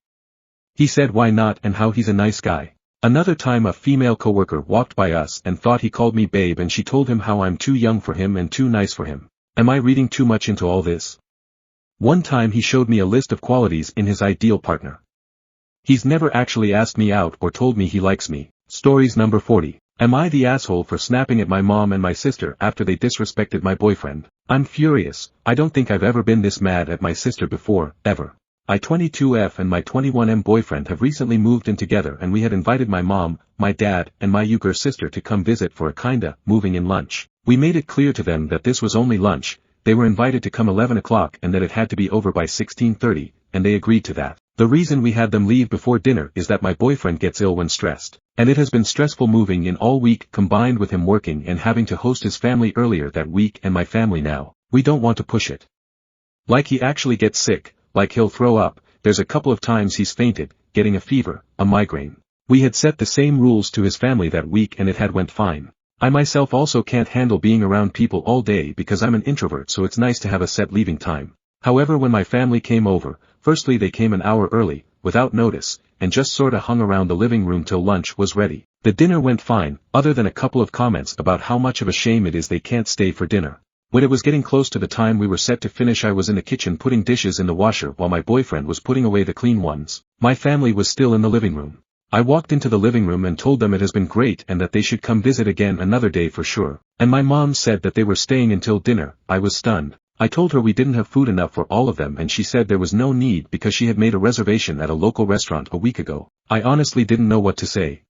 He said why not and how he's a nice guy. Another time a female coworker walked by us and thought he called me babe and she told him how I'm too young for him and too nice for him. Am I reading too much into all this? One time he showed me a list of qualities in his ideal partner. He's never actually asked me out or told me he likes me. Stories number 40. Am I the asshole for snapping at my mom and my sister after they disrespected my boyfriend? I'm furious. I don't think I've ever been this mad at my sister before, ever. I 22F and my 21M boyfriend have recently moved in together and we had invited my mom, my dad, and my younger sister to come visit for a kinda moving in lunch. We made it clear to them that this was only lunch. They were invited to come 11 o'clock and that it had to be over by 16:30, and they agreed to that. The reason we had them leave before dinner is that my boyfriend gets ill when stressed, and it has been stressful moving in all week combined with him working and having to host his family earlier that week and my family now. We don't want to push it. Like he actually gets sick, like he'll throw up. There's a couple of times he's fainted, getting a fever, a migraine. We had set the same rules to his family that week and it had went fine. I myself also can't handle being around people all day because I'm an introvert, so it's nice to have a set leaving time. However, when my family came over, firstly they came an hour early, without notice, and just sorta hung around the living room till lunch was ready. The dinner went fine, other than a couple of comments about how much of a shame it is they can't stay for dinner. When it was getting close to the time we were set to finish, I was in the kitchen putting dishes in the washer while my boyfriend was putting away the clean ones. My family was still in the living room. I walked into the living room and told them it has been great and that they should come visit again another day for sure. And my mom said that they were staying until dinner. I was stunned. I told her we didn't have food enough for all of them, and she said there was no need because she had made a reservation at a local restaurant a week ago. I honestly didn't know what to say.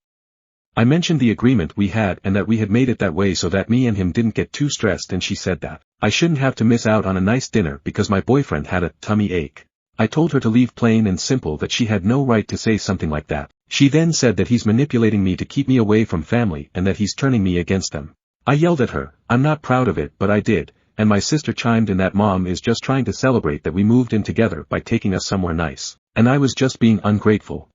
I mentioned the agreement we had and that we had made it that way so that me and him didn't get too stressed, and she said that I shouldn't have to miss out on a nice dinner because my boyfriend had a tummy ache. I told her to leave plain and simple, that she had no right to say something like that. She then said that he's manipulating me to keep me away from family and that he's turning me against them. I yelled at her. I'm not proud of it, but I did, and my sister chimed in that Mom is just trying to celebrate that we moved in together by taking us somewhere nice, and I was just being ungrateful.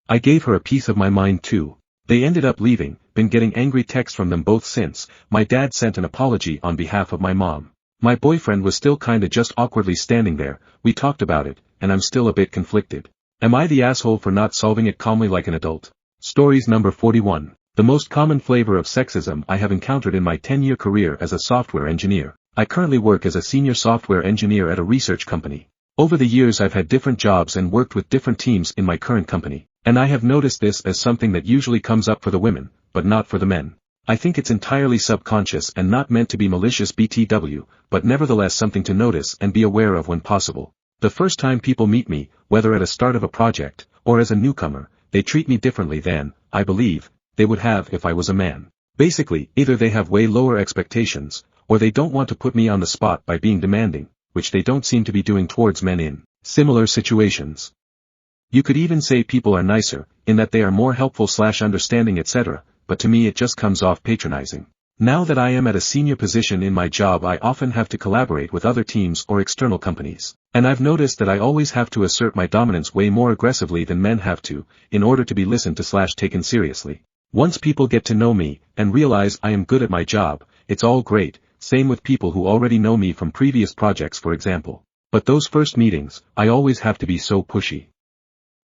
I gave her a piece of my mind too. They ended up leaving, been getting angry texts from them both since. My dad sent an apology on behalf of my mom. My boyfriend was still kinda just awkwardly standing there. We talked about it, and I'm still a bit conflicted. Am I the asshole for not solving it calmly like an adult? Stories number 41. The most common flavor of sexism I have encountered in my 10-year career as a software engineer. I currently work as a senior software engineer at a research company. Over the years I've had different jobs and worked with different teams in my current company, and I have noticed this as something that usually comes up for the women, but not for the men. I think it's entirely subconscious and not meant to be malicious BTW, but nevertheless something to notice and be aware of when possible. The first time people meet me, whether at a start of a project, or as a newcomer, they treat me differently than, I believe, they would have if I was a man. Basically, either they have way lower expectations, or they don't want to put me on the spot by being demanding, which they don't seem to be doing towards men in similar situations. You could even say people are nicer, in that they are more helpful / understanding etc., but to me it just comes off patronizing. Now that I am at a senior position in my job, I often have to collaborate with other teams or external companies, and I've noticed that I always have to assert my dominance way more aggressively than men have to, in order to be listened to / taken seriously. Once people get to know me, and realize I am good at my job, it's all great. Same with people who already know me from previous projects, for example. But those first meetings, I always have to be so pushy.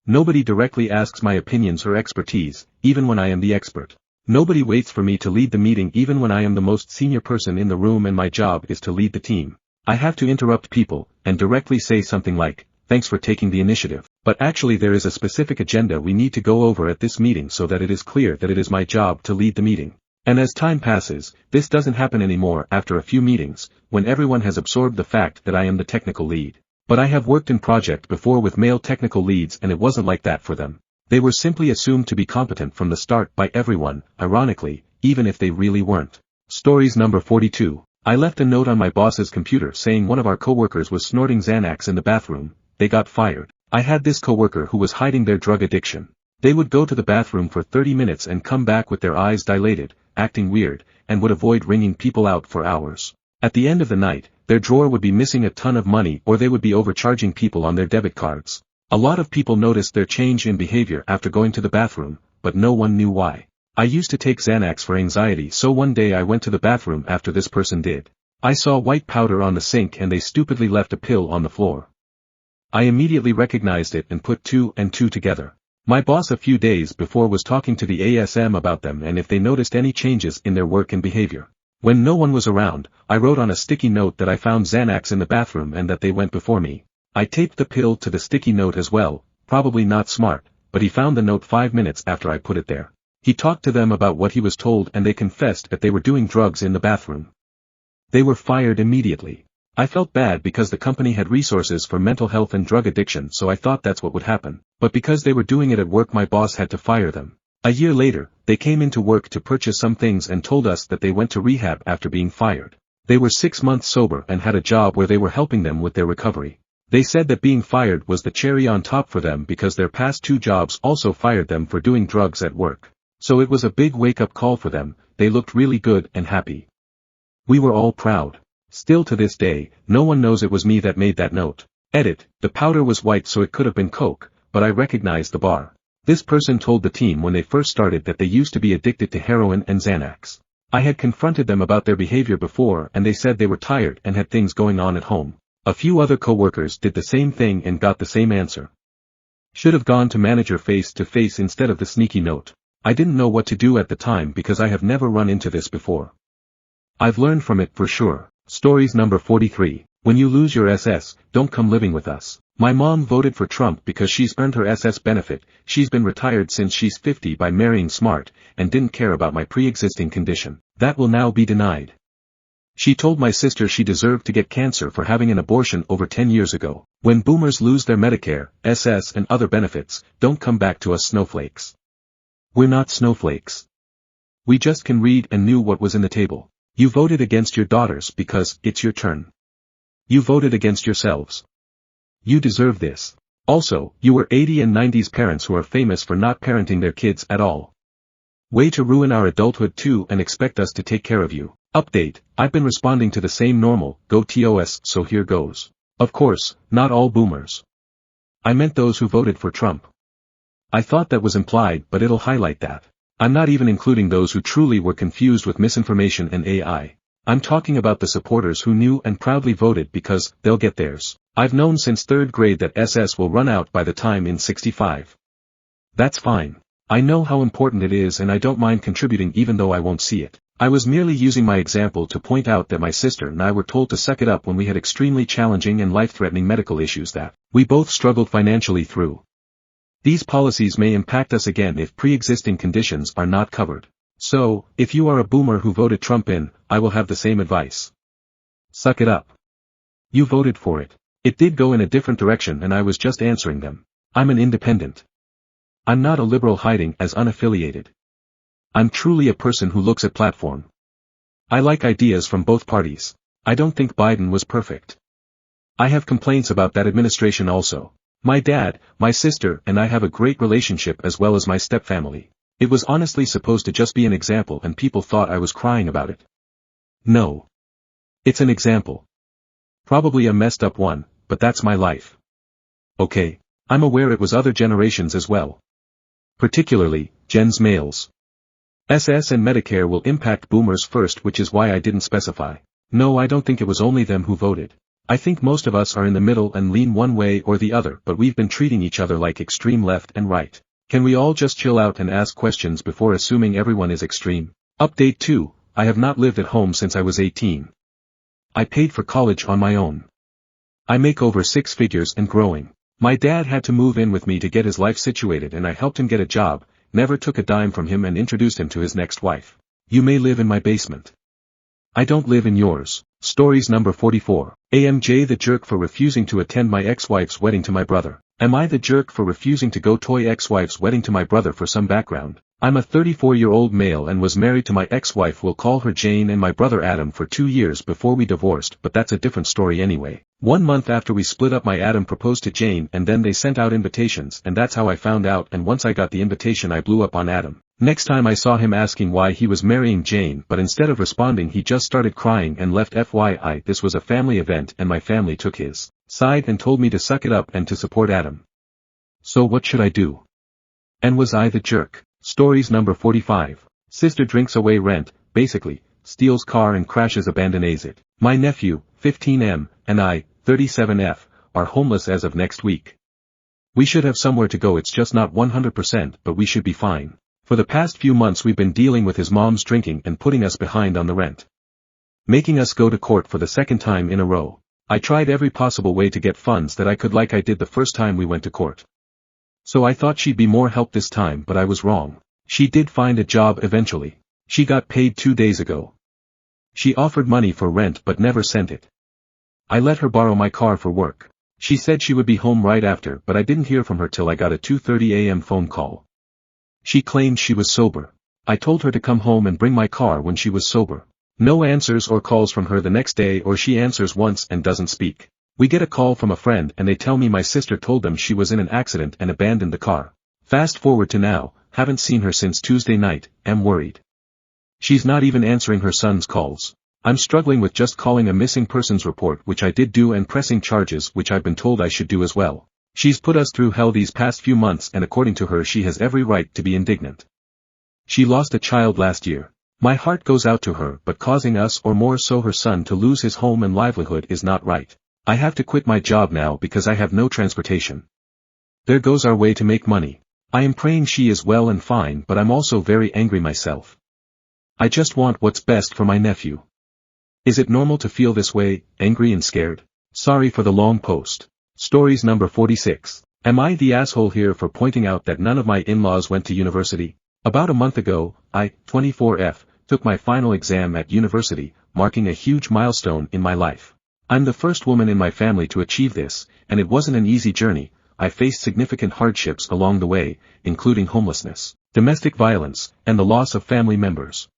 Nobody directly asks my opinions or expertise, even when I am the expert. Nobody waits for me to lead the meeting even when I am the most senior person in the room and my job is to lead the team. I have to interrupt people, and directly say something like, thanks for taking the initiative, but actually there is a specific agenda we need to go over at this meeting so that it is clear that it is my job to lead the meeting. And as time passes, this doesn't happen anymore after a few meetings, when everyone has absorbed the fact that I am the technical lead. But I have worked in project before with male technical leads and it wasn't like that for them. They were simply assumed to be competent from the start by everyone, ironically, even if they really weren't. Stories number 42. I left a note on my boss's computer saying one of our coworkers was snorting Xanax in the bathroom. They got fired. I had this coworker who was hiding their drug addiction. They would go to the bathroom for 30 minutes and come back with their eyes dilated, acting weird, and would avoid ringing people out for hours. At the end of the night, their drawer would be missing a ton of money or they would be overcharging people on their debit cards. A lot of people noticed their change in behavior after going to the bathroom, but no one knew why. I used to take Xanax for anxiety, so one day I went to the bathroom after this person did. I saw white powder on the sink and they stupidly left a pill on the floor. I immediately recognized it and put 2 and 2 together. My boss a few days before was talking to the ASM about them and if they noticed any changes in their work and behavior. When no one was around, I wrote on a sticky note that I found Xanax in the bathroom and that they went before me. I taped the pill to the sticky note as well, probably not smart, but he found the note 5 minutes after I put it there. He talked to them about what he was told and they confessed that they were doing drugs in the bathroom. They were fired immediately. I felt bad because the company had resources for mental health and drug addiction, so I thought that's what would happen. But because they were doing it at work, my boss had to fire them. A year later, they came into work to purchase some things and told us that they went to rehab after being fired. They were 6 months sober and had a job where they were helping them with their recovery. They said that being fired was the cherry on top for them because their past 2 jobs also fired them for doing drugs at work. So it was a big wake-up call for them. They looked really good and happy. We were all proud. Still to this day, no one knows it was me that made that note. Edit, the powder was white so it could have been Coke, but I recognized the bar. This person told the team when they first started that they used to be addicted to heroin and Xanax. I had confronted them about their behavior before and they said they were tired and had things going on at home. A few other coworkers did the same thing and got the same answer. Should have gone to manager face to face instead of the sneaky note. I didn't know what to do at the time because I have never run into this before. I've learned from it for sure. Stories number 43. When you lose your SS, don't come living with us. My mom voted for Trump because she's earned her SS benefit. She's been retired since she's 50 by marrying smart, and didn't care about my pre-existing condition. That will now be denied. She told my sister she deserved to get cancer for having an abortion over 10 years ago. When boomers lose their Medicare, SS and other benefits, don't come back to us snowflakes. We're not snowflakes. We just can read and knew what was in the table. You voted against your daughters because it's your turn. You voted against yourselves. You deserve this. Also, you were 80 and 90s parents who are famous for not parenting their kids at all. Way to ruin our adulthood too and expect us to take care of you. Update, I've been responding to the same normal, go TOS, so here goes. Of course, not all boomers. I meant those who voted for Trump. I thought that was implied but it'll highlight that. I'm not even including those who truly were confused with misinformation and AI. I'm talking about the supporters who knew and proudly voted because they'll get theirs. I've known since 3rd grade that SS will run out by the time in 65. That's fine. I know how important it is and I don't mind contributing even though I won't see it. I was merely using my example to point out that my sister and I were told to suck it up when we had extremely challenging and life-threatening medical issues that we both struggled financially through. These policies may impact us again if pre-existing conditions are not covered. So, if you are a boomer who voted Trump in, I will have the same advice. Suck it up. You voted for it. It did go in a different direction and I was just answering them. I'm an independent. I'm not a liberal hiding as unaffiliated. I'm truly a person who looks at platform. I like ideas from both parties. I don't think Biden was perfect. I have complaints about that administration also. My dad, my sister and I have a great relationship as well as my stepfamily. It was honestly supposed to just be an example and people thought I was crying about it. No. It's an example. Probably a messed up one, but that's my life. Okay, I'm aware it was other generations as well. Particularly, Gen's males. SS and Medicare will impact boomers first, which is why I didn't specify. No, I don't think it was only them who voted. I think most of us are in the middle and lean one way or the other, but we've been treating each other like extreme left and right. Can we all just chill out and ask questions before assuming everyone is extreme? Update 2, I have not lived at home since I was 18. I paid for college on my own. I make over 6 figures and growing. My dad had to move in with me to get his life situated and I helped him get a job, never took a dime from him and introduced him to his next wife. You may live in my basement. I don't live in yours. Stories number 44. AMJ the jerk for refusing to attend my ex-wife's wedding to my brother. Am I the jerk for refusing to go to ex-wife's wedding to my brother? For some background, I'm a 34-year-old male and was married to my ex-wife, we'll call her Jane, and my brother Adam for 2 years before we divorced, but that's a different story anyway. 1 month after we split up, my Adam proposed to Jane and then they sent out invitations and that's how I found out, and once I got the invitation I blew up on Adam. Next time I saw him asking why he was marrying Jane, but instead of responding he just started crying and left. FYI, this was a family event and my family took his side and told me to suck it up and to support Adam. So what should I do? And was I the jerk? Stories number 45. Sister drinks away rent, basically, steals car and crashes abandons it. My nephew, 15M, and I, 37F, are homeless as of next week. We should have somewhere to go, it's just not 100%, but we should be fine. For the past few months we've been dealing with his mom's drinking and putting us behind on the rent. Making us go to court for the 2nd time in a row. I tried every possible way to get funds that I could, like I did the first time we went to court. So I thought she'd be more help this time, but I was wrong. She did find a job eventually. She got paid 2 days ago. She offered money for rent but never sent it. I let her borrow my car for work. She said she would be home right after, but I didn't hear from her till I got a 2:30 a.m. phone call. She claimed she was sober. I told her to come home and bring my car when she was sober. No answers or calls from her the next day, or she answers once and doesn't speak. We get a call from a friend and they tell me my sister told them she was in an accident and abandoned the car. Fast forward to now, haven't seen her since Tuesday night, am worried. She's not even answering her son's calls. I'm struggling with just calling a missing persons report, which I did do, and pressing charges, which I've been told I should do as well. She's put us through hell these past few months and according to her she has every right to be indignant. She lost a child last year. My heart goes out to her, but causing us or more so her son to lose his home and livelihood is not right. I have to quit my job now because I have no transportation. There goes our way to make money. I am praying she is well and fine, but I'm also very angry myself. I just want what's best for my nephew. Is it normal to feel this way, angry and scared? Sorry for the long post. Stories number 46. Am I the asshole here for pointing out that none of my in-laws went to university? About a month ago, I, 24F, took my final exam at university, marking a huge milestone in my life. I'm the first woman in my family to achieve this, and it wasn't an easy journey. I faced significant hardships along the way, including homelessness, domestic violence, and the loss of family members.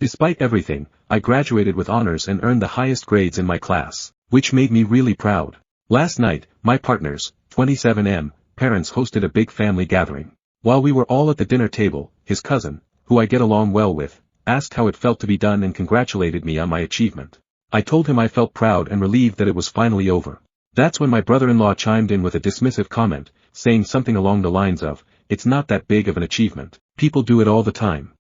Despite everything, I graduated with honors and earned the highest grades in my class, which made me really proud. Last night, my partner's, 27M, parents hosted a big family gathering. While we were all at the dinner table, his cousin, who I get along well with, asked how it felt to be done and congratulated me on my achievement. I told him I felt proud and relieved that it was finally over. That's when my brother-in-law chimed in with a dismissive comment, saying something along the lines of, "It's not that big of an achievement, people do it all the time."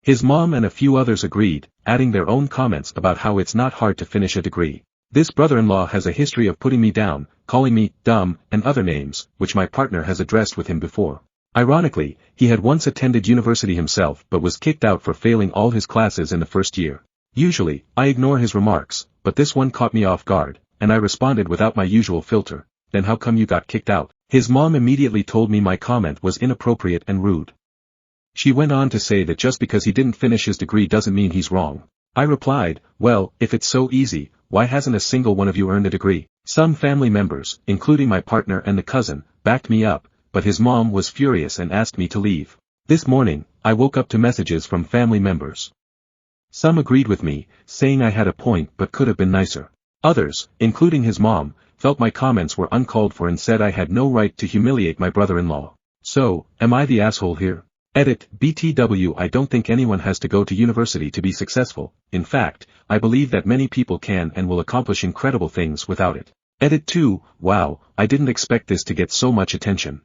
His mom and a few others agreed, adding their own comments about how it's not hard to finish a degree. This brother-in-law has a history of putting me down, calling me dumb, and other names, which my partner has addressed with him before. Ironically, he had once attended university himself but was kicked out for failing all his classes in the first year. Usually, I ignore his remarks, but this one caught me off guard, and I responded without my usual filter. "Then how come you got kicked out?" His mom immediately told me my comment was inappropriate and rude. She went on to say that just because he didn't finish his degree doesn't mean he's wrong. I replied, "Well, if it's so easy, why hasn't a single one of you earned a degree?" Some family members, including my partner and the cousin, backed me up, but his mom was furious and asked me to leave. This morning, I woke up to messages from family members. Some agreed with me, saying I had a point but could have been nicer. Others, including his mom, felt my comments were uncalled for and said I had no right to humiliate my brother-in-law. So, am I the asshole here? Edit, BTW. I don't think anyone has to go to university to be successful. In fact, I believe that many people can and will accomplish incredible things without it. Edit 2, wow, I didn't expect this to get so much attention.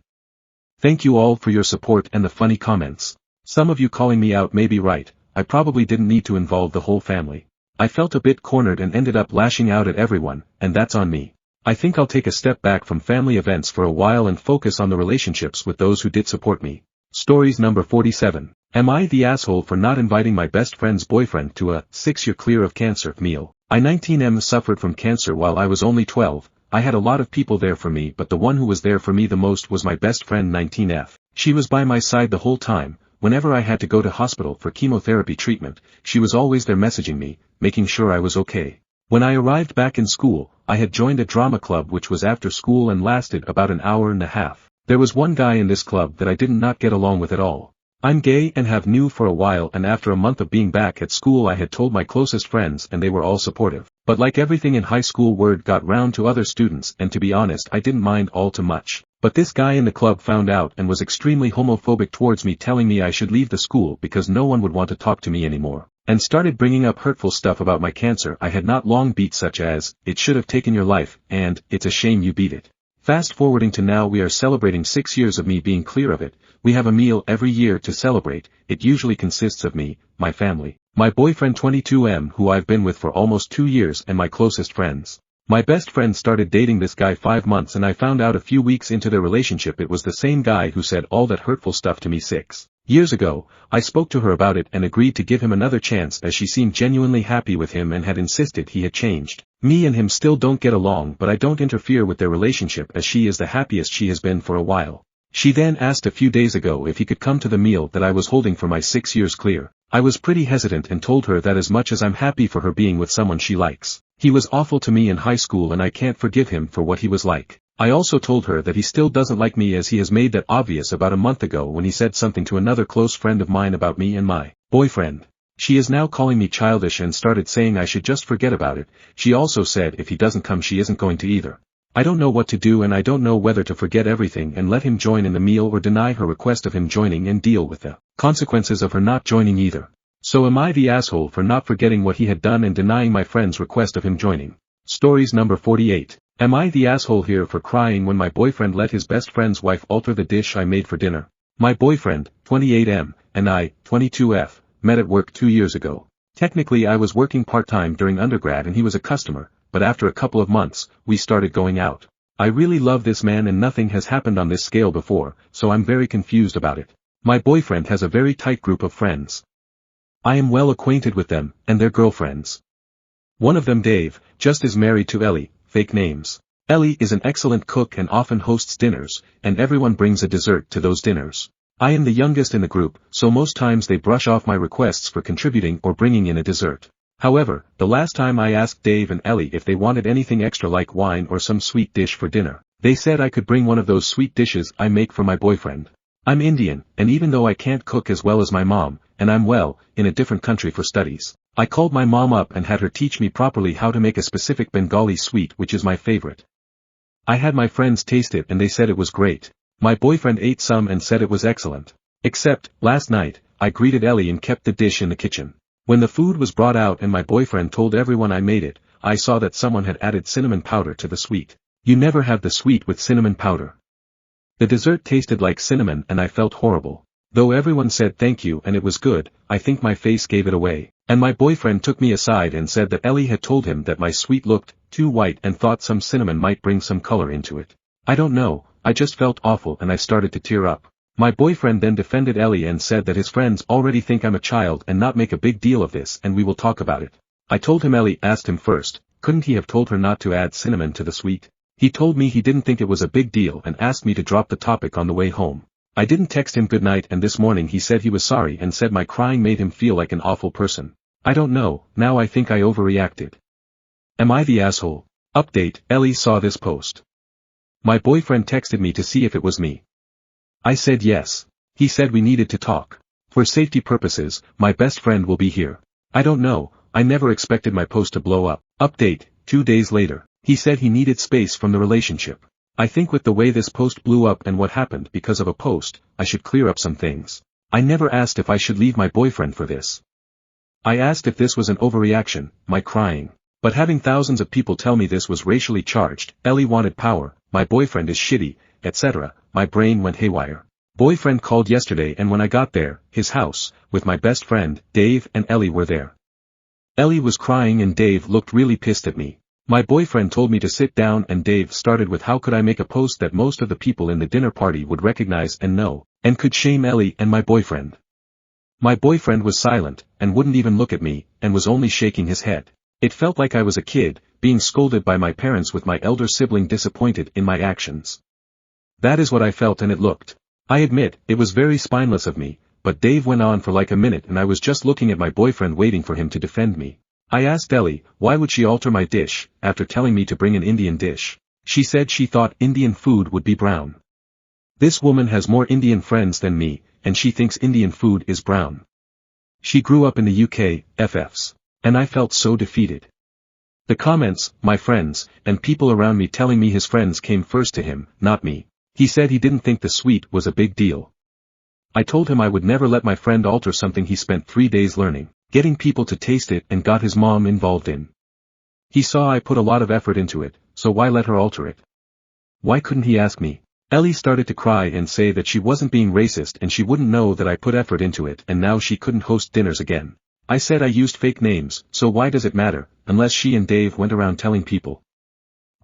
Thank you all for your support and the funny comments. Some of you calling me out may be right, I probably didn't need to involve the whole family. I felt a bit cornered and ended up lashing out at everyone, and that's on me. I think I'll take a step back from family events for a while and focus on the relationships with those who did support me. Stories number 47. Am I the asshole for not inviting my best friend's boyfriend to a 6-year clear of cancer meal? I 19M suffered from cancer while I was only 12. I had a lot of people there for me, but the one who was there for me the most was my best friend 19F. She was by my side the whole time. Whenever I had to go to hospital for chemotherapy treatment, she was always there messaging me, making sure I was okay. When I arrived back in school, I had joined a drama club which was after school and lasted about an hour and a half. There was one guy in this club that I did not get along with at all. I'm gay and have knew for a while, and after a month of being back at school I had told my closest friends and they were all supportive. But like everything in high school, word got round to other students, and to be honest I didn't mind all too much. But this guy in the club found out and was extremely homophobic towards me, telling me I should leave the school because no one would want to talk to me anymore, and started bringing up hurtful stuff about my cancer I had not long beat, such as, "It should have taken your life," and, "It's a shame you beat it." Fast forwarding to now, we are celebrating 6 years of me being clear of it. We have a meal every year to celebrate. It usually consists of me, my family, my boyfriend 22M who I've been with for almost 2 years, and my closest friends. My best friend started dating this guy 5 months and I found out a few weeks into their relationship it was the same guy who said all that hurtful stuff to me 6 years ago. I spoke to her about it and agreed to give him another chance as she seemed genuinely happy with him and had insisted he had changed. Me and him still don't get along, but I don't interfere with their relationship as she is the happiest she has been for a while. She then asked a few days ago if he could come to the meal that I was holding for my 6 years clear. I was pretty hesitant and told her that as much as I'm happy for her being with someone she likes, he was awful to me in high school and I can't forgive him for what he was like. I also told her that he still doesn't like me, as he has made that obvious about a month ago when he said something to another close friend of mine about me and my boyfriend. She is now calling me childish and started saying I should just forget about it. She also said if he doesn't come she isn't going to either. I don't know what to do, and I don't know whether to forget everything and let him join in the meal or deny her request of him joining and deal with the consequences of her not joining either. So am I the asshole for not forgetting what he had done and denying my friend's request of him joining? Stories number 48. Am I the asshole here for crying when my boyfriend let his best friend's wife alter the dish I made for dinner? My boyfriend, 28M, and I, 22F, met at work 2 years ago. Technically I was working part-time during undergrad and he was a customer, but after a couple of months, we started going out. I really love this man and nothing has happened on this scale before, so I'm very confused about it. My boyfriend has a very tight group of friends. I am well acquainted with them, and their girlfriends. One of them, Dave, just is married to Ellie, fake names. Ellie is an excellent cook and often hosts dinners, and everyone brings a dessert to those dinners. I am the youngest in the group, so most times they brush off my requests for contributing or bringing in a dessert. However, the last time I asked Dave and Ellie if they wanted anything extra like wine or some sweet dish for dinner, they said I could bring one of those sweet dishes I make for my boyfriend. I'm Indian, and even though I can't cook as well as my mom, and I'm in a different country for studies, I called my mom up and had her teach me properly how to make a specific Bengali sweet which is my favorite. I had my friends taste it and they said it was great. My boyfriend ate some and said it was excellent. Except, last night, I greeted Ellie and kept the dish in the kitchen. When the food was brought out and my boyfriend told everyone I made it, I saw that someone had added cinnamon powder to the sweet. You never have the sweet with cinnamon powder. The dessert tasted like cinnamon and I felt horrible. Though everyone said thank you and it was good, I think my face gave it away, and my boyfriend took me aside and said that Ellie had told him that my sweet looked too white and thought some cinnamon might bring some color into it. I don't know, I just felt awful and I started to tear up. My boyfriend then defended Ellie and said that his friends already think I'm a child and not make a big deal of this and we will talk about it. I told him Ellie asked him first, couldn't he have told her not to add cinnamon to the sweet? He told me he didn't think it was a big deal and asked me to drop the topic on the way home. I didn't text him goodnight and this morning he said he was sorry and said my crying made him feel like an awful person. I don't know, now I think I overreacted. Am I the asshole? Update, Ellie saw this post. My boyfriend texted me to see if it was me. I said yes. He said we needed to talk. For safety purposes, my best friend will be here. I don't know, I never expected my post to blow up. Update, 2 days later. He said he needed space from the relationship. I think with the way this post blew up and what happened because of a post, I should clear up some things. I never asked if I should leave my boyfriend for this. I asked if this was an overreaction, my crying. But having thousands of people tell me this was racially charged, Ellie wanted power, my boyfriend is shitty, etc., my brain went haywire. Boyfriend called yesterday and when I got there, his house, with my best friend, Dave and Ellie were there. Ellie was crying and Dave looked really pissed at me. My boyfriend told me to sit down and Dave started with how could I make a post that most of the people in the dinner party would recognize and know, and could shame Ellie and my boyfriend. My boyfriend was silent, and wouldn't even look at me, and was only shaking his head. It felt like I was a kid, being scolded by my parents with my elder sibling disappointed in my actions. That is what I felt and it looked. I admit, it was very spineless of me, but Dave went on for like a minute and I was just looking at my boyfriend waiting for him to defend me. I asked Ellie, why would she alter my dish, after telling me to bring an Indian dish? She said she thought Indian food would be brown. This woman has more Indian friends than me, and she thinks Indian food is brown. She grew up in the UK, FFs. And I felt so defeated. The comments, my friends, and people around me telling me his friends came first to him, not me. He said he didn't think the sweet was a big deal. I told him I would never let my friend alter something he spent 3 days learning, getting people to taste it and got his mom involved in. He saw I put a lot of effort into it, so why let her alter it? Why couldn't he ask me? Ellie started to cry and say that she wasn't being racist and she wouldn't know that I put effort into it and now she couldn't host dinners again. I said I used fake names, so why does it matter, unless she and Dave went around telling people.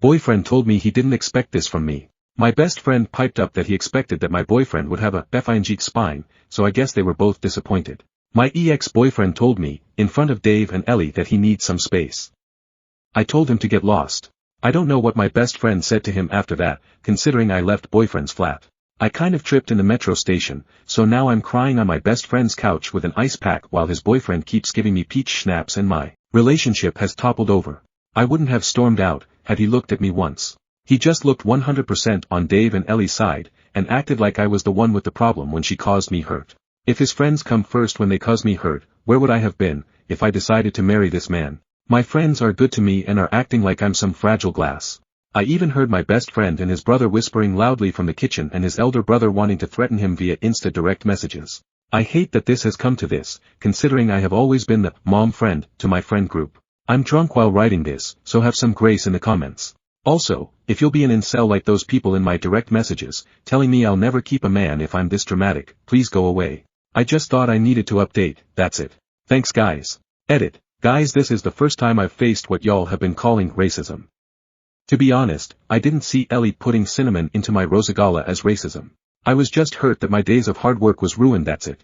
Boyfriend told me he didn't expect this from me. My best friend piped up that he expected that my boyfriend would have a fing spine, so I guess they were both disappointed. My ex-boyfriend told me, in front of Dave and Ellie that he needs some space. I told him to get lost. I don't know what my best friend said to him after that, considering I left boyfriend's flat. I kind of tripped in the metro station, so now I'm crying on my best friend's couch with an ice pack while his boyfriend keeps giving me peach schnapps and my relationship has toppled over. I wouldn't have stormed out, had he looked at me once. He just looked 100% on Dave and Ellie's side, and acted like I was the one with the problem when she caused me hurt. If his friends come first when they cause me hurt, where would I have been, if I decided to marry this man? My friends are good to me and are acting like I'm some fragile glass. I even heard my best friend and his brother whispering loudly from the kitchen and his elder brother wanting to threaten him via Insta direct messages. I hate that this has come to this, considering I have always been the mom friend to my friend group. I'm drunk while writing this, so have some grace in the comments. Also, if you'll be an incel like those people in my direct messages, telling me I'll never keep a man if I'm this dramatic, please go away. I just thought I needed to update, that's it. Thanks guys. Edit. Guys, this is the first time I've faced what y'all have been calling racism. To be honest, I didn't see Ellie putting cinnamon into my rosagala as racism. I was just hurt that my days of hard work was ruined, that's it.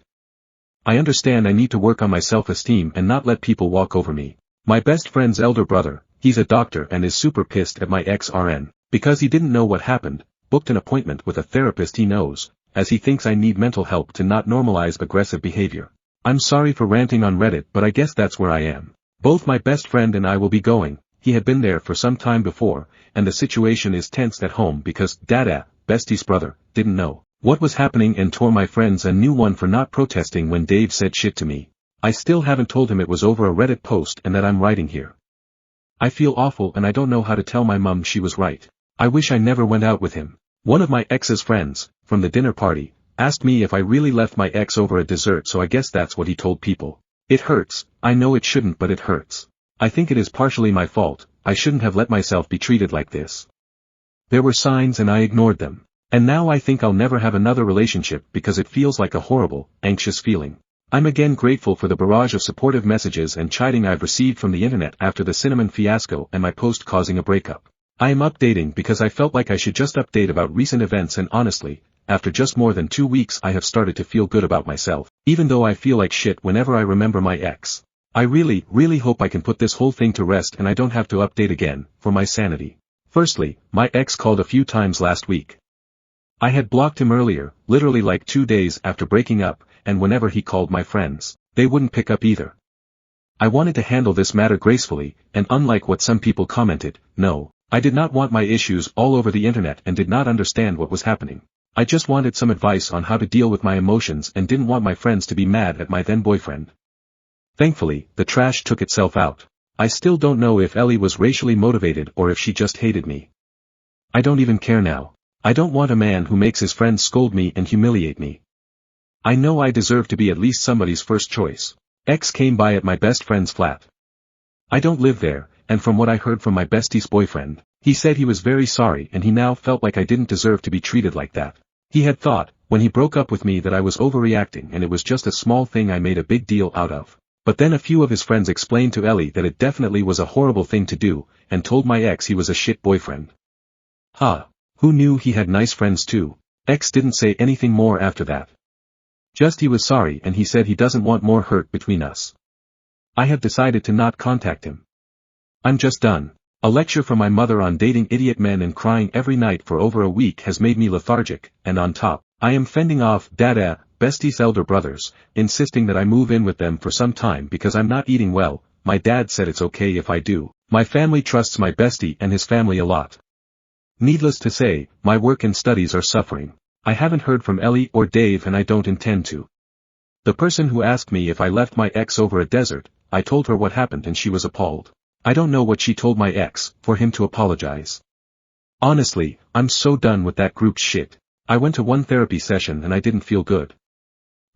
I understand I need to work on my self-esteem and not let people walk over me. My best friend's elder brother, he's a doctor and is super pissed at my ex-RN, because he didn't know what happened, booked an appointment with a therapist he knows, as he thinks I need mental help to not normalize aggressive behavior. I'm sorry for ranting on Reddit, but I guess that's where I am. Both my best friend and I will be going. He had been there for some time before, and the situation is tense at home because Dada, Bestie's brother, didn't know what was happening and tore my friends a new one for not protesting when Dave said shit to me. I still haven't told him it was over a Reddit post and that I'm writing here. I feel awful and I don't know how to tell my mum she was right. I wish I never went out with him. One of my ex's friends, from the dinner party, asked me if I really left my ex over a dessert, so I guess that's what he told people. It hurts, I know it shouldn't, but it hurts. I think it is partially my fault. I shouldn't have let myself be treated like this. There were signs and I ignored them. And now I think I'll never have another relationship because it feels like a horrible, anxious feeling. I'm again grateful for the barrage of supportive messages and chiding I've received from the internet after the cinnamon fiasco and my post causing a breakup. I am updating because I felt like I should just update about recent events, and honestly, after just more than 2 weeks I have started to feel good about myself, even though I feel like shit whenever I remember my ex. I really hope I can put this whole thing to rest and I don't have to update again, for my sanity. Firstly, my ex called a few times last week. I had blocked him earlier, literally like 2 days after breaking up, and whenever he called my friends, they wouldn't pick up either. I wanted to handle this matter gracefully, and unlike what some people commented, no, I did not want my issues all over the internet and did not understand what was happening. I just wanted some advice on how to deal with my emotions and didn't want my friends to be mad at my then boyfriend. Thankfully, the trash took itself out. I still don't know if Ellie was racially motivated or if she just hated me. I don't even care now. I don't want a man who makes his friends scold me and humiliate me. I know I deserve to be at least somebody's first choice. Ex came by at my best friend's flat. I don't live there, and from what I heard from my bestie's boyfriend, he said he was very sorry and he now felt like I didn't deserve to be treated like that. He had thought, when he broke up with me, that I was overreacting and it was just a small thing I made a big deal out of. But then a few of his friends explained to Ellie that it definitely was a horrible thing to do, and told my ex he was a shit boyfriend. Who knew he had nice friends too? Ex didn't say anything more after that. Just he was sorry and he said he doesn't want more hurt between us. I have decided to not contact him. I'm just done. A lecture from my mother on dating idiot men and crying every night for over a week has made me lethargic, and on top, I am fending off Dada, Bestie's elder brothers, insisting that I move in with them for some time because I'm not eating well. My dad said it's okay if I do. My family trusts my bestie and his family a lot. Needless to say, my work and studies are suffering. I haven't heard from Ellie or Dave and I don't intend to. The person who asked me if I left my ex over a desert, I told her what happened and she was appalled. I don't know what she told my ex, for him to apologize. Honestly, I'm so done with that group's shit. I went to one therapy session and I didn't feel good.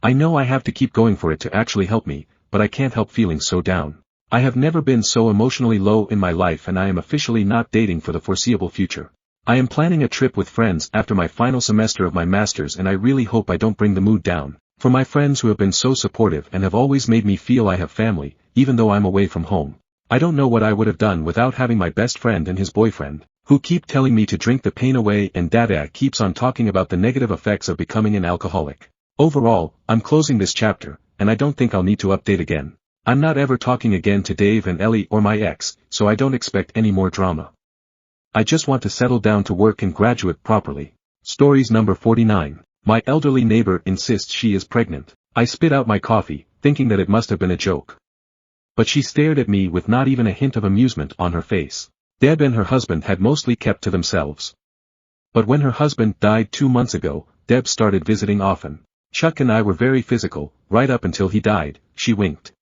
I know I have to keep going for it to actually help me, but I can't help feeling so down. I have never been so emotionally low in my life and I am officially not dating for the foreseeable future. I am planning a trip with friends after my final semester of my master's and I really hope I don't bring the mood down. For my friends who have been so supportive and have always made me feel I have family, even though I'm away from home. I don't know what I would have done without having my best friend and his boyfriend, who keep telling me to drink the pain away, and Dada keeps on talking about the negative effects of becoming an alcoholic. Overall, I'm closing this chapter, and I don't think I'll need to update again. I'm not ever talking again to Dave and Ellie or my ex, so I don't expect any more drama. I just want to settle down to work and graduate properly. Stories number 49. My elderly neighbor insists she is pregnant. I spit out my coffee, thinking that it must have been a joke. But she stared at me with not even a hint of amusement on her face. Deb and her husband had mostly kept to themselves. But when her husband died 2 months ago, Deb started visiting often. Chuck and I were very physical, right up until he died. She winked.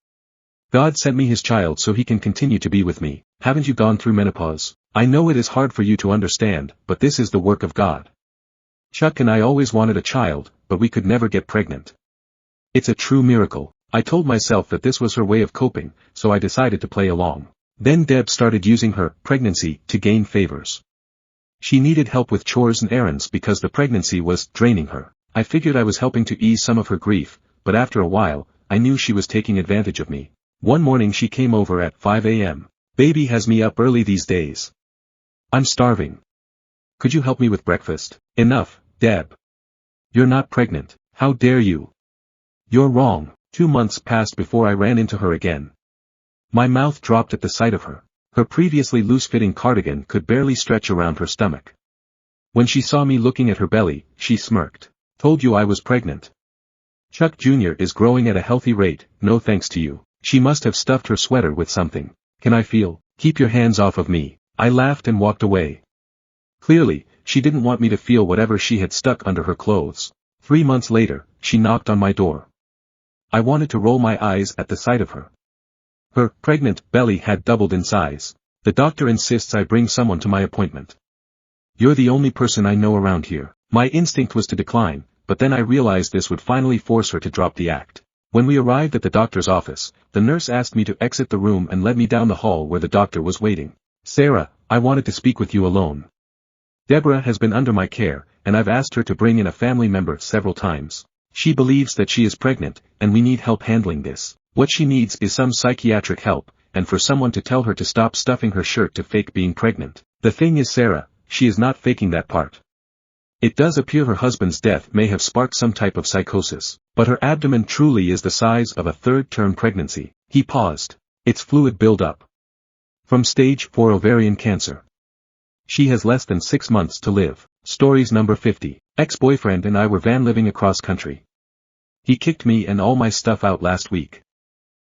God sent me his child so he can continue to be with me. Haven't you gone through menopause? I know it is hard for you to understand, but this is the work of God. Chuck and I always wanted a child, but we could never get pregnant. It's a true miracle. I told myself that this was her way of coping, so I decided to play along. Then Deb started using her pregnancy to gain favors. She needed help with chores and errands because the pregnancy was draining her. I figured I was helping to ease some of her grief, but after a while, I knew she was taking advantage of me. One morning she came over at 5 a.m. Baby has me up early these days. I'm starving. Could you help me with breakfast? Enough, Deb. You're not pregnant. How dare you? You're wrong. 2 months passed before I ran into her again. My mouth dropped at the sight of her. Her previously loose-fitting cardigan could barely stretch around her stomach. When she saw me looking at her belly, she smirked. Told you I was pregnant. Chuck Jr. is growing at a healthy rate, no thanks to you. She must have stuffed her sweater with something. Can I feel? Keep your hands off of me. I laughed and walked away. Clearly, she didn't want me to feel whatever she had stuck under her clothes. 3 months later, she knocked on my door. I wanted to roll my eyes at the sight of her. Her pregnant belly had doubled in size. The doctor insists I bring someone to my appointment. You're the only person I know around here. My instinct was to decline, but then I realized this would finally force her to drop the act. When we arrived at the doctor's office, the nurse asked me to exit the room and led me down the hall where the doctor was waiting. Sarah, I wanted to speak with you alone. Deborah has been under my care, and I've asked her to bring in a family member several times. She believes that she is pregnant, and we need help handling this. What she needs is some psychiatric help, and for someone to tell her to stop stuffing her shirt to fake being pregnant. The thing is, Sarah, she is not faking that part. It does appear her husband's death may have sparked some type of psychosis, but her abdomen truly is the size of a third-term pregnancy. He paused. It's fluid buildup. From stage 4 ovarian cancer. She has less than 6 months to live. Stories number 50. Ex-boyfriend and I were van living across country. He kicked me and all my stuff out last week.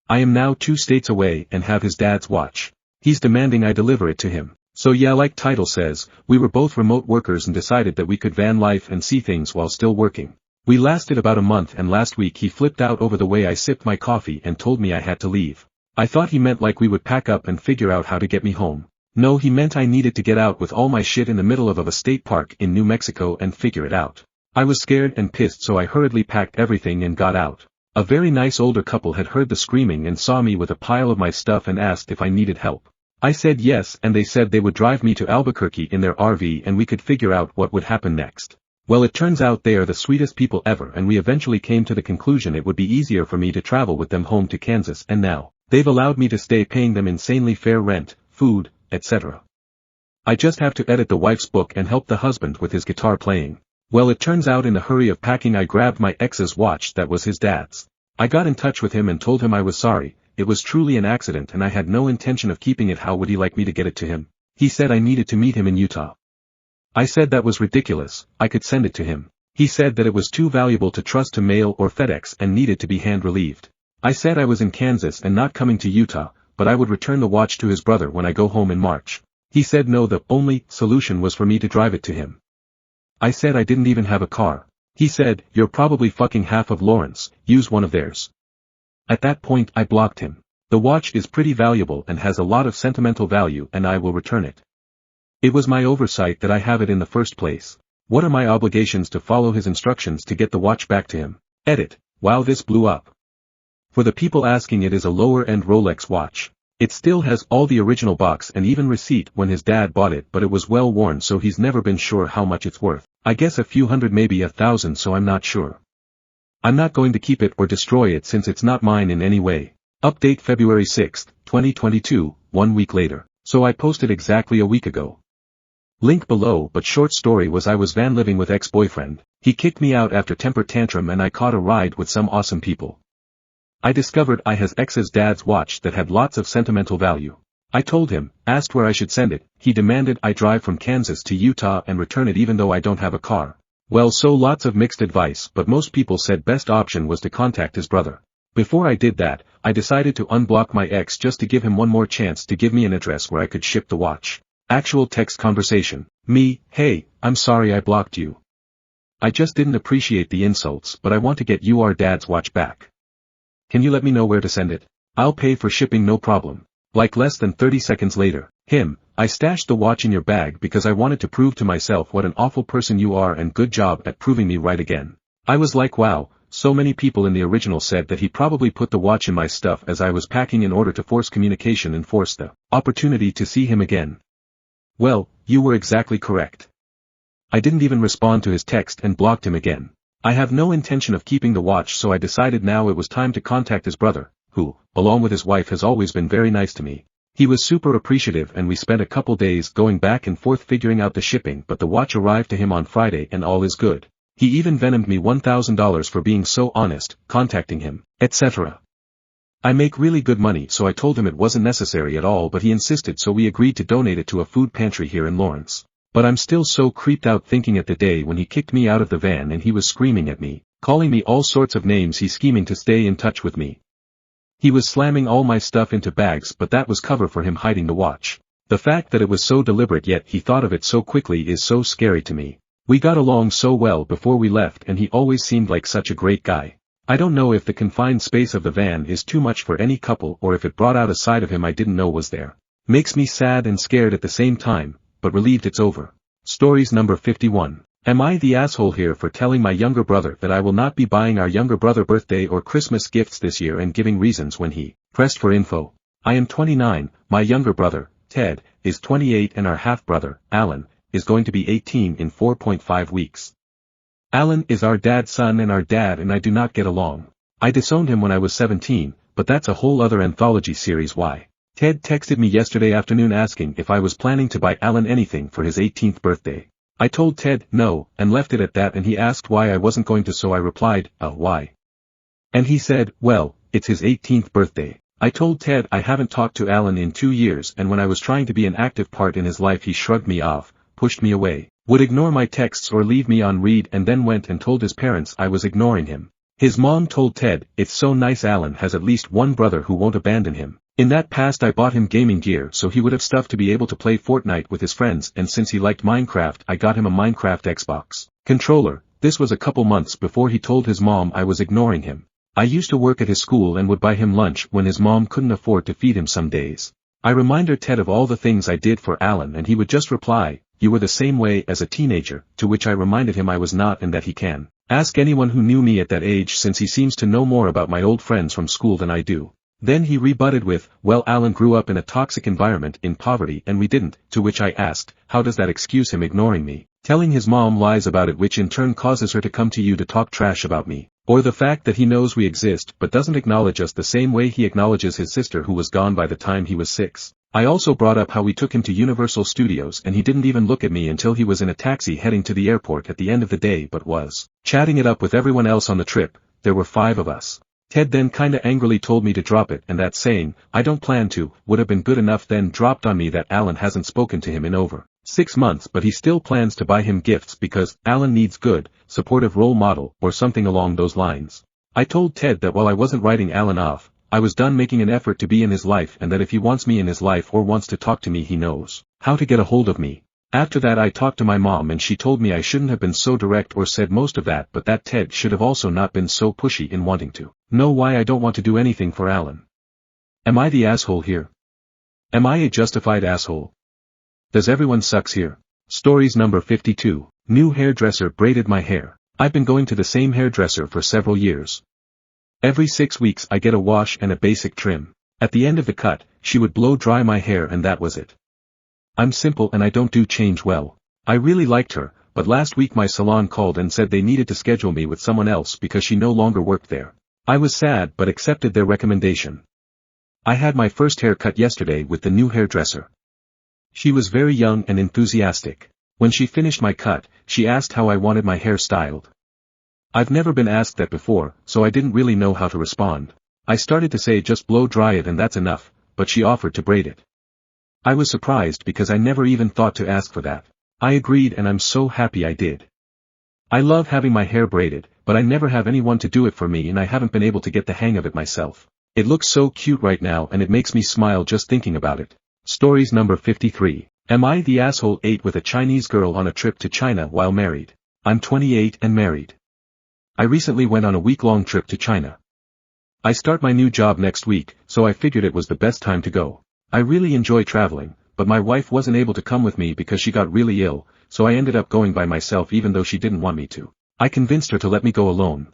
I am now 2 states away and have his dad's watch. He's demanding I deliver it to him. So yeah, like title says, we were both remote workers and decided that we could van life and see things while still working. We lasted about a month and last week he flipped out over the way I sipped my coffee and told me I had to leave. I thought he meant like we would pack up and figure out how to get me home. No, he meant I needed to get out with all my shit in the middle of a state park in New Mexico and figure it out. I was scared and pissed, so I hurriedly packed everything and got out. A very nice older couple had heard the screaming and saw me with a pile of my stuff and asked if I needed help. I said yes, and they said they would drive me to Albuquerque in their RV and we could figure out what would happen next. Well, it turns out they are the sweetest people ever, and we eventually came to the conclusion it would be easier for me to travel with them home to Kansas, and now they've allowed me to stay paying them insanely fair rent, food, etc. I just have to edit the wife's book and help the husband with his guitar playing. Well, it turns out in the hurry of packing I grabbed my ex's watch that was his dad's. I got in touch with him and told him I was sorry. It was truly an accident and I had no intention of keeping it. How would he like me to get it to him? He said I needed to meet him in Utah. I said that was ridiculous, I could send it to him. He said that it was too valuable to trust to mail or FedEx and needed to be hand-relieved. I said I was in Kansas and not coming to Utah, but I would return the watch to his brother when I go home in March. He said no, the only solution was for me to drive it to him. I said I didn't even have a car. He said, you're probably fucking half of Lawrence, use one of theirs. At that point I blocked him. The watch is pretty valuable and has a lot of sentimental value and I will return it. It was my oversight that I have it in the first place. What are my obligations to follow his instructions to get the watch back to him? Edit. Wow, this blew up. For the people asking, it is a lower-end Rolex watch. It still has all the original box and even receipt when his dad bought it, but it was well worn, so he's never been sure how much it's worth. I guess a few hundred, maybe $1,000, so I'm not sure. I'm not going to keep it or destroy it since it's not mine in any way. Update February 6, 2022, 1 week later. So I posted exactly a week ago. Link below, but short story was I was van living with ex-boyfriend. He kicked me out after temper tantrum and I caught a ride with some awesome people. I discovered I has ex's dad's watch that had lots of sentimental value. I told him, asked where I should send it, he demanded I drive from Kansas to Utah and return it even though I don't have a car. Well, so lots of mixed advice, but most people said best option was to contact his brother. Before I did that, I decided to unblock my ex just to give him one more chance to give me an address where I could ship the watch. Actual text conversation. Me, hey, I'm sorry I blocked you. I just didn't appreciate the insults, but I want to get your dad's watch back. Can you let me know where to send it? I'll pay for shipping, no problem. Like less than 30 seconds later. Him, I stashed the watch in your bag because I wanted to prove to myself what an awful person you are, and good job at proving me right again. I was like, wow, so many people in the original said that he probably put the watch in my stuff as I was packing in order to force communication and force the opportunity to see him again. Well, you were exactly correct. I didn't even respond to his text and blocked him again. I have no intention of keeping the watch, so I decided now it was time to contact his brother, who, along with his wife, has always been very nice to me. He was super appreciative and we spent a couple days going back and forth figuring out the shipping, but the watch arrived to him on Friday and all is good. He even venomed me $1,000 for being so honest, contacting him, etc. I make really good money, so I told him it wasn't necessary at all, but he insisted, so we agreed to donate it to a food pantry here in Lawrence. But I'm still so creeped out thinking at the day when he kicked me out of the van and he was screaming at me, calling me all sorts of names. He's scheming to stay in touch with me. He was slamming all my stuff into bags, but that was cover for him hiding the watch. The fact that it was so deliberate yet he thought of it so quickly is so scary to me. We got along so well before we left and he always seemed like such a great guy. I don't know if the confined space of the van is too much for any couple or if it brought out a side of him I didn't know was there. Makes me sad and scared at the same time, but relieved it's over. Stories number 51. Am I the asshole here for telling my younger brother that I will not be buying our younger brother birthday or Christmas gifts this year and giving reasons when he pressed for info? I am 29, my younger brother, Ted, is 28 and our half-brother, Alan, is going to be 18 in 4.5 weeks. Alan is our dad's son and our dad and I do not get along. I disowned him when I was 17, but that's a whole other anthology series. Why? Ted texted me yesterday afternoon asking if I was planning to buy Alan anything for his 18th birthday. I told Ted no, and left it at that, and he asked why I wasn't going to, so I replied, why? And he said, well, it's his 18th birthday. I told Ted I haven't talked to Alan in 2 years, and when I was trying to be an active part in his life he shrugged me off, pushed me away, would ignore my texts or leave me on read, and then went and told his parents I was ignoring him. His mom told Ted, it's so nice Alan has at least one brother who won't abandon him. In that past I bought him gaming gear so he would have stuff to be able to play Fortnite with his friends, and since he liked Minecraft I got him a Minecraft Xbox controller. This was a couple months before he told his mom I was ignoring him. I used to work at his school and would buy him lunch when his mom couldn't afford to feed him some days. I reminded Ted of all the things I did for Alan and he would just reply, you were the same way as a teenager, to which I reminded him I was not and that he can ask anyone who knew me at that age since he seems to know more about my old friends from school than I do. Then he rebutted with, well, Alan grew up in a toxic environment in poverty and we didn't, to which I asked, how does that excuse him ignoring me, telling his mom lies about it, which in turn causes her to come to you to talk trash about me, or the fact that he knows we exist but doesn't acknowledge us the same way he acknowledges his sister who was gone by the time he was 6. I also brought up how we took him to Universal Studios and he didn't even look at me until he was in a taxi heading to the airport at the end of the day but was chatting it up with everyone else on the trip. There were 5 of us. Ted then kinda angrily told me to drop it, and that saying, I don't plan to, would have been good enough, then dropped on me that Alan hasn't spoken to him in over 6 months but he still plans to buy him gifts because Alan needs good, supportive role model or something along those lines. I told Ted that while I wasn't writing Alan off, I was done making an effort to be in his life and that if he wants me in his life or wants to talk to me he knows how to get a hold of me. After that I talked to my mom and she told me I shouldn't have been so direct or said most of that, but that Ted should have also not been so pushy in wanting to know why I don't want to do anything for Alan. Am I the asshole here? Am I a justified asshole? Does everyone sucks here? Stories number 52. New hairdresser braided my hair. I've been going to the same hairdresser for several years. Every 6 weeks I get a wash and a basic trim. At the end of the cut, she would blow dry my hair and that was it. I'm simple and I don't do change well. I really liked her, but last week my salon called and said they needed to schedule me with someone else because she no longer worked there. I was sad but accepted their recommendation. I had my first haircut yesterday with the new hairdresser. She was very young and enthusiastic. When she finished my cut, she asked how I wanted my hair styled. I've never been asked that before, so I didn't really know how to respond. I started to say just blow dry it and that's enough, but she offered to braid it. I was surprised because I never even thought to ask for that. I agreed and I'm so happy I did. I love having my hair braided, but I never have anyone to do it for me and I haven't been able to get the hang of it myself. It looks so cute right now and it makes me smile just thinking about it. Stories number 53. Am I the asshole? 8 with a Chinese girl on a trip to China while married. I'm 28 and married. I recently went on a week-long trip to China. I start my new job next week, so I figured it was the best time to go. I really enjoy traveling, but my wife wasn't able to come with me because she got really ill, so I ended up going by myself even though she didn't want me to. I convinced her to let me go alone.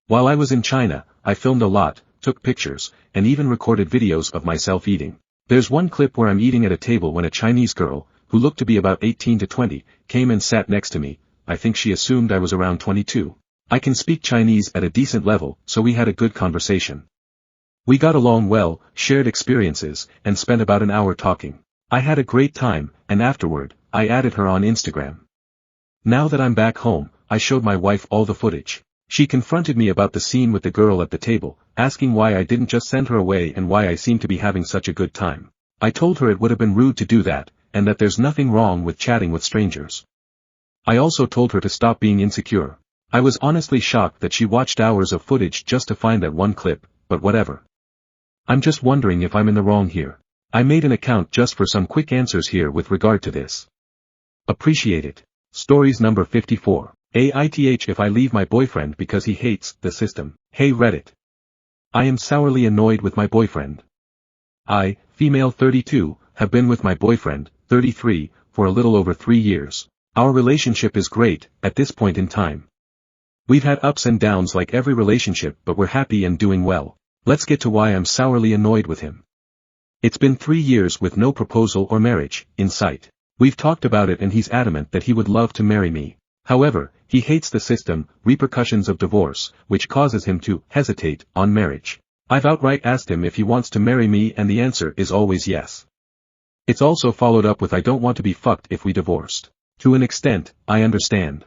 While I was in China, I filmed a lot, took pictures, and even recorded videos of myself eating. There's one clip where I'm eating at a table when a Chinese girl, who looked to be about 18 to 20, came and sat next to me. I think she assumed I was around 22. I can speak Chinese at a decent level, so we had a good conversation. We got along well, shared experiences, and spent about an hour talking. I had a great time, and afterward, I added her on Instagram. Now that I'm back home, I showed my wife all the footage. She confronted me about the scene with the girl at the table, asking why I didn't just send her away and why I seemed to be having such a good time. I told her it would have been rude to do that, and that there's nothing wrong with chatting with strangers. I also told her to stop being insecure. I was honestly shocked that she watched hours of footage just to find that one clip, but whatever. I'm just wondering if I'm in the wrong here. I made an account just for some quick answers here with regard to this. Appreciate it. Stories number 54. Aita if I leave my boyfriend because he hates the system. Hey Reddit. I am sourly annoyed with my boyfriend. I, female 32, have been with my boyfriend, 33, for a little over 3 years. Our relationship is great, at this point in time. We've had ups and downs like every relationship, but we're happy and doing well. Let's get to why I'm sourly annoyed with him. It's been 3 years with no proposal or marriage in sight. We've talked about it and he's adamant that he would love to marry me. However, he hates the system, repercussions of divorce, which causes him to hesitate on marriage. I've outright asked him if he wants to marry me and the answer is always yes. It's also followed up with I don't want to be fucked if we divorced. To an extent, I understand.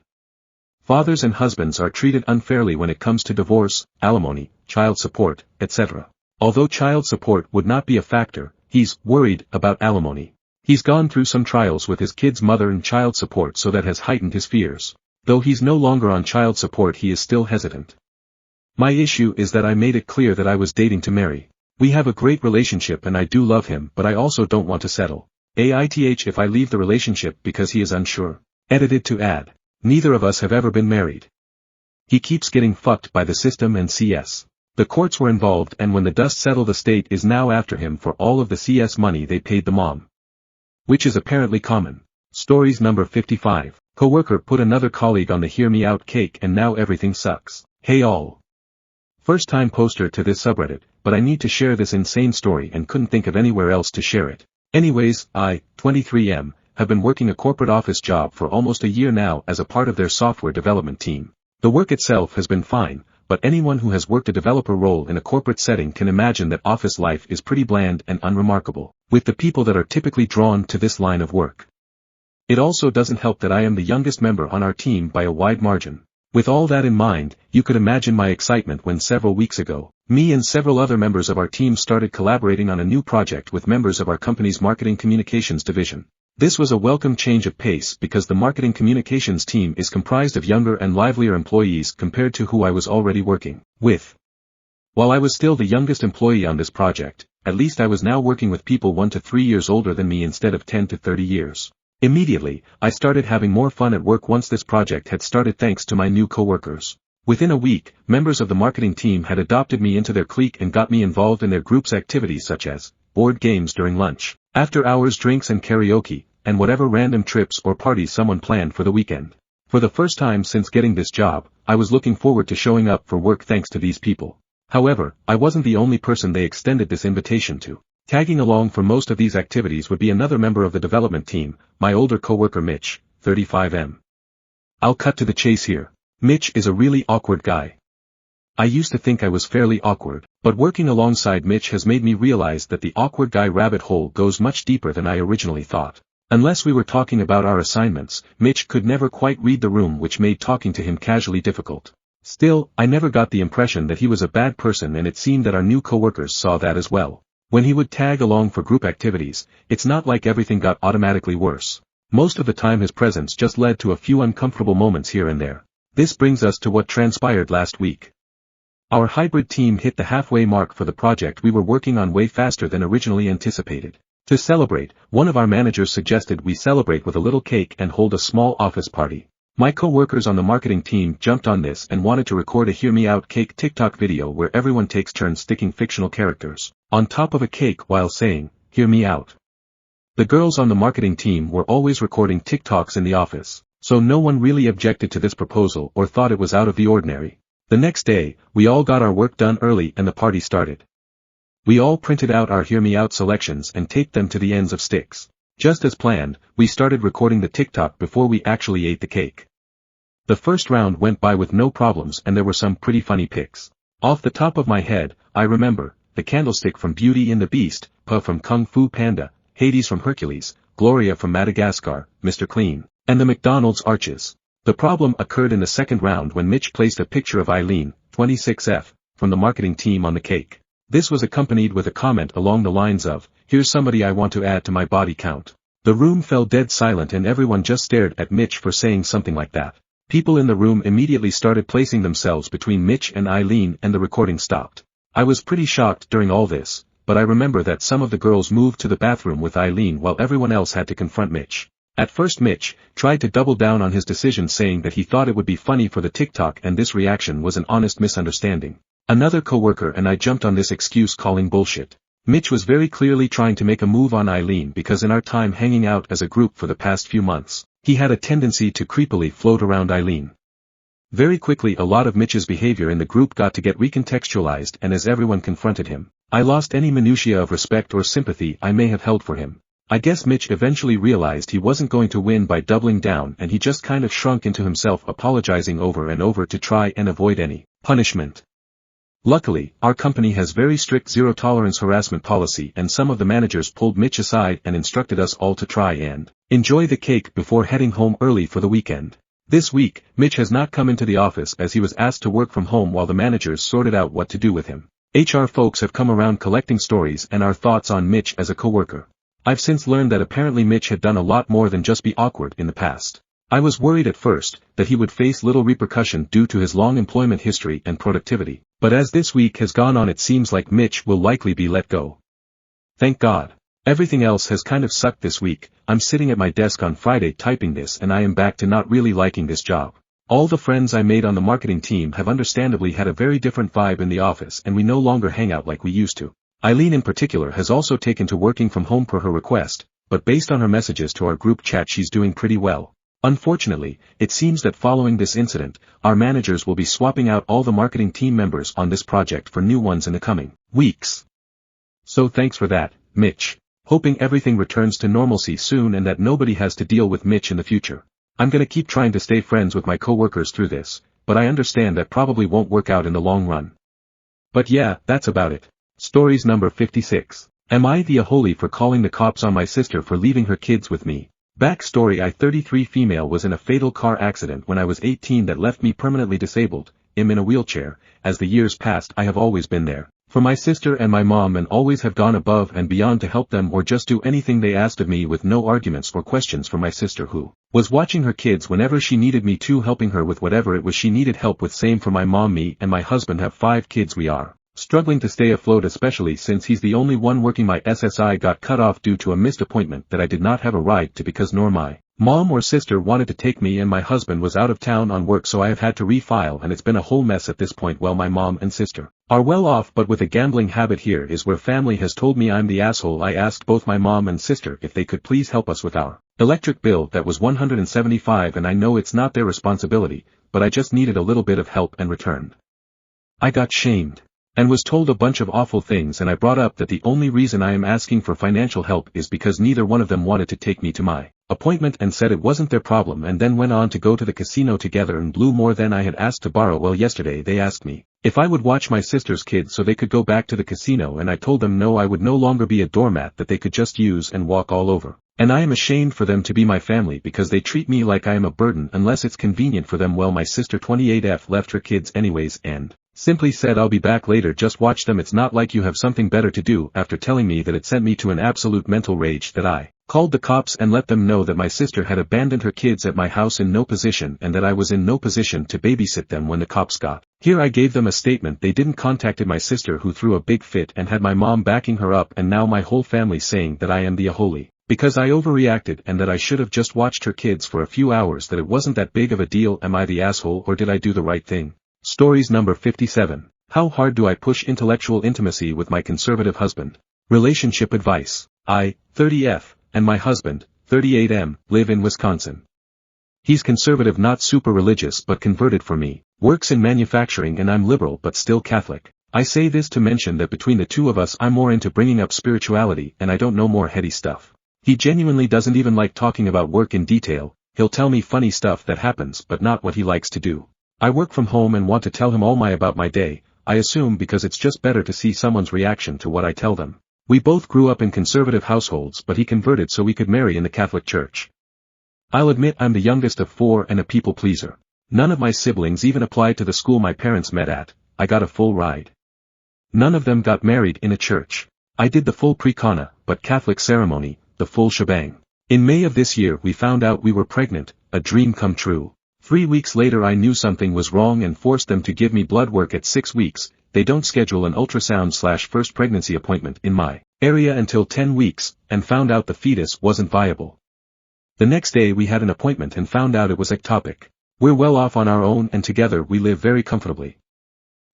Fathers and husbands are treated unfairly when it comes to divorce, alimony, child support, etc. Although child support would not be a factor, he's worried about alimony. He's gone through some trials with his kid's mother and child support, so that has heightened his fears. Though he's no longer on child support, he is still hesitant. My issue is that I made it clear that I was dating to marry. We have a great relationship and I do love him, but I also don't want to settle. Aith if I leave the relationship because he is unsure. Edited to add. Neither of us have ever been married. He keeps getting fucked by the system and CS. The courts were involved, and when the dust settled, the state is now after him for all of the CS money they paid the mom. Which is apparently common. Stories number 55. Coworker put another colleague on the hear me out cake and now everything sucks. Hey all. First time poster to this subreddit, but I need to share this insane story and couldn't think of anywhere else to share it. Anyways, I, 23M, have been working a corporate office job for almost a year now as a part of their software development team. The work itself has been fine, but anyone who has worked a developer role in a corporate setting can imagine that office life is pretty bland and unremarkable, with the people that are typically drawn to this line of work. It also doesn't help that I am the youngest member on our team by a wide margin. With all that in mind, you could imagine my excitement when several weeks ago, me and several other members of our team started collaborating on a new project with members of our company's marketing communications division. This was a welcome change of pace because the marketing communications team is comprised of younger and livelier employees compared to who I was already working with. While I was still the youngest employee on this project, at least I was now working with people 1 to 3 years older than me instead of 10 to 30 years. Immediately, I started having more fun at work once this project had started thanks to my new coworkers. Within a week, members of the marketing team had adopted me into their clique and got me involved in their group's activities such as board games during lunch, after-hours drinks and karaoke, and whatever random trips or parties someone planned for the weekend. For the first time since getting this job, I was looking forward to showing up for work thanks to these people. However, I wasn't the only person they extended this invitation to. Tagging along for most of these activities would be another member of the development team, my older coworker Mitch, 35M. I'll cut to the chase here. Mitch is a really awkward guy. I used to think I was fairly awkward, but working alongside Mitch has made me realize that the awkward guy rabbit hole goes much deeper than I originally thought. Unless we were talking about our assignments, Mitch could never quite read the room, which made talking to him casually difficult. Still, I never got the impression that he was a bad person, and it seemed that our new coworkers saw that as well. When he would tag along for group activities, it's not like everything got automatically worse. Most of the time his presence just led to a few uncomfortable moments here and there. This brings us to what transpired last week. Our hybrid team hit the halfway mark for the project we were working on way faster than originally anticipated. To celebrate, one of our managers suggested we celebrate with a little cake and hold a small office party. My co-workers on the marketing team jumped on this and wanted to record a Hear Me Out cake TikTok video where everyone takes turns sticking fictional characters on top of a cake while saying, "Hear me out." The girls on the marketing team were always recording TikToks in the office, so no one really objected to this proposal or thought it was out of the ordinary. The next day, we all got our work done early and the party started. We all printed out our Hear Me Out selections and taped them to the ends of sticks. Just as planned, we started recording the TikTok before we actually ate the cake. The first round went by with no problems and there were some pretty funny picks. Off the top of my head, I remember, the Candlestick from Beauty and the Beast, Puh from Kung Fu Panda, Hades from Hercules, Gloria from Madagascar, Mr. Clean, and the McDonald's arches. The problem occurred in the second round when Mitch placed a picture of Eileen, 26F, from the marketing team on the cake. This was accompanied with a comment along the lines of, "Here's somebody I want to add to my body count." The room fell dead silent and everyone just stared at Mitch for saying something like that. People in the room immediately started placing themselves between Mitch and Eileen and the recording stopped. I was pretty shocked during all this, but I remember that some of the girls moved to the bathroom with Eileen while everyone else had to confront Mitch. At first Mitch tried to double down on his decision saying that he thought it would be funny for the TikTok and this reaction was an honest misunderstanding. Another coworker and I jumped on this excuse calling bullshit. Mitch was very clearly trying to make a move on Eileen because in our time hanging out as a group for the past few months, he had a tendency to creepily float around Eileen. Very quickly a lot of Mitch's behavior in the group got to get recontextualized and as everyone confronted him, I lost any minutiae of respect or sympathy I may have held for him. I guess Mitch eventually realized he wasn't going to win by doubling down and he just kind of shrunk into himself apologizing over and over to try and avoid any punishment. Luckily, our company has very strict zero-tolerance harassment policy and some of the managers pulled Mitch aside and instructed us all to try and enjoy the cake before heading home early for the weekend. This week, Mitch has not come into the office as he was asked to work from home while the managers sorted out what to do with him. HR folks have come around collecting stories and our thoughts on Mitch as a coworker. I've since learned that apparently Mitch had done a lot more than just be awkward in the past. I was worried at first that he would face little repercussion due to his long employment history and productivity, but as this week has gone on it seems like Mitch will likely be let go. Thank God. Everything else has kind of sucked this week. I'm sitting at my desk on Friday typing this and I am back to not really liking this job. All the friends I made on the marketing team have understandably had a very different vibe in the office and we no longer hang out like we used to. Eileen in particular has also taken to working from home per her request, but based on her messages to our group chat she's doing pretty well. Unfortunately, it seems that following this incident, our managers will be swapping out all the marketing team members on this project for new ones in the coming weeks. So thanks for that, Mitch. Hoping everything returns to normalcy soon and that nobody has to deal with Mitch in the future. I'm gonna keep trying to stay friends with my coworkers through this, but I understand that probably won't work out in the long run. But yeah, that's about it. Stories number 56. Am I the a-holy for calling the cops on my sister for leaving her kids with me? Backstory: I 33 female was in a fatal car accident when I was 18 that left me permanently disabled, am in a wheelchair. As the years passed I have always been there for my sister and my mom and always have gone above and beyond to help them or just do anything they asked of me with no arguments or questions. For my sister who was watching her kids whenever she needed me to, helping her with whatever it was she needed help with. Same for my mom. Me and my husband have 5 kids. We are struggling to stay afloat, especially since he's the only one working. My SSI got cut off due to a missed appointment that I did not have a ride to because nor my mom or sister wanted to take me and my husband was out of town on work, so I have had to refile and it's been a whole mess at this point. Well, my mom and sister are well off but with a gambling habit. Here is where family has told me I'm the asshole. I asked both my mom and sister if they could please help us with our electric bill that was $175 and I know it's not their responsibility, but I just needed a little bit of help and returned. I got shamed and was told a bunch of awful things, and I brought up that the only reason I am asking for financial help is because neither one of them wanted to take me to my appointment and said it wasn't their problem, and then went on to go to the casino together and blew more than I had asked to borrow. Well, yesterday they asked me if I would watch my sister's kids so they could go back to the casino, and I told them no, I would no longer be a doormat that they could just use and walk all over. And I am ashamed for them to be my family because they treat me like I am a burden unless it's convenient for them. Well, my sister 28F left her kids anyways and simply said I'll be back later, just watch them, it's not like you have something better to do. After telling me that, it sent me to an absolute mental rage that I called the cops and let them know that my sister had abandoned her kids at my house in no position and that I was in no position to babysit them when the cops got here. I gave them a statement they didn't, contacted my sister who threw a big fit and had my mom backing her up, and now my whole family saying that I am the a-holy because I overreacted and that I should have just watched her kids for a few hours, that it wasn't that big of a deal. Am I the asshole or did I do the right thing? Stories number 57. How hard do I push intellectual intimacy with my conservative husband? Relationship advice. I, 30F, and my husband, 38M, live in Wisconsin. He's conservative, not super religious but converted for me, works in manufacturing, and I'm liberal but still Catholic. I say this to mention that between the two of us I'm more into bringing up spirituality and I don't know more heady stuff. He genuinely doesn't even like talking about work in detail. he'll tell me funny stuff that happens but not what he likes to do. I work from home and want to tell him all about my day, I assume because it's just better to see someone's reaction to what I tell them. We both grew up in conservative households but he converted so we could marry in the Catholic Church. I'll admit I'm the youngest of 4 and a people pleaser. None of my siblings even applied to the school my parents met at, I got a full ride. None of them got married in a church. I did the full pre-kana, but Catholic ceremony, the full shebang. In May of this year we found out we were pregnant, a dream come true. 3 weeks later I knew something was wrong and forced them to give me blood work at 6 weeks, they don't schedule an ultrasound/first pregnancy appointment in my area until 10 weeks, and found out the fetus wasn't viable. The next day we had an appointment and found out it was ectopic. We're well off on our own and together we live very comfortably.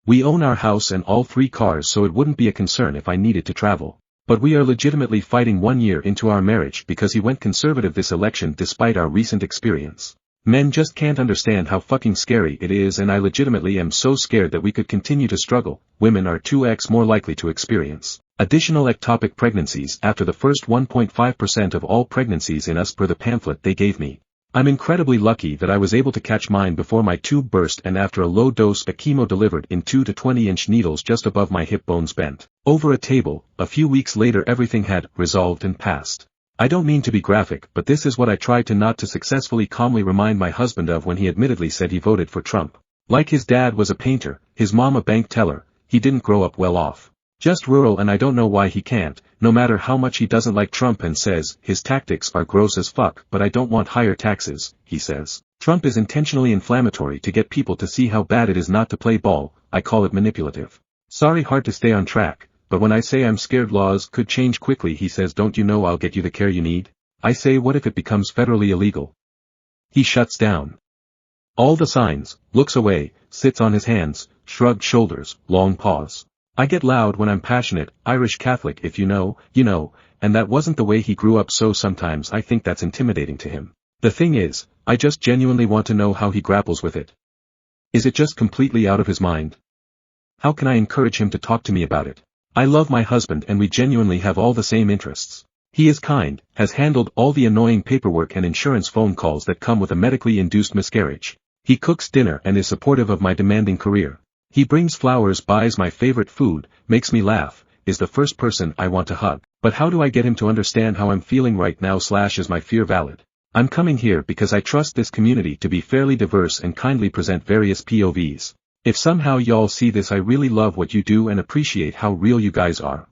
We own our house and all 3 cars so it wouldn't be a concern if I needed to travel. But we are legitimately fighting 1 year into our marriage because he went conservative this election despite our recent experience. Men just can't understand how fucking scary it is and I legitimately am so scared that we could continue to struggle. Women are 2x more likely to experience additional ectopic pregnancies after the first 1.5% of all pregnancies in us per the pamphlet they gave me. I'm incredibly lucky that I was able to catch mine before my tube burst and after a low dose of chemo delivered in 2 to 20-inch needles just above my hip bones bent over a table. A few weeks later everything had resolved and passed. I don't mean to be graphic but this is what I tried to not to successfully calmly remind my husband of when he admittedly said he voted for Trump. Like his dad was a painter, his mom a bank teller, he didn't grow up well off. Just rural and I don't know why he can't, no matter how much he doesn't like Trump and says his tactics are gross as fuck but I don't want higher taxes, he says. Trump is intentionally inflammatory to get people to see how bad it is not to play ball, I call it manipulative. Sorry hard to stay on track. But when I say I'm scared laws could change quickly he says don't you know I'll get you the care you need? I say what if it becomes federally illegal? He shuts down. All the signs, looks away, sits on his hands, shrugged shoulders, long pause. I get loud when I'm passionate, Irish Catholic if you know, and that wasn't the way he grew up so sometimes I think that's intimidating to him. The thing is, I just genuinely want to know how he grapples with it. Is it just completely out of his mind? How can I encourage him to talk to me about it? I love my husband and we genuinely have all the same interests. He is kind, has handled all the annoying paperwork and insurance phone calls that come with a medically induced miscarriage. He cooks dinner and is supportive of my demanding career. He brings flowers, buys my favorite food, makes me laugh, is the first person I want to hug. But how do I get him to understand how I'm feeling right now / is my fear valid? I'm coming here because I trust this community to be fairly diverse and kindly present various POVs. If somehow y'all see this I really love what you do and appreciate how real you guys are.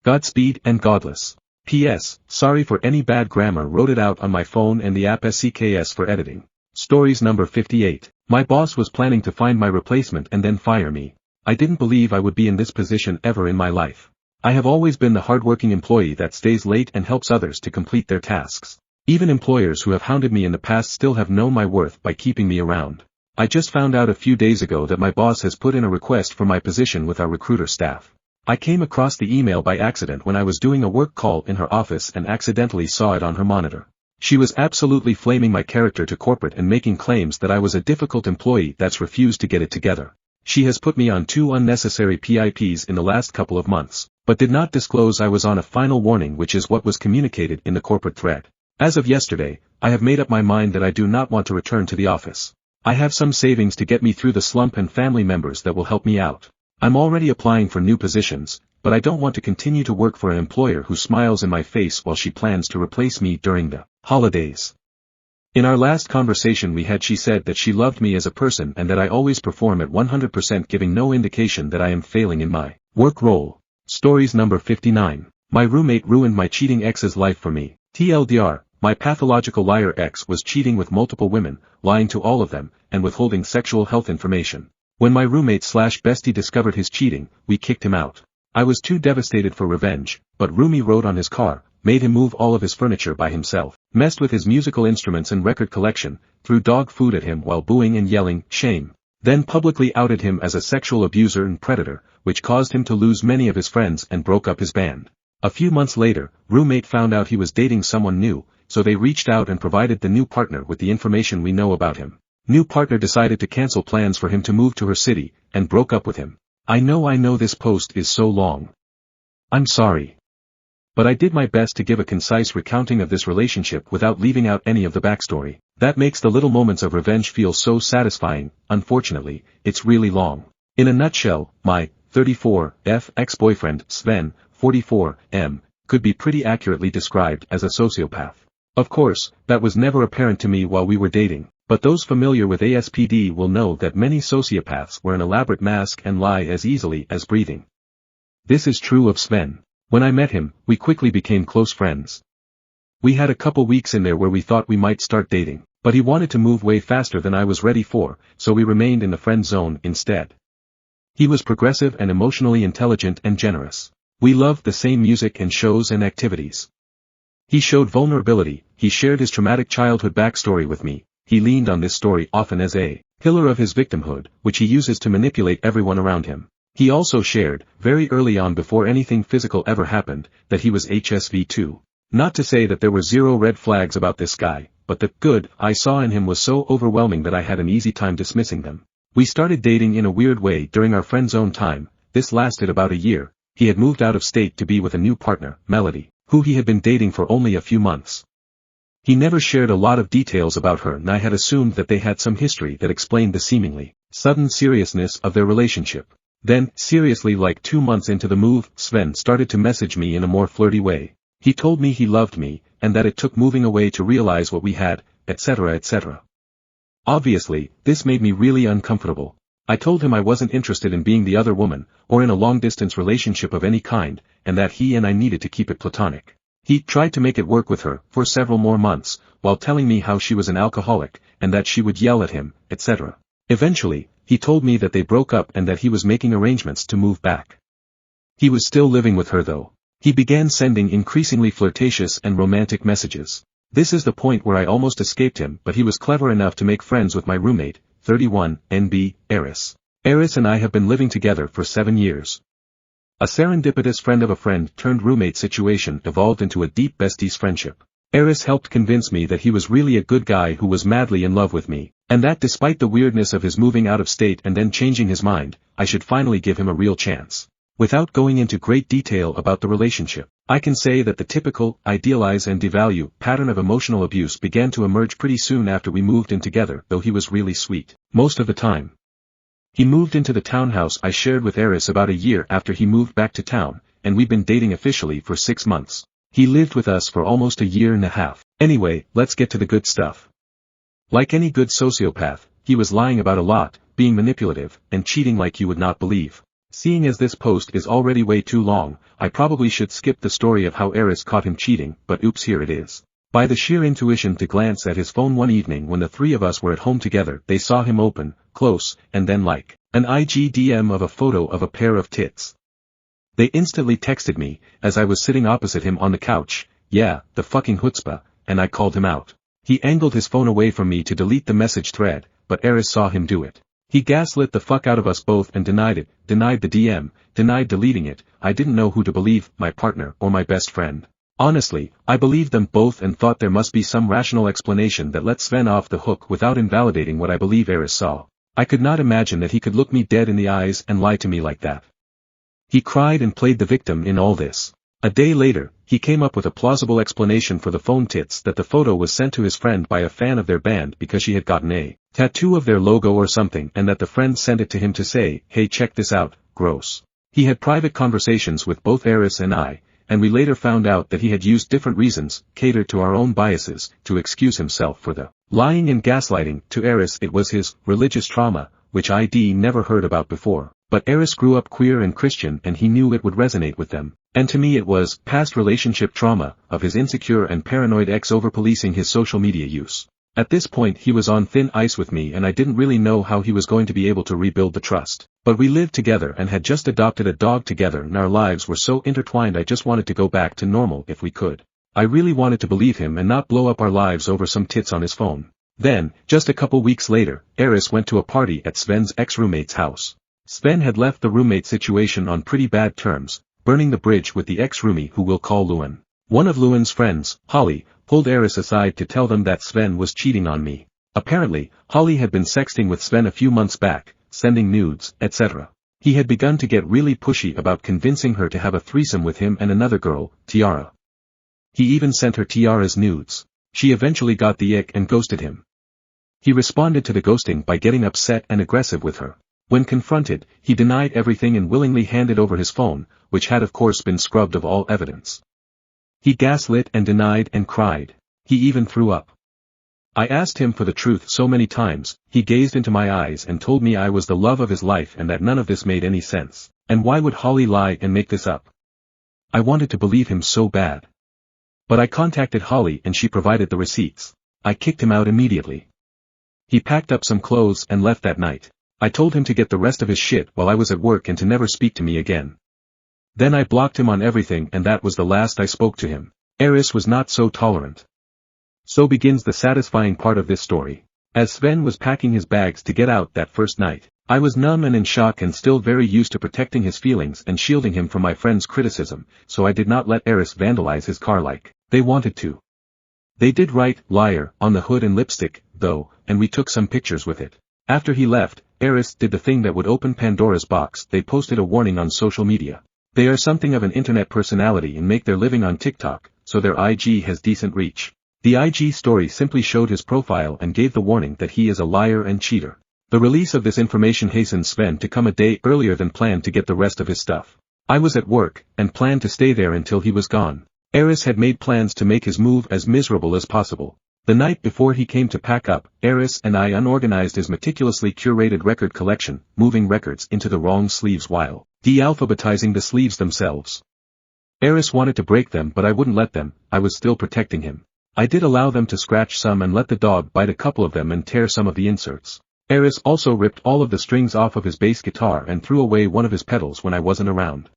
Godspeed and godless. P.S. Sorry for any bad grammar, wrote it out on my phone and the app SCKS for editing. Stories number 58. My boss was planning to find my replacement and then fire me. I didn't believe I would be in this position ever in my life. I have always been the hardworking employee that stays late and helps others to complete their tasks. Even employers who have hounded me in the past still have known my worth by keeping me around. I just found out a few days ago that my boss has put in a request for my position with our recruiter staff. I came across the email by accident when I was doing a work call in her office and accidentally saw it on her monitor. She was absolutely flaming my character to corporate and making claims that I was a difficult employee that's refused to get it together. She has put me on 2 unnecessary PIPs in the last couple of months, but did not disclose I was on a final warning, which is what was communicated in the corporate thread. As of yesterday, I have made up my mind that I do not want to return to the office. I have some savings to get me through the slump and family members that will help me out. I'm already applying for new positions, but I don't want to continue to work for an employer who smiles in my face while she plans to replace me during the holidays. In our last conversation we had, she said that she loved me as a person and that I always perform at 100%, giving no indication that I am failing in my work role. Stories number 59. My roommate ruined my cheating ex's life for me. TLDR. My pathological liar ex was cheating with multiple women, lying to all of them, and withholding sexual health information. When my roommate/bestie discovered his cheating, we kicked him out. I was too devastated for revenge, but Roomie rode on his car, made him move all of his furniture by himself, messed with his musical instruments and record collection, threw dog food at him while booing and yelling, "Shame." Then publicly outed him as a sexual abuser and predator, which caused him to lose many of his friends and broke up his band. A few months later, roommate found out he was dating someone new, so they reached out and provided the new partner with the information we know about him. New partner decided to cancel plans for him to move to her city, and broke up with him. I know this post is so long. I'm sorry. but I did my best to give a concise recounting of this relationship without leaving out any of the backstory. That makes the little moments of revenge feel so satisfying. Unfortunately, it's really long. In a nutshell, my 34F ex-boyfriend, Sven, 44M, could be pretty accurately described as a sociopath. Of course, that was never apparent to me while we were dating, but those familiar with ASPD will know that many sociopaths wear an elaborate mask and lie as easily as breathing. This is true of Sven. When I met him, we quickly became close friends. We had a couple weeks in there where we thought we might start dating, but he wanted to move way faster than I was ready for, so we remained in the friend zone instead. He was progressive and emotionally intelligent and generous. We loved the same music and shows and activities. He showed vulnerability, he shared his traumatic childhood backstory with me, he leaned on this story often as a pillar of his victimhood, which he uses to manipulate everyone around him. He also shared, very early on before anything physical ever happened, that he was HSV too. Not to say that there were zero red flags about this guy, but the good I saw in him was so overwhelming that I had an easy time dismissing them. We started dating in a weird way during our friend zone time. This lasted about a year. He had moved out of state to be with a new partner, Melody, who he had been dating for only a few months. He never shared a lot of details about her, and I had assumed that they had some history that explained the seemingly sudden seriousness of their relationship. Then, seriously, like 2 months into the move, Sven started to message me in a more flirty way. He told me he loved me, and that it took moving away to realize what we had, etc. etc. Obviously, this made me really uncomfortable. I told him I wasn't interested in being the other woman, or in a long-distance relationship of any kind, and that he and I needed to keep it platonic. He tried to make it work with her, for several more months, while telling me how she was an alcoholic, and that she would yell at him, etc. Eventually, he told me that they broke up and that he was making arrangements to move back. He was still living with her though. He began sending increasingly flirtatious and romantic messages. This is the point where I almost escaped him, but he was clever enough to make friends with my roommate, 31, NB, Eris. Eris and I have been living together for 7 years. A serendipitous friend of a friend turned roommate situation evolved into a deep besties friendship. Eris helped convince me that he was really a good guy who was madly in love with me, and that despite the weirdness of his moving out of state and then changing his mind, I should finally give him a real chance. Without going into great detail about the relationship, I can say that the typical, idealize and devalue, pattern of emotional abuse began to emerge pretty soon after we moved in together, though he was really sweet most of the time. He moved into the townhouse I shared with Eris about a year after he moved back to town, and we've been dating officially for 6 months. He lived with us for almost a year and a half. Anyway, let's get to the good stuff. Like any good sociopath, he was lying about a lot, being manipulative, and cheating like you would not believe. Seeing as this post is already way too long, I probably should skip the story of how Eris caught him cheating, but oops, here it is. By the sheer intuition to glance at his phone one evening when the three of us were at home together, they saw him open, close, and then like an IGDM of a photo of a pair of tits. They instantly texted me, as I was sitting opposite him on the couch, yeah, the fucking chutzpah, and I called him out. He angled his phone away from me to delete the message thread, but Eris saw him do it. He gaslit the fuck out of us both and denied it, denied the DM, denied deleting it. I didn't know who to believe, my partner or my best friend. Honestly, I believed them both and thought there must be some rational explanation that let Sven off the hook without invalidating what I believe Eris saw. I could not imagine that he could look me dead in the eyes and lie to me like that. He cried and played the victim in all this. A day later, he came up with a plausible explanation for the phone tits, that the photo was sent to his friend by a fan of their band because she had gotten a tattoo of their logo or something, and that the friend sent it to him to say, hey, check this out, gross. He had private conversations with both Eris and I, and we later found out that he had used different reasons, catered to our own biases, to excuse himself for the lying and gaslighting. To Eris it was his religious trauma, which I'd never heard about before. But Eris grew up queer and Christian and he knew it would resonate with them. And to me it was past relationship trauma, of his insecure and paranoid ex over-policing his social media use. At this point he was on thin ice with me and I didn't really know how he was going to be able to rebuild the trust. But we lived together and had just adopted a dog together and our lives were so intertwined I just wanted to go back to normal if we could. I really wanted to believe him and not blow up our lives over some tits on his phone. Then, just a couple weeks later, Eris went to a party at Sven's ex-roommate's house. Sven had left the roommate situation on pretty bad terms, burning the bridge with the ex-roomie who we'll call Lewin. One of Lewin's friends, Holly, pulled Eris aside to tell them that Sven was cheating on me. Apparently, Holly had been sexting with Sven a few months back, sending nudes, etc. He had begun to get really pushy about convincing her to have a threesome with him and another girl, Tiara. He even sent her Tiara's nudes. She eventually got the ick and ghosted him. He responded to the ghosting by getting upset and aggressive with her. When confronted, he denied everything and willingly handed over his phone, which had of course been scrubbed of all evidence. He gaslit and denied and cried. He even threw up. I asked him for the truth so many times, he gazed into my eyes and told me I was the love of his life and that none of this made any sense. And why would Holly lie and make this up? I wanted to believe him so bad. But I contacted Holly and she provided the receipts. I kicked him out immediately. He packed up some clothes and left that night. I told him to get the rest of his shit while I was at work and to never speak to me again. Then I blocked him on everything and that was the last I spoke to him. Eris was not so tolerant. So begins the satisfying part of this story. As Sven was packing his bags to get out that first night, I was numb and in shock and still very used to protecting his feelings and shielding him from my friend's criticism, so I did not let Eris vandalize his car like they wanted to. They did write "liar" on the hood and lipstick, though, and we took some pictures with it. After he left, Eris did the thing that would open Pandora's box. They posted a warning on social media. They are something of an internet personality and make their living on TikTok, so their IG has decent reach. The IG story simply showed his profile and gave the warning that he is a liar and cheater. The release of this information hastened Sven to come a day earlier than planned to get the rest of his stuff. I was at work, and planned to stay there until he was gone. Eris had made plans to make his move as miserable as possible. The night before he came to pack up, Eris and I unorganized his meticulously curated record collection, moving records into the wrong sleeves while de-alphabetizing the sleeves themselves. Eris wanted to break them but I wouldn't let them. I was still protecting him. I did allow them to scratch some and let the dog bite a couple of them and tear some of the inserts. Eris also ripped all of the strings off of his bass guitar and threw away one of his pedals when I wasn't around.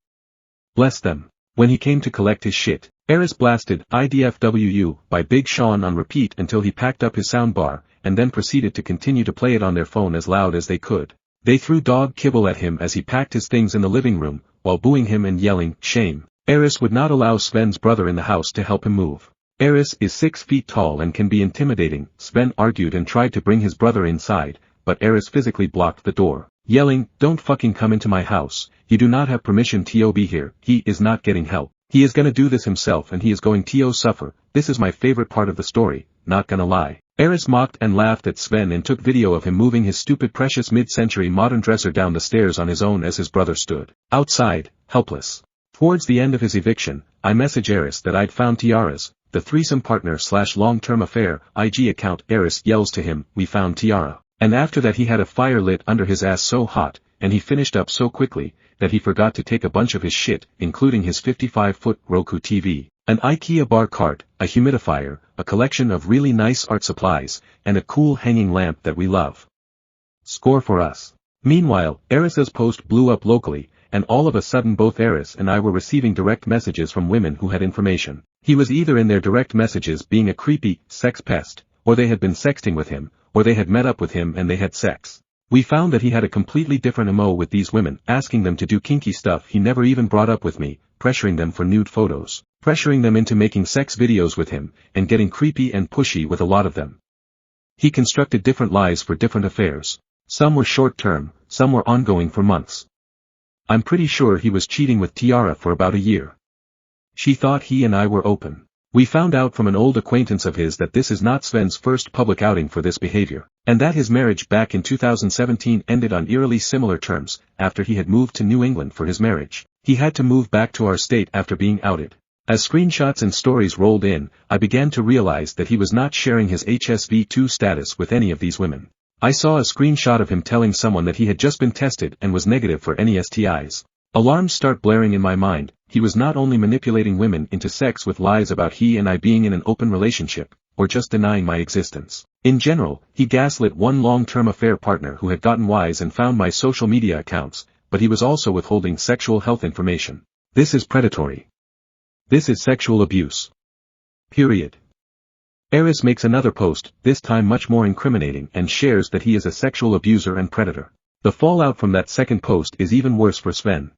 Bless them. When he came to collect his shit, Eris blasted IDFWU by Big Sean on repeat until he packed up his soundbar, and then proceeded to continue to play it on their phone as loud as they could. They threw dog kibble at him as he packed his things in the living room, while booing him and yelling, "Shame." Eris would not allow Sven's brother in the house to help him move. Eris is 6 feet tall and can be intimidating. Sven argued and tried to bring his brother inside, but Eris physically blocked the door, yelling, "Don't fucking come into my house, you do not have permission to be here." He is not getting help. He is gonna do this himself and he is going to suffer. This is my favorite part of the story, not gonna lie. Eris mocked and laughed at Sven and took video of him moving his stupid precious mid-century modern dresser down the stairs on his own as his brother stood outside, helpless. Towards the end of his eviction, I messaged Eris that I'd found Tiara's, the threesome partner / long-term affair, IG account. Eris yells to him, "We found Tiara." And after that he had a fire lit under his ass so hot, and he finished up so quickly, that he forgot to take a bunch of his shit, including his 55-foot Roku TV, an IKEA bar cart, a humidifier, a collection of really nice art supplies, and a cool hanging lamp that we love. Score for us. Meanwhile, Eris's post blew up locally, and all of a sudden both Eris and I were receiving direct messages from women who had information. He was either in their direct messages being a creepy, sex pest, or they had been sexting with him, or they had met up with him and they had sex. We found that he had a completely different MO with these women, asking them to do kinky stuff he never even brought up with me, pressuring them for nude photos, pressuring them into making sex videos with him, and getting creepy and pushy with a lot of them. He constructed different lies for different affairs. Some were short-term, some were ongoing for months. I'm pretty sure he was cheating with Tiara for about a year. She thought he and I were open. We found out from an old acquaintance of his that this is not Sven's first public outing for this behavior, and that his marriage back in 2017 ended on eerily similar terms. After he had moved to New England for his marriage, he had to move back to our state after being outed. As screenshots and stories rolled in, I began to realize that he was not sharing his HSV-2 status with any of these women. I saw a screenshot of him telling someone that he had just been tested and was negative for any STIs. Alarms start blaring in my mind. He was not only manipulating women into sex with lies about he and I being in an open relationship, or just denying my existence. In general, he gaslit one long-term affair partner who had gotten wise and found my social media accounts, but he was also withholding sexual health information. This is predatory. This is sexual abuse. Period. Eris makes another post, this time much more incriminating, and shares that he is a sexual abuser and predator. The fallout from that second post is even worse for Sven.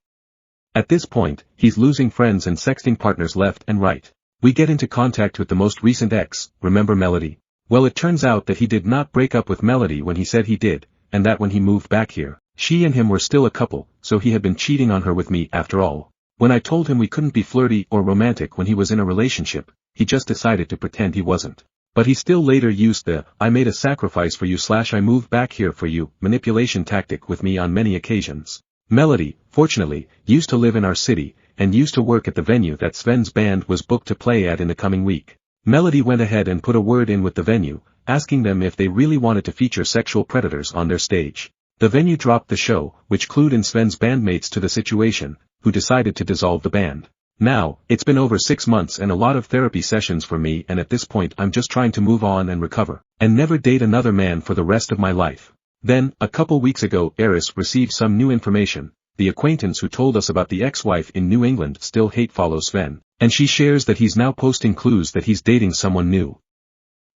At this point, he's losing friends and sexting partners left and right. We get into contact with the most recent ex, remember Melody? Well, it turns out that he did not break up with Melody when he said he did, and that when he moved back here, she and him were still a couple. so he had been cheating on her with me after all. When I told him we couldn't be flirty or romantic when he was in a relationship, he just decided to pretend he wasn't. But he still later used the "I made a sacrifice for you / I moved back here for you" manipulation tactic with me on many occasions. Melody, fortunately, used to live in our city, and used to work at the venue that Sven's band was booked to play at in the coming week. Melody went ahead and put a word in with the venue, asking them if they really wanted to feature sexual predators on their stage. The venue dropped the show, which clued in Sven's bandmates to the situation, who decided to dissolve the band. Now, it's been over 6 months and a lot of therapy sessions for me, and at this point I'm just trying to move on and recover, and never date another man for the rest of my life. Then, a couple weeks ago, Eris received some new information. The acquaintance who told us about the ex-wife in New England still follows Sven, and she shares that he's now posting clues that he's dating someone new.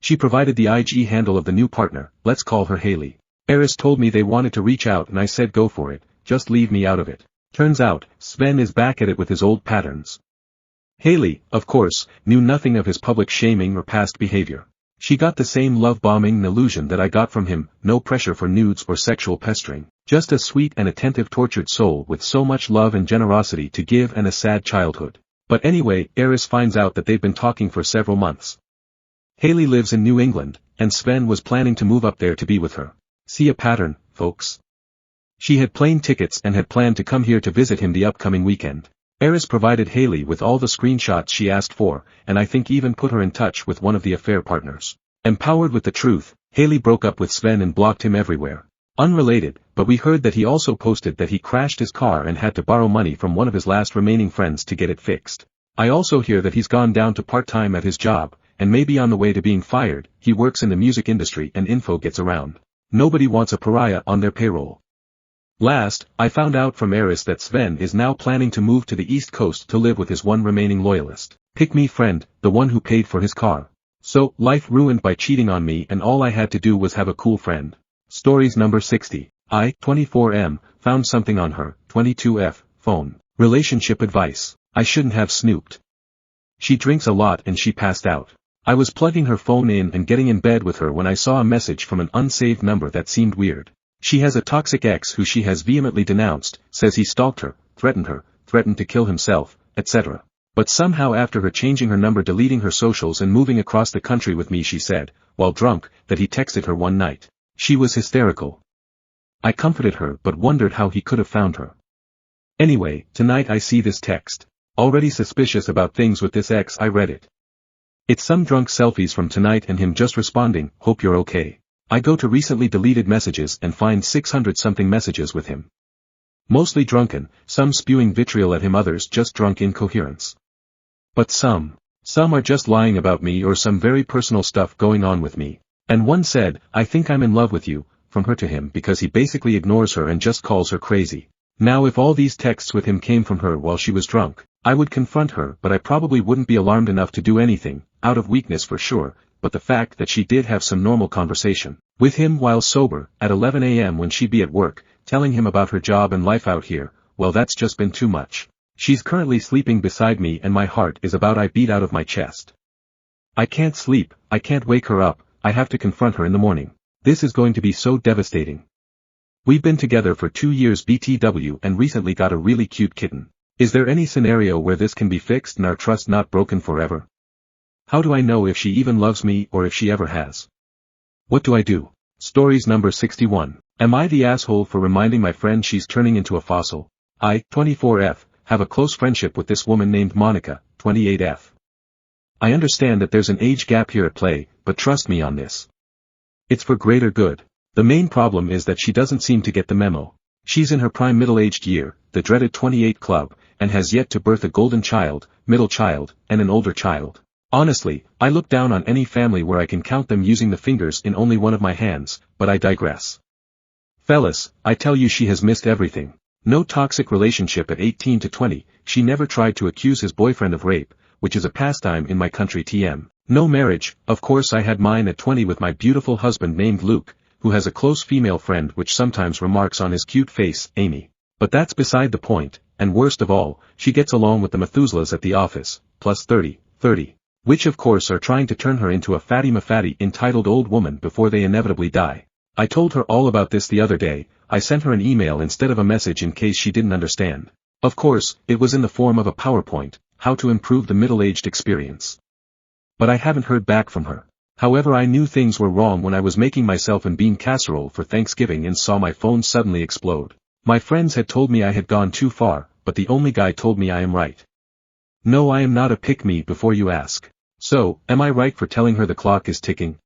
She provided the IG handle of the new partner, let's call her Haley. Eris told me they wanted to reach out and I said go for it, just leave me out of it. Turns out, Sven is back at it with his old patterns. Haley, of course, knew nothing of his public shaming or past behavior. She got the same love-bombing illusion that I got from him, no pressure for nudes or sexual pestering, just a sweet and attentive tortured soul with so much love and generosity to give and a sad childhood. But anyway, Eris finds out that they've been talking for several months. Haley lives in New England, and Sven was planning to move up there to be with her. See a pattern, folks? She had plane tickets and had planned to come here to visit him the upcoming weekend. Eris provided Haley with all the screenshots she asked for, and I think even put her in touch with one of the affair partners. Empowered with the truth, Haley broke up with Sven and blocked him everywhere. Unrelated, but we heard that he also posted that he crashed his car and had to borrow money from one of his last remaining friends to get it fixed. I also hear that he's gone down to part-time at his job, and may be on the way to being fired. He works in the music industry and info gets around. Nobody wants a pariah on their payroll. Last, I found out from Eris that Sven is now planning to move to the East Coast to live with his one remaining loyalist. Pick-me friend, the one who paid for his car. So, life ruined by cheating on me and all I had to do was have a cool friend. Stories number 60. I, 24M, found something on her, 22F, phone. Relationship advice. I shouldn't have snooped. She drinks a lot and she passed out. I was plugging her phone in and getting in bed with her when I saw a message from an unsaved number that seemed weird. She has a toxic ex who she has vehemently denounced, says he stalked her, threatened to kill himself, etc. But somehow after her changing her number, deleting her socials and moving across the country with me, she said, while drunk, that he texted her one night. She was hysterical. I comforted her but wondered how he could have found her. Anyway, tonight I see this text. Already suspicious about things with this ex. I read it. It's some drunk selfies from tonight and him just responding, hope you're okay. I go to recently deleted messages and find 600-something messages with him. Mostly drunken, some spewing vitriol at him, others just drunk incoherence. But some are just lying about me or some very personal stuff going on with me. And one said, I think I'm in love with you, from her to him, because he basically ignores her and just calls her crazy. Now if all these texts with him came from her while she was drunk, I would confront her, but I probably wouldn't be alarmed enough to do anything, out of weakness for sure. But the fact that she did have some normal conversation with him while sober, at 11 a.m. when she'd be at work, telling him about her job and life out here, well, that's just been too much. She's currently sleeping beside me and my heart is about I beat out of my chest. I can't sleep, I can't wake her up, I have to confront her in the morning. This is going to be so devastating. We've been together for 2 years BTW and recently got a really cute kitten. Is there any scenario where this can be fixed and our trust not broken forever? How do I know if she even loves me or if she ever has? What do I do? Stories number 61. Am I the asshole for reminding my friend she's turning into a fossil? I, 24F, have a close friendship with this woman named Monica, 28F. I understand that there's an age gap here at play, but trust me on this. It's for greater good. The main problem is that she doesn't seem to get the memo. She's in her prime middle-aged year, the dreaded 28 club, and has yet to birth a golden child, middle child, and an older child. Honestly, I look down on any family where I can count them using the fingers in only one of my hands, but I digress. Fellas, I tell you she has missed everything. No toxic relationship at 18 to 20, she never tried to accuse his boyfriend of rape, which is a pastime in my country TM. No marriage, of course I had mine at 20 with my beautiful husband named Luke, who has a close female friend which sometimes remarks on his cute face, Amy. But that's beside the point, and worst of all, she gets along with the Methuselahs at the office, plus 30, which of course are trying to turn her into a fatty entitled old woman before they inevitably die. I told her all about this the other day. I sent her an email instead of a message in case she didn't understand. Of course, it was in the form of a PowerPoint, how to improve the middle-aged experience. But I haven't heard back from her. However, I knew things were wrong when I was making myself a bean casserole for Thanksgiving and saw my phone suddenly explode. My friends had told me I had gone too far, but the only guy told me I am right. No, I am not a pick-me before you ask. So, am I right for telling her the clock is ticking?